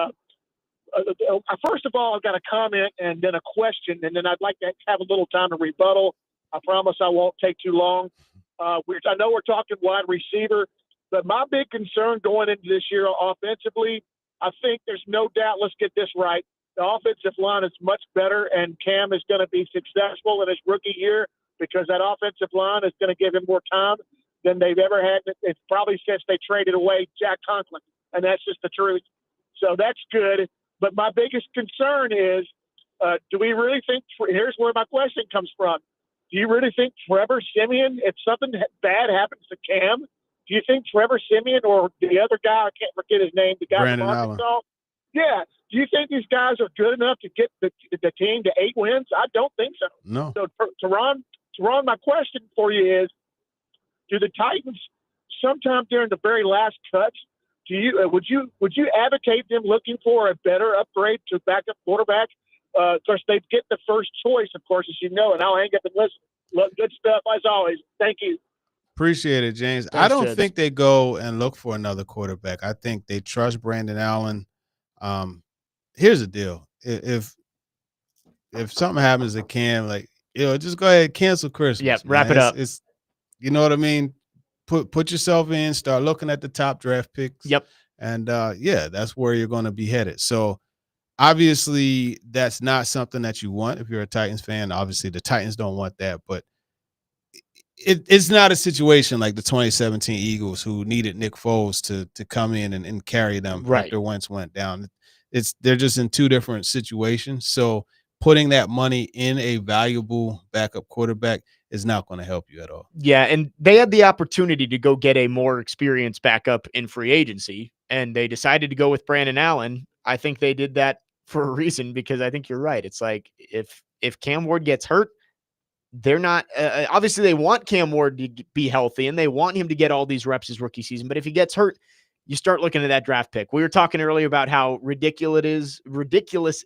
First of all, I've got a comment and then a question, and then I'd like to have a little time to rebuttal. I promise I won't take too long. I know we're talking wide receiver, but my big concern going into this year offensively, I think there's no doubt, let's get this right, the offensive line is much better, and Cam is going to be successful in his rookie year because that offensive line is going to give him more time than they've ever had. It's probably since they traded away Jack Conklin, and that's just the truth. So that's good. But my biggest concern is, do we really think – here's where my question comes from. Do you really think Trevor Siemian, if something bad happens to Cam, do you think Trevor Siemian or the other guy, I can't forget his name, the guy Brandon from Arkansas, Yeah. Do you think these guys are good enough to get the team to 8 wins? I don't think so. No. So, Teron, my question for you is, do the Titans sometime during the very last cuts, do you would you advocate them looking for a better upgrade to backup quarterback? Of course, they get the first choice, of course, as you know, and I'll hang up and listen. Look, good stuff as always. Thank you. Appreciate it, James. I Thanks, don't Jeds. think they go and look for another quarterback. I think they trust Brandon Allen. Here's the deal: if something happens to Cam, like just go ahead and cancel Christmas. Yep, man. wrap it up. It's you know what I mean. Put yourself in. Start looking at the top draft picks. Yep. And that's where you're going to be headed. So obviously, that's not something that you want if you're a Titans fan. Obviously, the Titans don't want that, but it's not a situation like the 2017 Eagles who needed Nick Foles to come in and carry them Right. after Wentz went down. They're just in two different situations. So putting that money in a valuable backup quarterback is not going to help you at all. Yeah, and they had the opportunity to go get a more experienced backup in free agency, and they decided to go with Brandon Allen. I think they did that for a reason, because I think you're right. It's like if Cam Ward gets hurt, they're not obviously they want Cam Ward to be healthy and they want him to get all these reps his rookie season. But if he gets hurt, you start looking at that draft pick. We were talking earlier about how ridiculous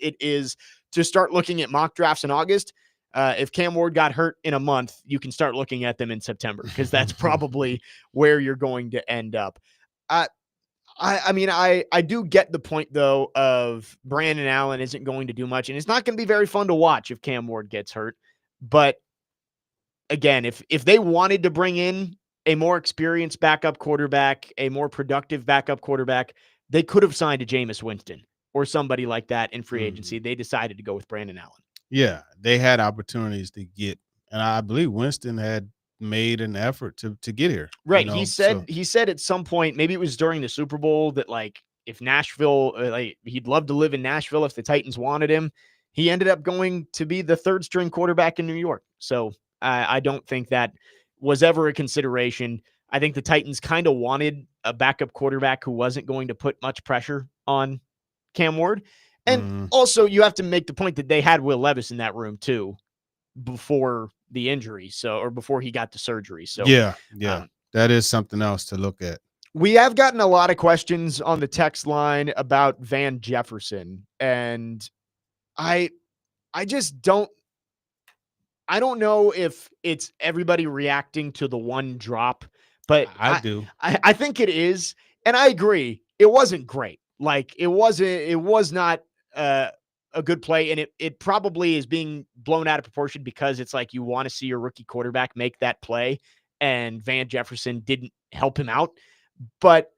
it is to start looking at mock drafts in August. If Cam Ward got hurt in a month, you can start looking at them in September, because that's probably where you're going to end up. I mean, I do get the point, though, of Brandon Allen isn't going to do much, and it's not going to be very fun to watch if Cam Ward gets hurt. But again, if they wanted to bring in a more experienced backup quarterback, a more productive backup quarterback, they could have signed a Jameis Winston or somebody like that in free agency. They decided to go with Brandon Allen. Yeah, they had opportunities to get, and I believe Winston had made an effort to get here. Right. He said at some point, maybe it was during the Super Bowl, that like if Nashville, he'd love to live in Nashville if the Titans wanted him. He ended up going to be the third string quarterback in New York. So I don't think that was ever a consideration. I think the Titans kind of wanted a backup quarterback who wasn't going to put much pressure on Cam Ward. And also, you have to make the point that they had Will Levis in that room too before the injury, or before he got the surgery. So yeah, that is something else to look at. We have gotten a lot of questions on the text line about Van Jefferson, and I don't know if it's everybody reacting to the one drop, but I do. I think it is, and I agree. It wasn't great. Like it was not a good play, and it probably is being blown out of proportion because it's like you want to see your rookie quarterback make that play, and Van Jefferson didn't help him out. But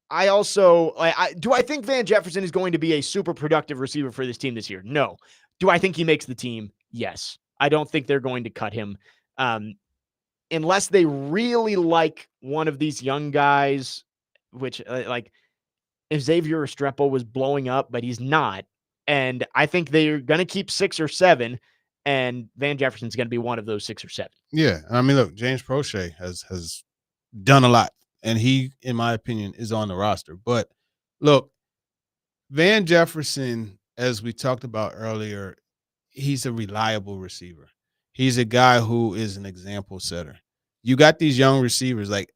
I also do I think Van Jefferson is going to be a super productive receiver for this team this year? No. Do I think he makes the team? Yes. I don't think they're going to cut him unless they really like one of these young guys, which like if Xavier Restrepo was blowing up, but he's not. And I think they're going to keep 6 or 7, and Van Jefferson's going to be one of those 6 or 7. Yeah. I mean, look, James Prochet has done a lot, and he, in my opinion, is on the roster. But look, Van Jefferson, as we talked about earlier, he's a reliable receiver. He's a guy who is an example setter. You got these young receivers. Like,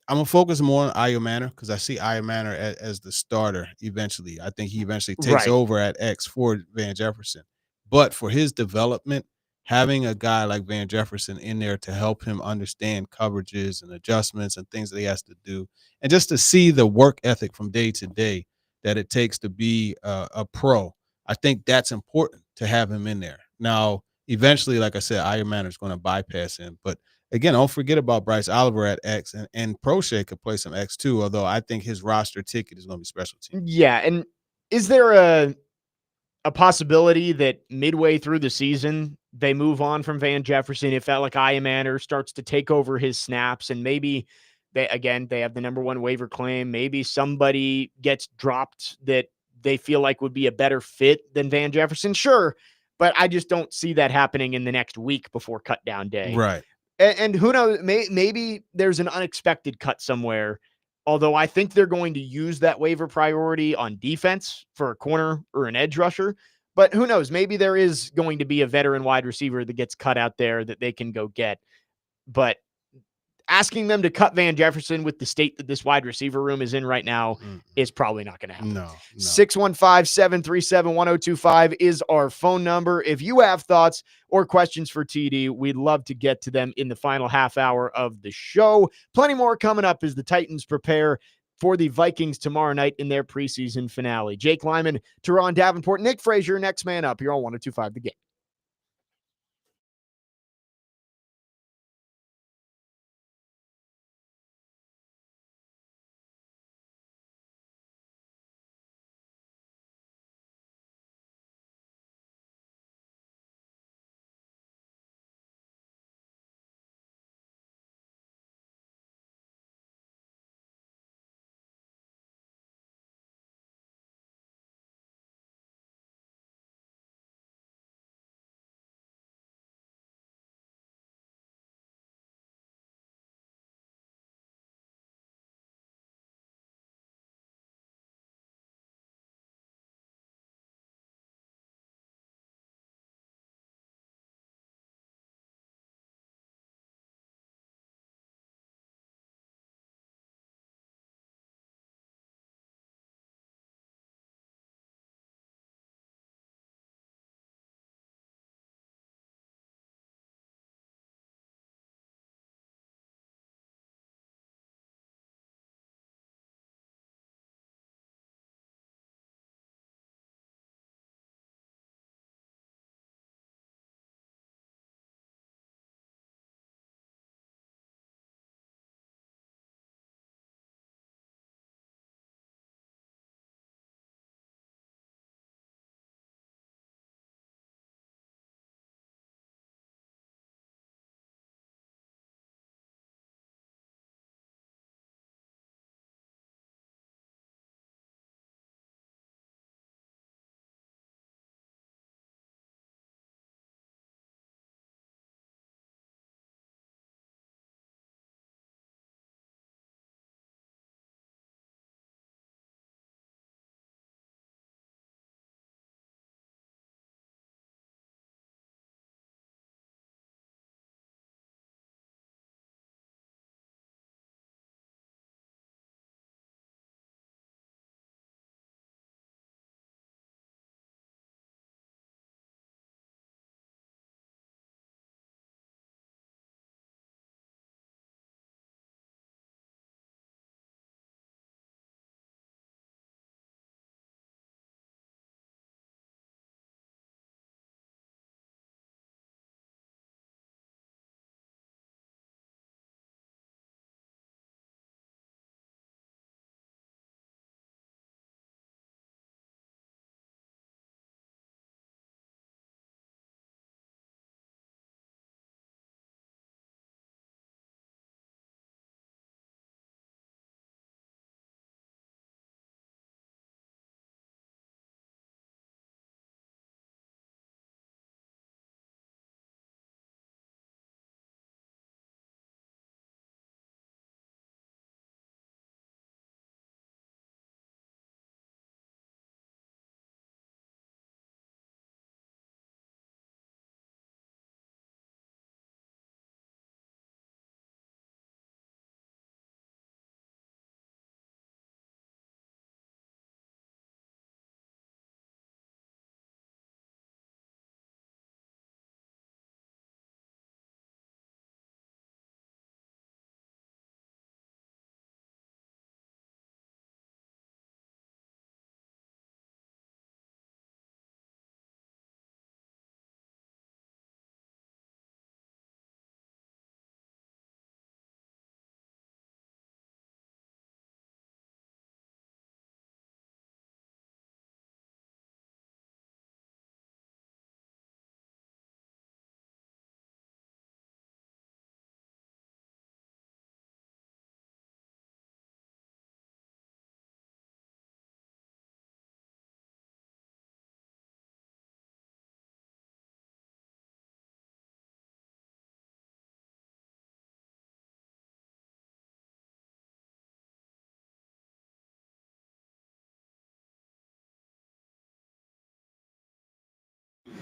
I'm going to focus more on Io Manor because I see Io Manor as the starter eventually. I think he eventually takes over at X for Van Jefferson. But for his development, having a guy like Van Jefferson in there to help him understand coverages and adjustments and things that he has to do, and just to see the work ethic from day to day that it takes to be a pro, I think that's important to have him in there. Now, eventually, like I said, Io Manor is going to bypass him. But again, don't forget about Bryce Oliver at X, and Prochet could play some X too, although I think his roster ticket is going to be special team. Yeah, and is there a possibility that midway through the season they move on from Van Jefferson? It felt like Io Manor starts to take over his snaps, and maybe they have the number 1 waiver claim. Maybe somebody gets dropped that they feel like would be a better fit than Van Jefferson. Sure, but I just don't see that happening in the next week before cut down day. Right. And who knows, maybe there's an unexpected cut somewhere Although I think they're going to use that waiver priority on defense for a corner or an edge rusher. But who knows? Maybe there is going to be a veteran wide receiver that gets cut out there that they can go get. But asking them to cut Van Jefferson with the state that this wide receiver room is in right now is probably not going to happen. No. 615-737-1025 is our phone number. If you have thoughts or questions for TD, we'd love to get to them in the final half hour of the show. Plenty more coming up as the Titans prepare for the Vikings tomorrow night in their preseason finale. Jake Lyman, Teron Davenport, Nick Frazier, next man up here on 102.5 The Game.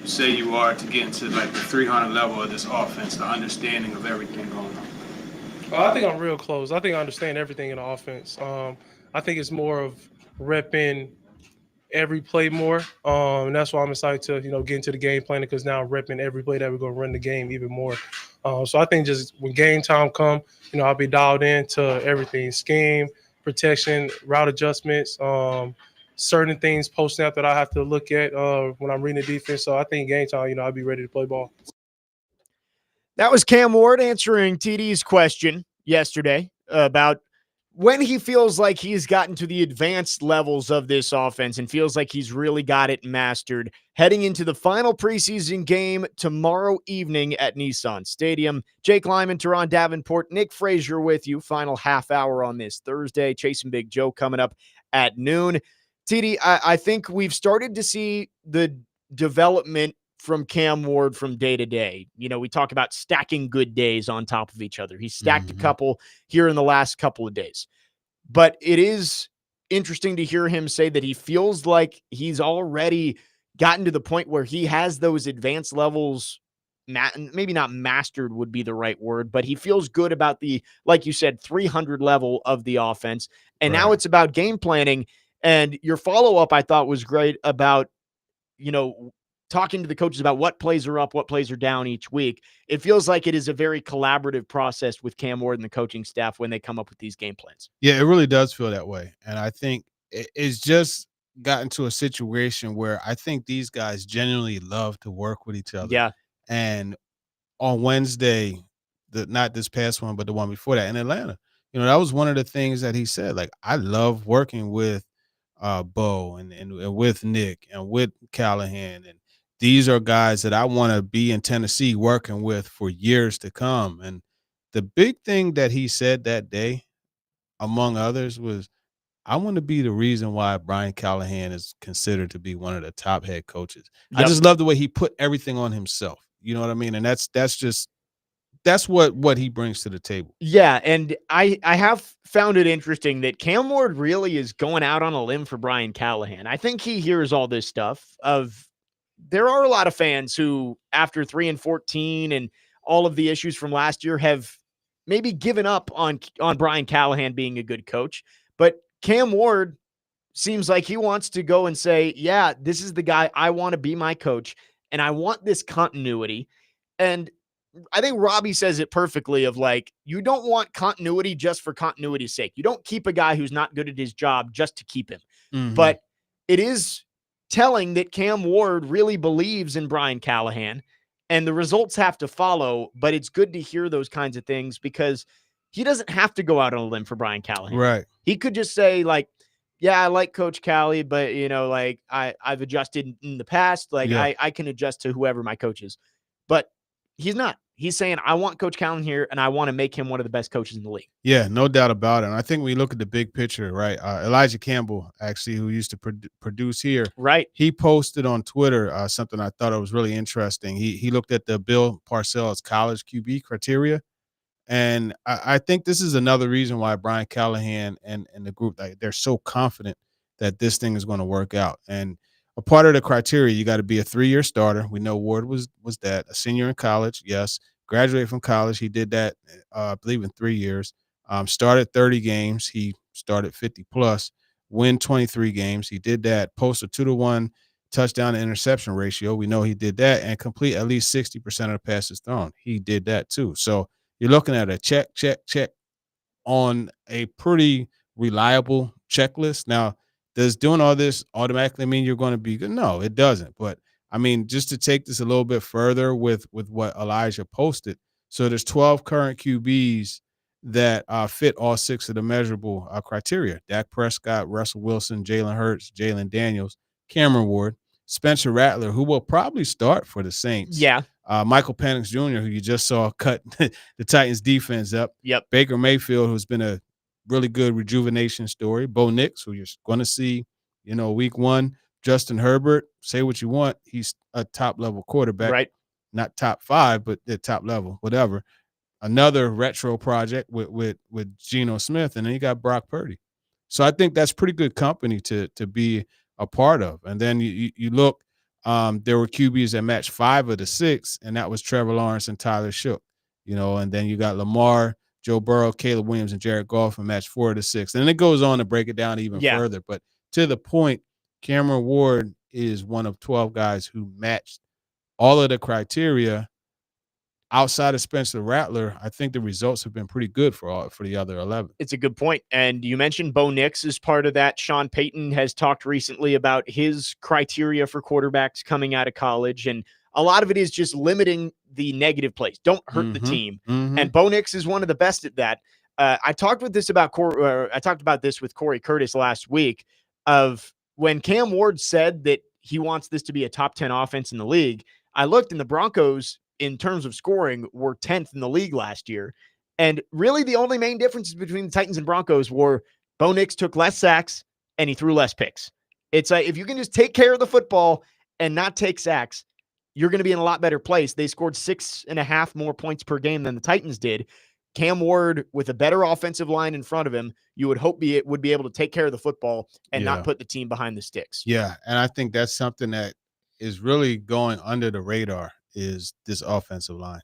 say you are to get into like the 300 level of this offense, the understanding of everything going on? I think I'm real close. I think I understand everything in the offense. I think it's more of repping every play more. And that's why I'm excited to, get into the game planning, because now I'm repping every play that we're going to run the game even more. So I think just when game time come, I'll be dialed into everything: scheme, protection, route adjustments, certain things post snap that I have to look at when I'm reading the defense. So I think game time, I'll be ready to play ball. That was Cam Ward answering TD's question yesterday about when he feels like he's gotten to the advanced levels of this offense and feels like he's really got it mastered heading into the final preseason game tomorrow evening at Nissan Stadium. Jake Lyman, Teron Davenport, Nick Frazier with you. Final half hour on this Thursday. Chasing Big Joe coming up at noon. TD, I think we've started to see the development from Cam Ward from day to day. We talk about stacking good days on top of each other. He stacked a couple here in the last couple of days. But it is interesting to hear him say that he feels like he's already gotten to the point where he has those advanced levels, maybe not mastered would be the right word, but he feels good about the, like you said, 300 level of the offense. And now it's about game planning. And your follow-up, I thought, was great about, talking to the coaches about what plays are up, what plays are down each week. It feels like it is a very collaborative process with Cam Ward and the coaching staff when they come up with these game plans. Yeah, it really does feel that way. And I think it's just gotten to a situation where I think these guys genuinely love to work with each other. Yeah. And on Wednesday, not this past one, but the one before that in Atlanta, that was one of the things that he said. Like, I love working with Bo and with Nick and with Callahan, and these are guys that I want to be in Tennessee working with for years to come. And the big thing that he said that day, among others, was, I want to be the reason why Brian Callahan is considered to be one of the top head coaches. I just love the way he put everything on himself. You know what I mean? And that's what he brings to the table. Yeah, and I have found it interesting that Cam Ward really is going out on a limb for Brian Callahan. I think he hears all this stuff of, there are a lot of fans who, after 3-14 and all of the issues from last year, have maybe given up on Brian Callahan being a good coach. But Cam Ward seems like he wants to go and say, yeah, this is the guy I want to be my coach, and I want this continuity. And I think Robbie says it perfectly of like, you don't want continuity just for continuity's sake. You don't keep a guy who's not good at his job just to keep him. But it is telling that Cam Ward really believes in Brian Callahan, and the results have to follow. But it's good to hear those kinds of things, because he doesn't have to go out on a limb for Brian Callahan. Right. He could just say, like, yeah, I like Coach Callie, but like I've adjusted in the past. Like I can adjust to whoever my coach is. But he's not. He's saying, I want Coach Callan here, and I want to make him one of the best coaches in the league. Yeah, no doubt about it. And I think when you look at the big picture, right, Elijah Campbell, actually, who used to produce here, right, he posted on Twitter something I thought was really interesting. He looked at the Bill Parcells college QB criteria, and I think this is another reason why Brian Callahan and the group, they're so confident that this thing is going to work out. And a part of the criteria, you got to be a 3-year starter. We know Ward was that. A senior in college, yes. Graduated from college. He did that, I believe, in 3 years. Started 30 games. He started 50+. Win 23 games. He did that. Post a 2-to-1 touchdown to interception ratio. We know he did that. And complete at least 60% of the passes thrown. He did that too. So you're looking at a check on a pretty reliable checklist. Now, does doing all this automatically mean you're going to be good? No, it doesn't. But I mean, just to take this a little bit further with what Elijah posted. So there's 12 current QBs that fit all 6 of the measurable criteria: Dak Prescott, Russell Wilson, Jalen Hurts, Jalen Daniels, Cameron Ward, Spencer Rattler, who will probably start for the Saints. Yeah. Michael Penix Jr., who you just saw cut the Titans defense up. Yep. Baker Mayfield, who's been a really good rejuvenation story. Bo Nix, who you're going to see, week 1. Justin Herbert, say what you want. He's a top-level quarterback. Right. Not top 5, but the top level, whatever. Another retro project with Geno Smith, and then you got Brock Purdy. So I think that's pretty good company to be a part of. And then you look there were QBs that matched 5 of the 6, and that was Trevor Lawrence and Tyler Shook. And then you got Lamar, Joe Burrow, Caleb Williams, and Jared Goff, and matched 4 of the 6. And then it goes on to break it down even further. But to the point, Cameron Ward is one of 12 guys who matched all of the criteria. Outside of Spencer Rattler, I think the results have been pretty good for the other 11. It's a good point. And you mentioned Bo Nix is part of that. Sean Payton has talked recently about his criteria for quarterbacks coming out of college. And a lot of it is just limiting the negative plays. Don't hurt the team. And Bo Nix is one of the best at that. I talked about this with Corey Curtis last week of when Cam Ward said that he wants this to be a top 10 offense in the league. I looked, and the Broncos, in terms of scoring, were 10th in the league last year. And really the only main differences between the Titans and Broncos were Bo Nix took less sacks and he threw less picks. It's like, if you can just take care of the football and not take sacks, you're going to be in a lot better place. They scored 6.5 more points per game than the Titans did. Cam Ward, with a better offensive line in front of him, you would hope would be able to take care of the football and not put the team behind the sticks. Yeah, and I think that's something that is really going under the radar, is this offensive line.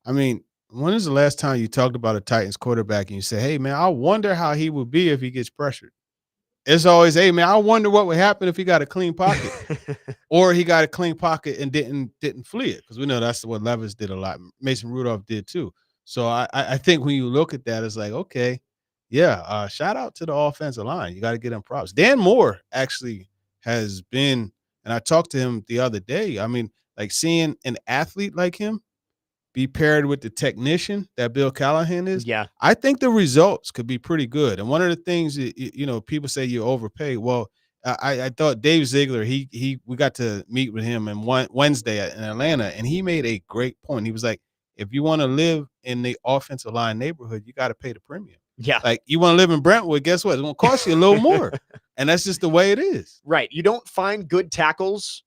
I mean, when is the last time you talked about a Titans quarterback and you say, hey, man, I wonder how he would be if he gets pressured? It's always, hey, man, I wonder what would happen if he got a clean pocket or he got a clean pocket and didn't flee it, because we know that's what Levis did a lot. Mason Rudolph did too. So I think when you look at that, it's like, okay, yeah, shout out to the offensive line. You got to get him props. Dan Moore actually has been, and I talked to him the other day, I mean, like seeing an athlete like him be paired with the technician that Bill Callahan is, I think the results could be pretty good. And one of the things, people say you overpay. Well, I thought Dave Ziegler, we got to meet with him on Wednesday in Atlanta, and he made a great point. He was like, if you want to live in the offensive line neighborhood, you got to pay the premium. Yeah. Like, you want to live in Brentwood, guess what? It's going to cost you a little more. And that's just the way it is. Right. You don't find good tackles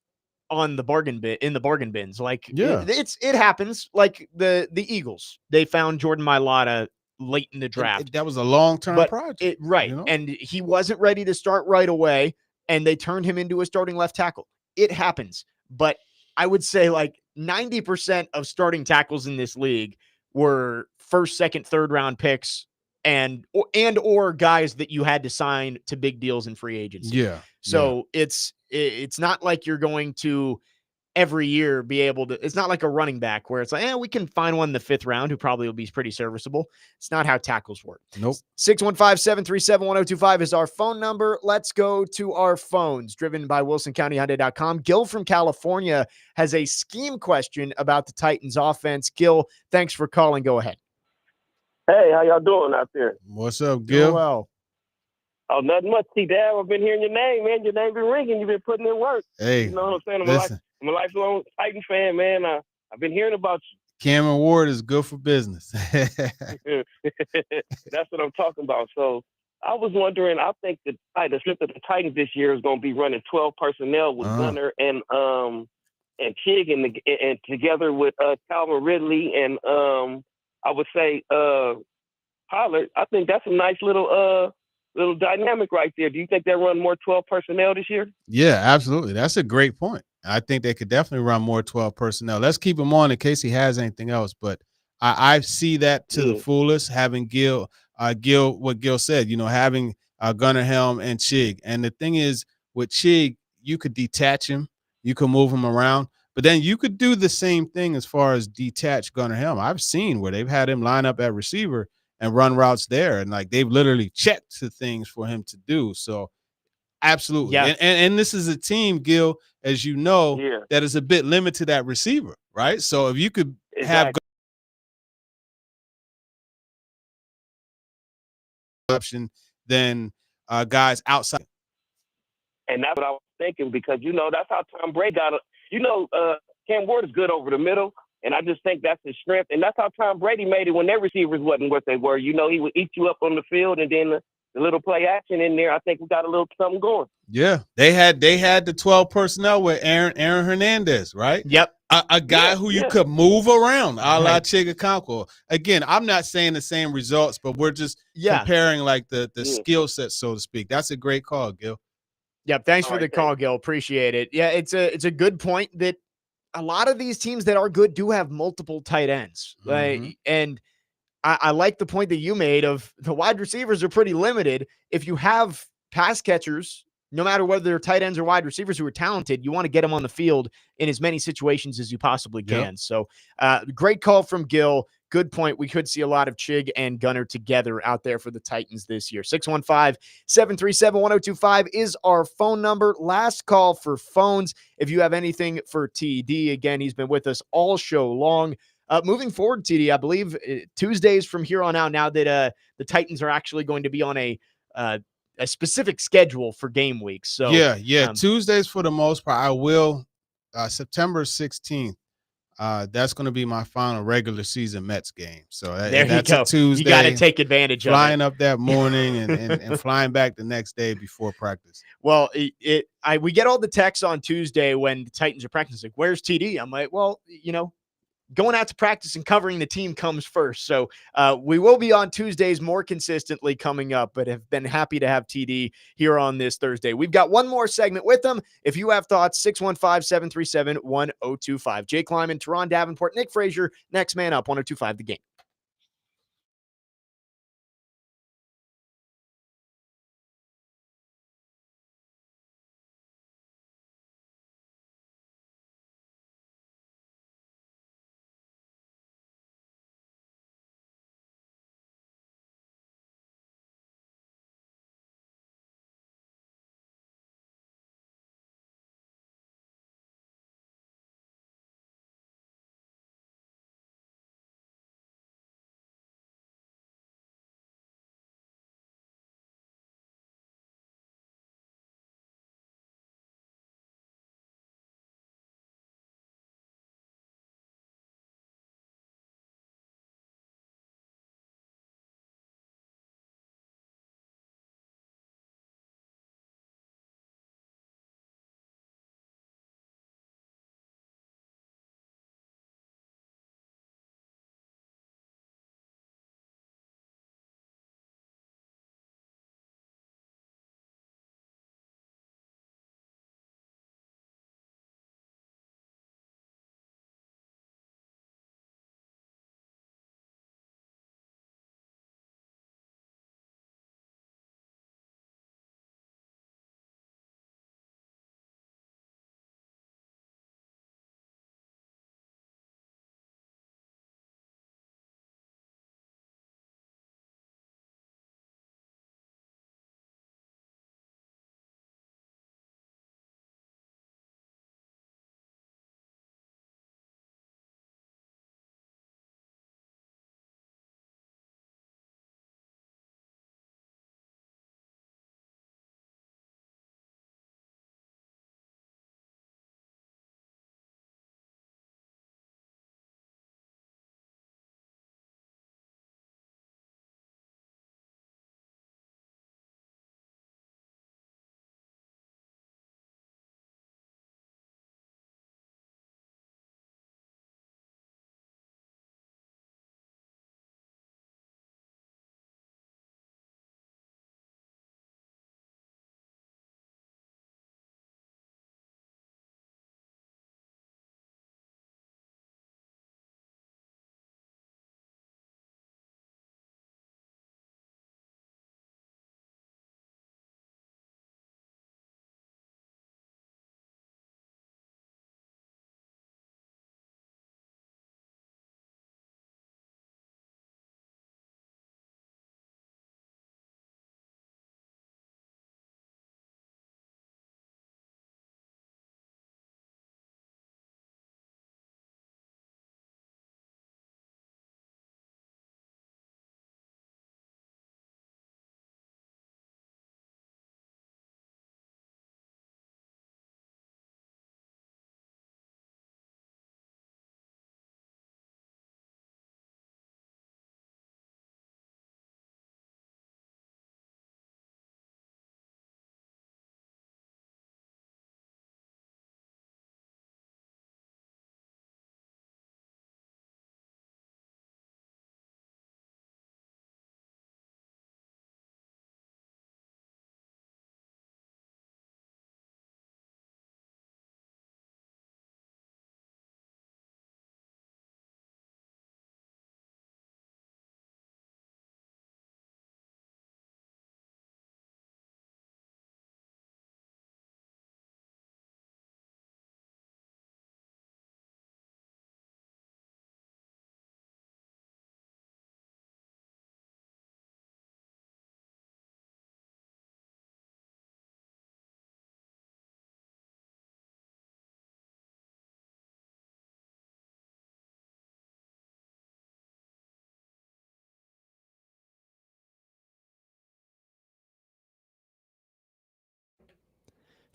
on the bargain bins. Like, it happens. Like the Eagles, they found Jordan Mailata late in the draft. That was a long-term project. And he wasn't ready to start right away, and they turned him into a starting left tackle. It happens. But I would say like 90% of starting tackles in this league were first, second, third round picks or guys that you had to sign to big deals in free agency. Yeah. So it's not like you're going to every year be able to, it's not like a running back where it's like, we can find one in the 5th round who probably will be pretty serviceable. It's not how tackles work. Nope. 615-737-1025 is our phone number. Let's go to our phones, driven by WilsonCountyHyundai.com. Gil from California has a scheme question about the Titans offense. Gil, thanks for calling. Go ahead. Hey, how y'all doing out there? What's up, Gil? Doing well. Oh, nothing much. See, Dad, I've been hearing your name, man. Your name been ringing. You've been putting in work. Hey, you know what I'm saying? I'm a lifelong Titan fan, man. I've been hearing about you. Cameron Ward is good for business. That's what I'm talking about. So I was wondering, I think the strength of the Titans this year is going to be running 12 personnel with Gunner and Chig and together with Calvin Ridley and I would say Pollard. I think that's a nice little dynamic right there. Do you think they'll run more 12 personnel this year? Yeah, absolutely. That's a great point. I think they could definitely run more 12 personnel. Let's keep him on in case he has anything else. But I see that to the fullest, having Gil, what Gil said, having Gunnar Helm and Chig. And the thing is, with Chig, you could detach him. You could move him around. But then you could do the same thing as far as detach Gunnar Helm. I've seen where they've had him line up at receiver and run routes there. And like they've literally checked the things for him to do. So absolutely. Yeah. And this is a team, Gil, as you know, that is a bit limited at receiver, right? So if you could have option, then guys outside. And that's what I was thinking, because, that's how Tom Brady got it. Cam Ward is good over the middle, and I just think that's his strength. And that's how Tom Brady made it when their receivers wasn't what they were. He would eat you up on the field, and then the little play action in there, I think we got a little something going. Yeah, they had the 12 personnel with Aaron Hernandez, right? Yep. A guy who you could move around, a la Chigakonko. Again, I'm not saying the same results, but we're just comparing like the skill set, so to speak. That's a great call, Gil. Yep. Thanks All for right, the call, thanks. Gil. Appreciate it. Yeah, it's a good point that a lot of these teams that are good do have multiple tight ends. And I like the point that you made of the wide receivers are pretty limited. If you have pass catchers, no matter whether they're tight ends or wide receivers who are talented, you want to get them on the field in as many situations as you possibly can. So great call from Gil. Good point. We could see a lot of Chig and Gunner together out there for the Titans this year. 615-737-1025 is our phone number. Last call for phones. If you have anything for TD, again, he's been with us all show long. Moving forward, TD, I believe Tuesdays from here on out, now that the Titans are actually going to be on a specific schedule for game weeks. So Tuesdays for the most part. I will September 16th. That's going to be my final regular season Mets game. So that's a Tuesday. You got to take advantage of it. Flying up that morning and flying back the next day before practice. Well, we get all the texts on Tuesday when the Titans are practicing. Like, where's TD? I'm like, well, going out to practice and covering the team comes first. So we will be on Tuesdays more consistently coming up, but have been happy to have TD here on this Thursday. We've got one more segment with them. If you have thoughts, 615-737-1025. Jake Lyman, Teron Davenport, Nick Frazier, next man up, 1025 The Game.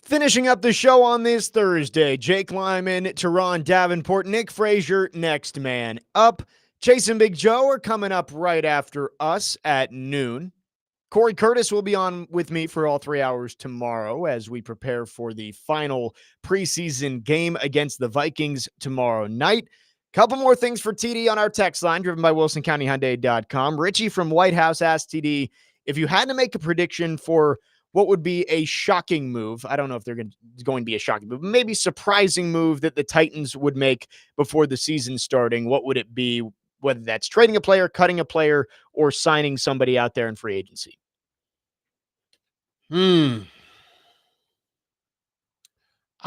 Finishing up the show on this Thursday, Jake Lyman, Teron Davenport, Nick Frazier, next man up. Chase and Big Joe are coming up right after us at noon. Corey Curtis will be on with me for all 3 hours tomorrow as we prepare for the final preseason game against the Vikings tomorrow night. Couple more things for TD on our text line, driven by WilsonCountyHyundai.com. Richie from White House asked TD, if you had to make a prediction for what would be a shocking move, I don't know if they're going to be a shocking move, maybe surprising move that the Titans would make before the season starting, what would it be? Whether that's trading a player, cutting a player, or signing somebody out there in free agency. I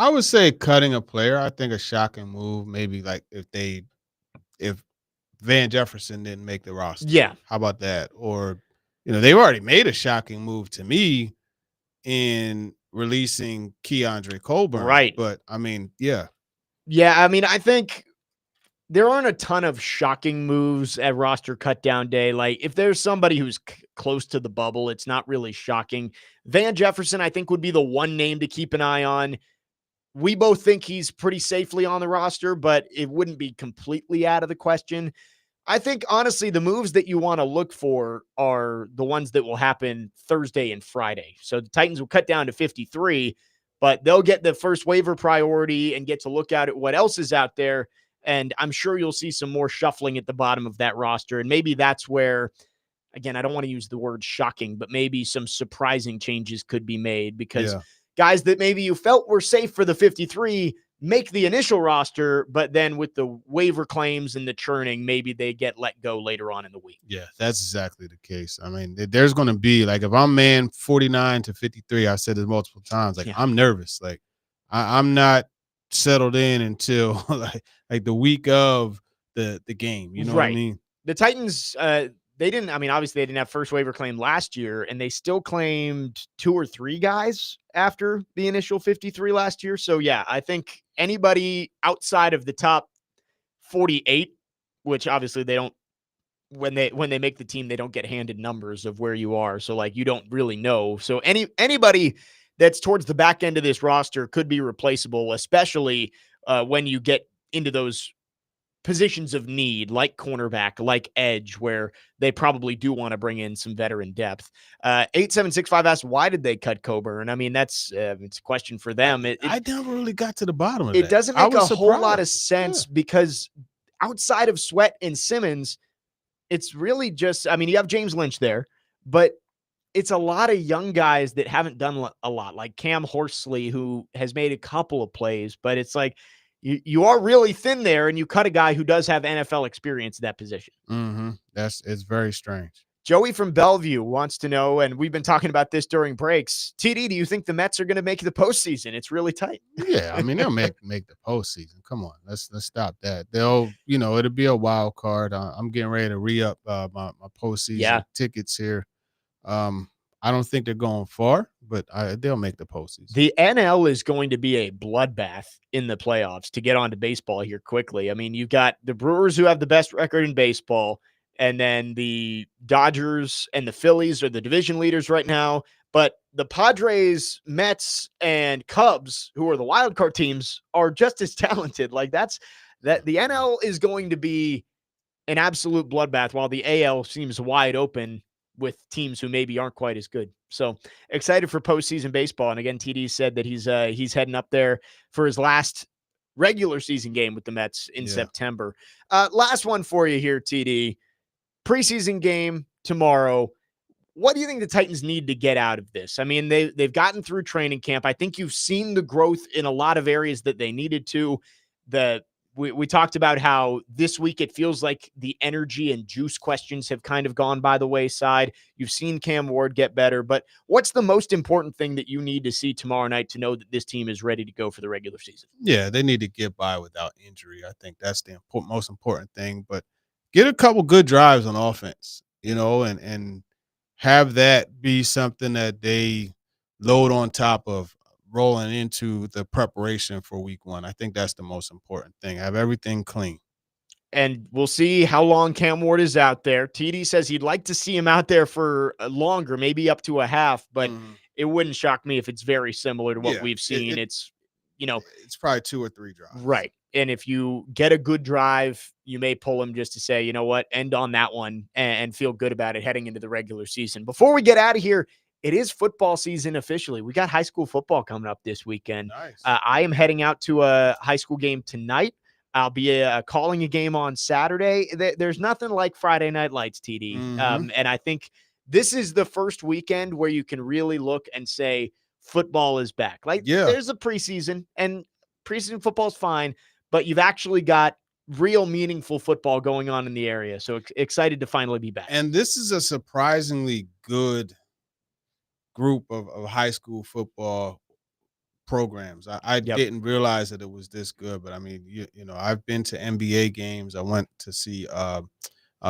would say cutting a player. I think a shocking move, maybe like if Van Jefferson didn't make the roster. Yeah. How about that? Or, they've already made a shocking move to me in releasing Keandre Colburn. Right. But I mean, yeah. Yeah, I mean, I think there aren't a ton of shocking moves at roster cut down day. Like if there's somebody who's close to the bubble, it's not really shocking. Van Jefferson, I think, would be the one name to keep an eye on. We both think he's pretty safely on the roster, but it wouldn't be completely out of the question. I think, honestly, the moves that you want to look for are the ones that will happen Thursday and Friday. So the Titans will cut down to 53, but they'll get the first waiver priority and get to look out at what else is out there. And I'm sure you'll see some more shuffling at the bottom of that roster. And maybe that's where, again, I don't want to use the word shocking, but maybe some surprising changes could be made because guys that maybe you felt were safe for the 53 make the initial roster, but then with the waiver claims and the churning, maybe they get let go later on in the week. Yeah, that's exactly the case. I mean, there's going to be, like, if I'm man 49 to 53, I've said this multiple times, like, I'm nervous. Like, I'm not settled in until like the week of the game. You know what I mean? The Titans, obviously they didn't have first waiver claim last year, and they still claimed 2 or 3 guys after the initial 53 last year. So yeah, I think anybody outside of the top 48, which obviously they don't, when they make the team, they don't get handed numbers of where you are. So like, you don't really know. So anybody that's towards the back end of this roster could be replaceable, especially when you get into those positions of need, like cornerback, like edge, where they probably do want to bring in some veteran depth. 8765 asked, why did they cut Coburn? I mean, that's it's a question for them. I never really got to the bottom of it. It doesn't make a whole lot of sense because outside of Sweat and Simmons, it's really just, you have James Lynch there, but it's a lot of young guys that haven't done a lot, like Cam Horsley, who has made a couple of plays, but it's like, you are really thin there, and you cut a guy who does have NFL experience in that position. It's very strange. Joey from Bellevue wants to know, and we've been talking about this during breaks. TD, do you think the Mets are going to make the postseason? It's really tight. Yeah, I mean, they'll make the postseason. Come on, let's stop that. They'll, it'll be a wild card. I'm getting ready to re-up my postseason tickets here. I don't think they're going far, but they'll make the postseason. The NL is going to be a bloodbath in the playoffs to get onto baseball here quickly. I mean, you've got the Brewers, who have the best record in baseball, and then the Dodgers and the Phillies are the division leaders right now. But the Padres, Mets, and Cubs, who are the wild card teams, are just as talented. Like the NL is going to be an absolute bloodbath, while the AL seems wide open with teams who maybe aren't quite as good. So excited for postseason baseball. And again, TD said that he's heading up there for his last regular season game with the Mets in September. Last one for you here, TD. Preseason game tomorrow. What do you think the Titans need to get out of this? I mean, they've gotten through training camp. I think you've seen the growth in a lot of areas that they needed to. We talked about how this week it feels like the energy and juice questions have kind of gone by the wayside. You've seen Cam Ward get better, but what's the most important thing that you need to see tomorrow night to know that this team is ready to go for the regular season? Yeah, they need to get by without injury. I think that's the most important thing. But get a couple good drives on offense, and have that be something that they load on top of rolling into the preparation for week 1. I think that's the most important thing. Have everything clean. And we'll see how long Cam Ward is out there. TD says he'd like to see him out there for longer, maybe up to a half. But it wouldn't shock me if it's very similar to what Yeah, we've seen. It's probably 2 or 3 drives. right. And if you get a good drive, you may pull him just to say, you know what, end on that one and feel good about it heading into the regular season. Before we get out of here, it is football season officially. We got high school football coming up this weekend. Nice. I am heading out to a high school game tonight. I'll be calling a game on Saturday. There's nothing like Friday Night Lights, TD. And I think this is the first weekend where you can really look and say football is back. There's a preseason, and preseason football is fine, but you've actually got real meaningful football going on in the area. So excited to finally be back. And this is a surprisingly good group of high school football programs. I didn't realize that it was this good, but I mean, you know, I've been to NBA games. I went to see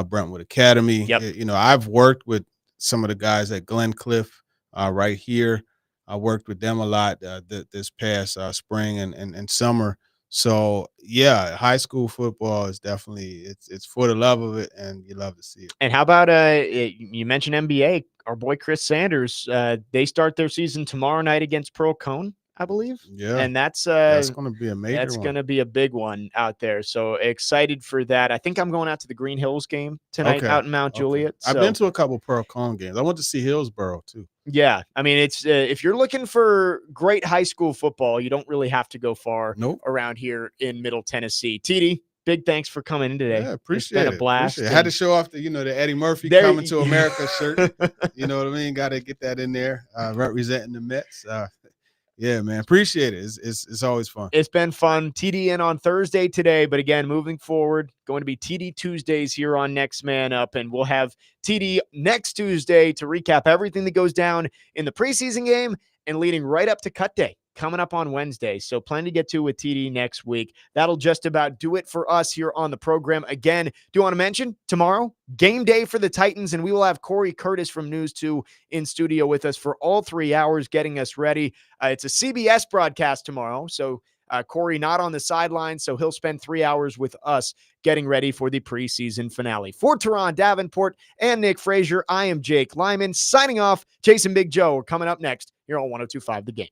Brentwood Academy. You know, I've worked with some of the guys at Glencliff right here. I worked with them a lot this past spring and summer. So yeah, high school football is definitely it's for the love of it, and you love to see it. And how about you mentioned NBA? Our boy Chris Sanders. They start their season tomorrow night against Pearl Cone, I believe. Yeah, and that's going to be a major. That's going to be a big one out there. So excited for that. I think I'm going out to the Green Hills game tonight out in Mount Juliet. I've been to a couple Pearl Cone games. I went to see Hillsborough too. Yeah, I mean, it's if you're looking for great high school football, you don't really have to go far around here in Middle Tennessee. TD, big thanks for coming in today. Yeah, appreciate it's been a blast. I had to show off the Eddie Murphy coming to America shirt. You know what I mean? Got to get that in there, representing the Mets. Yeah, man, appreciate it. It's always fun. It's been fun. TD in on Thursday today, but again, moving forward, going to be TD Tuesdays here on Next Man Up, and we'll have TD next Tuesday to recap everything that goes down in the preseason game and leading right up to Cut Day coming up on Wednesday. So plenty to get to with TD next week. That'll just about do it for us here on the program. Again, do you want to mention tomorrow, game day for the Titans, and we will have Corey Curtis from News 2 in studio with us for all 3 hours, getting us ready. It's a CBS broadcast tomorrow, so Corey not on the sidelines, so he'll spend 3 hours with us getting ready for the preseason finale. For Teron Davenport and Nick Frazier, I am Jake Lyman signing off. Jason Big Joe are coming up next here on 102.5 The Game.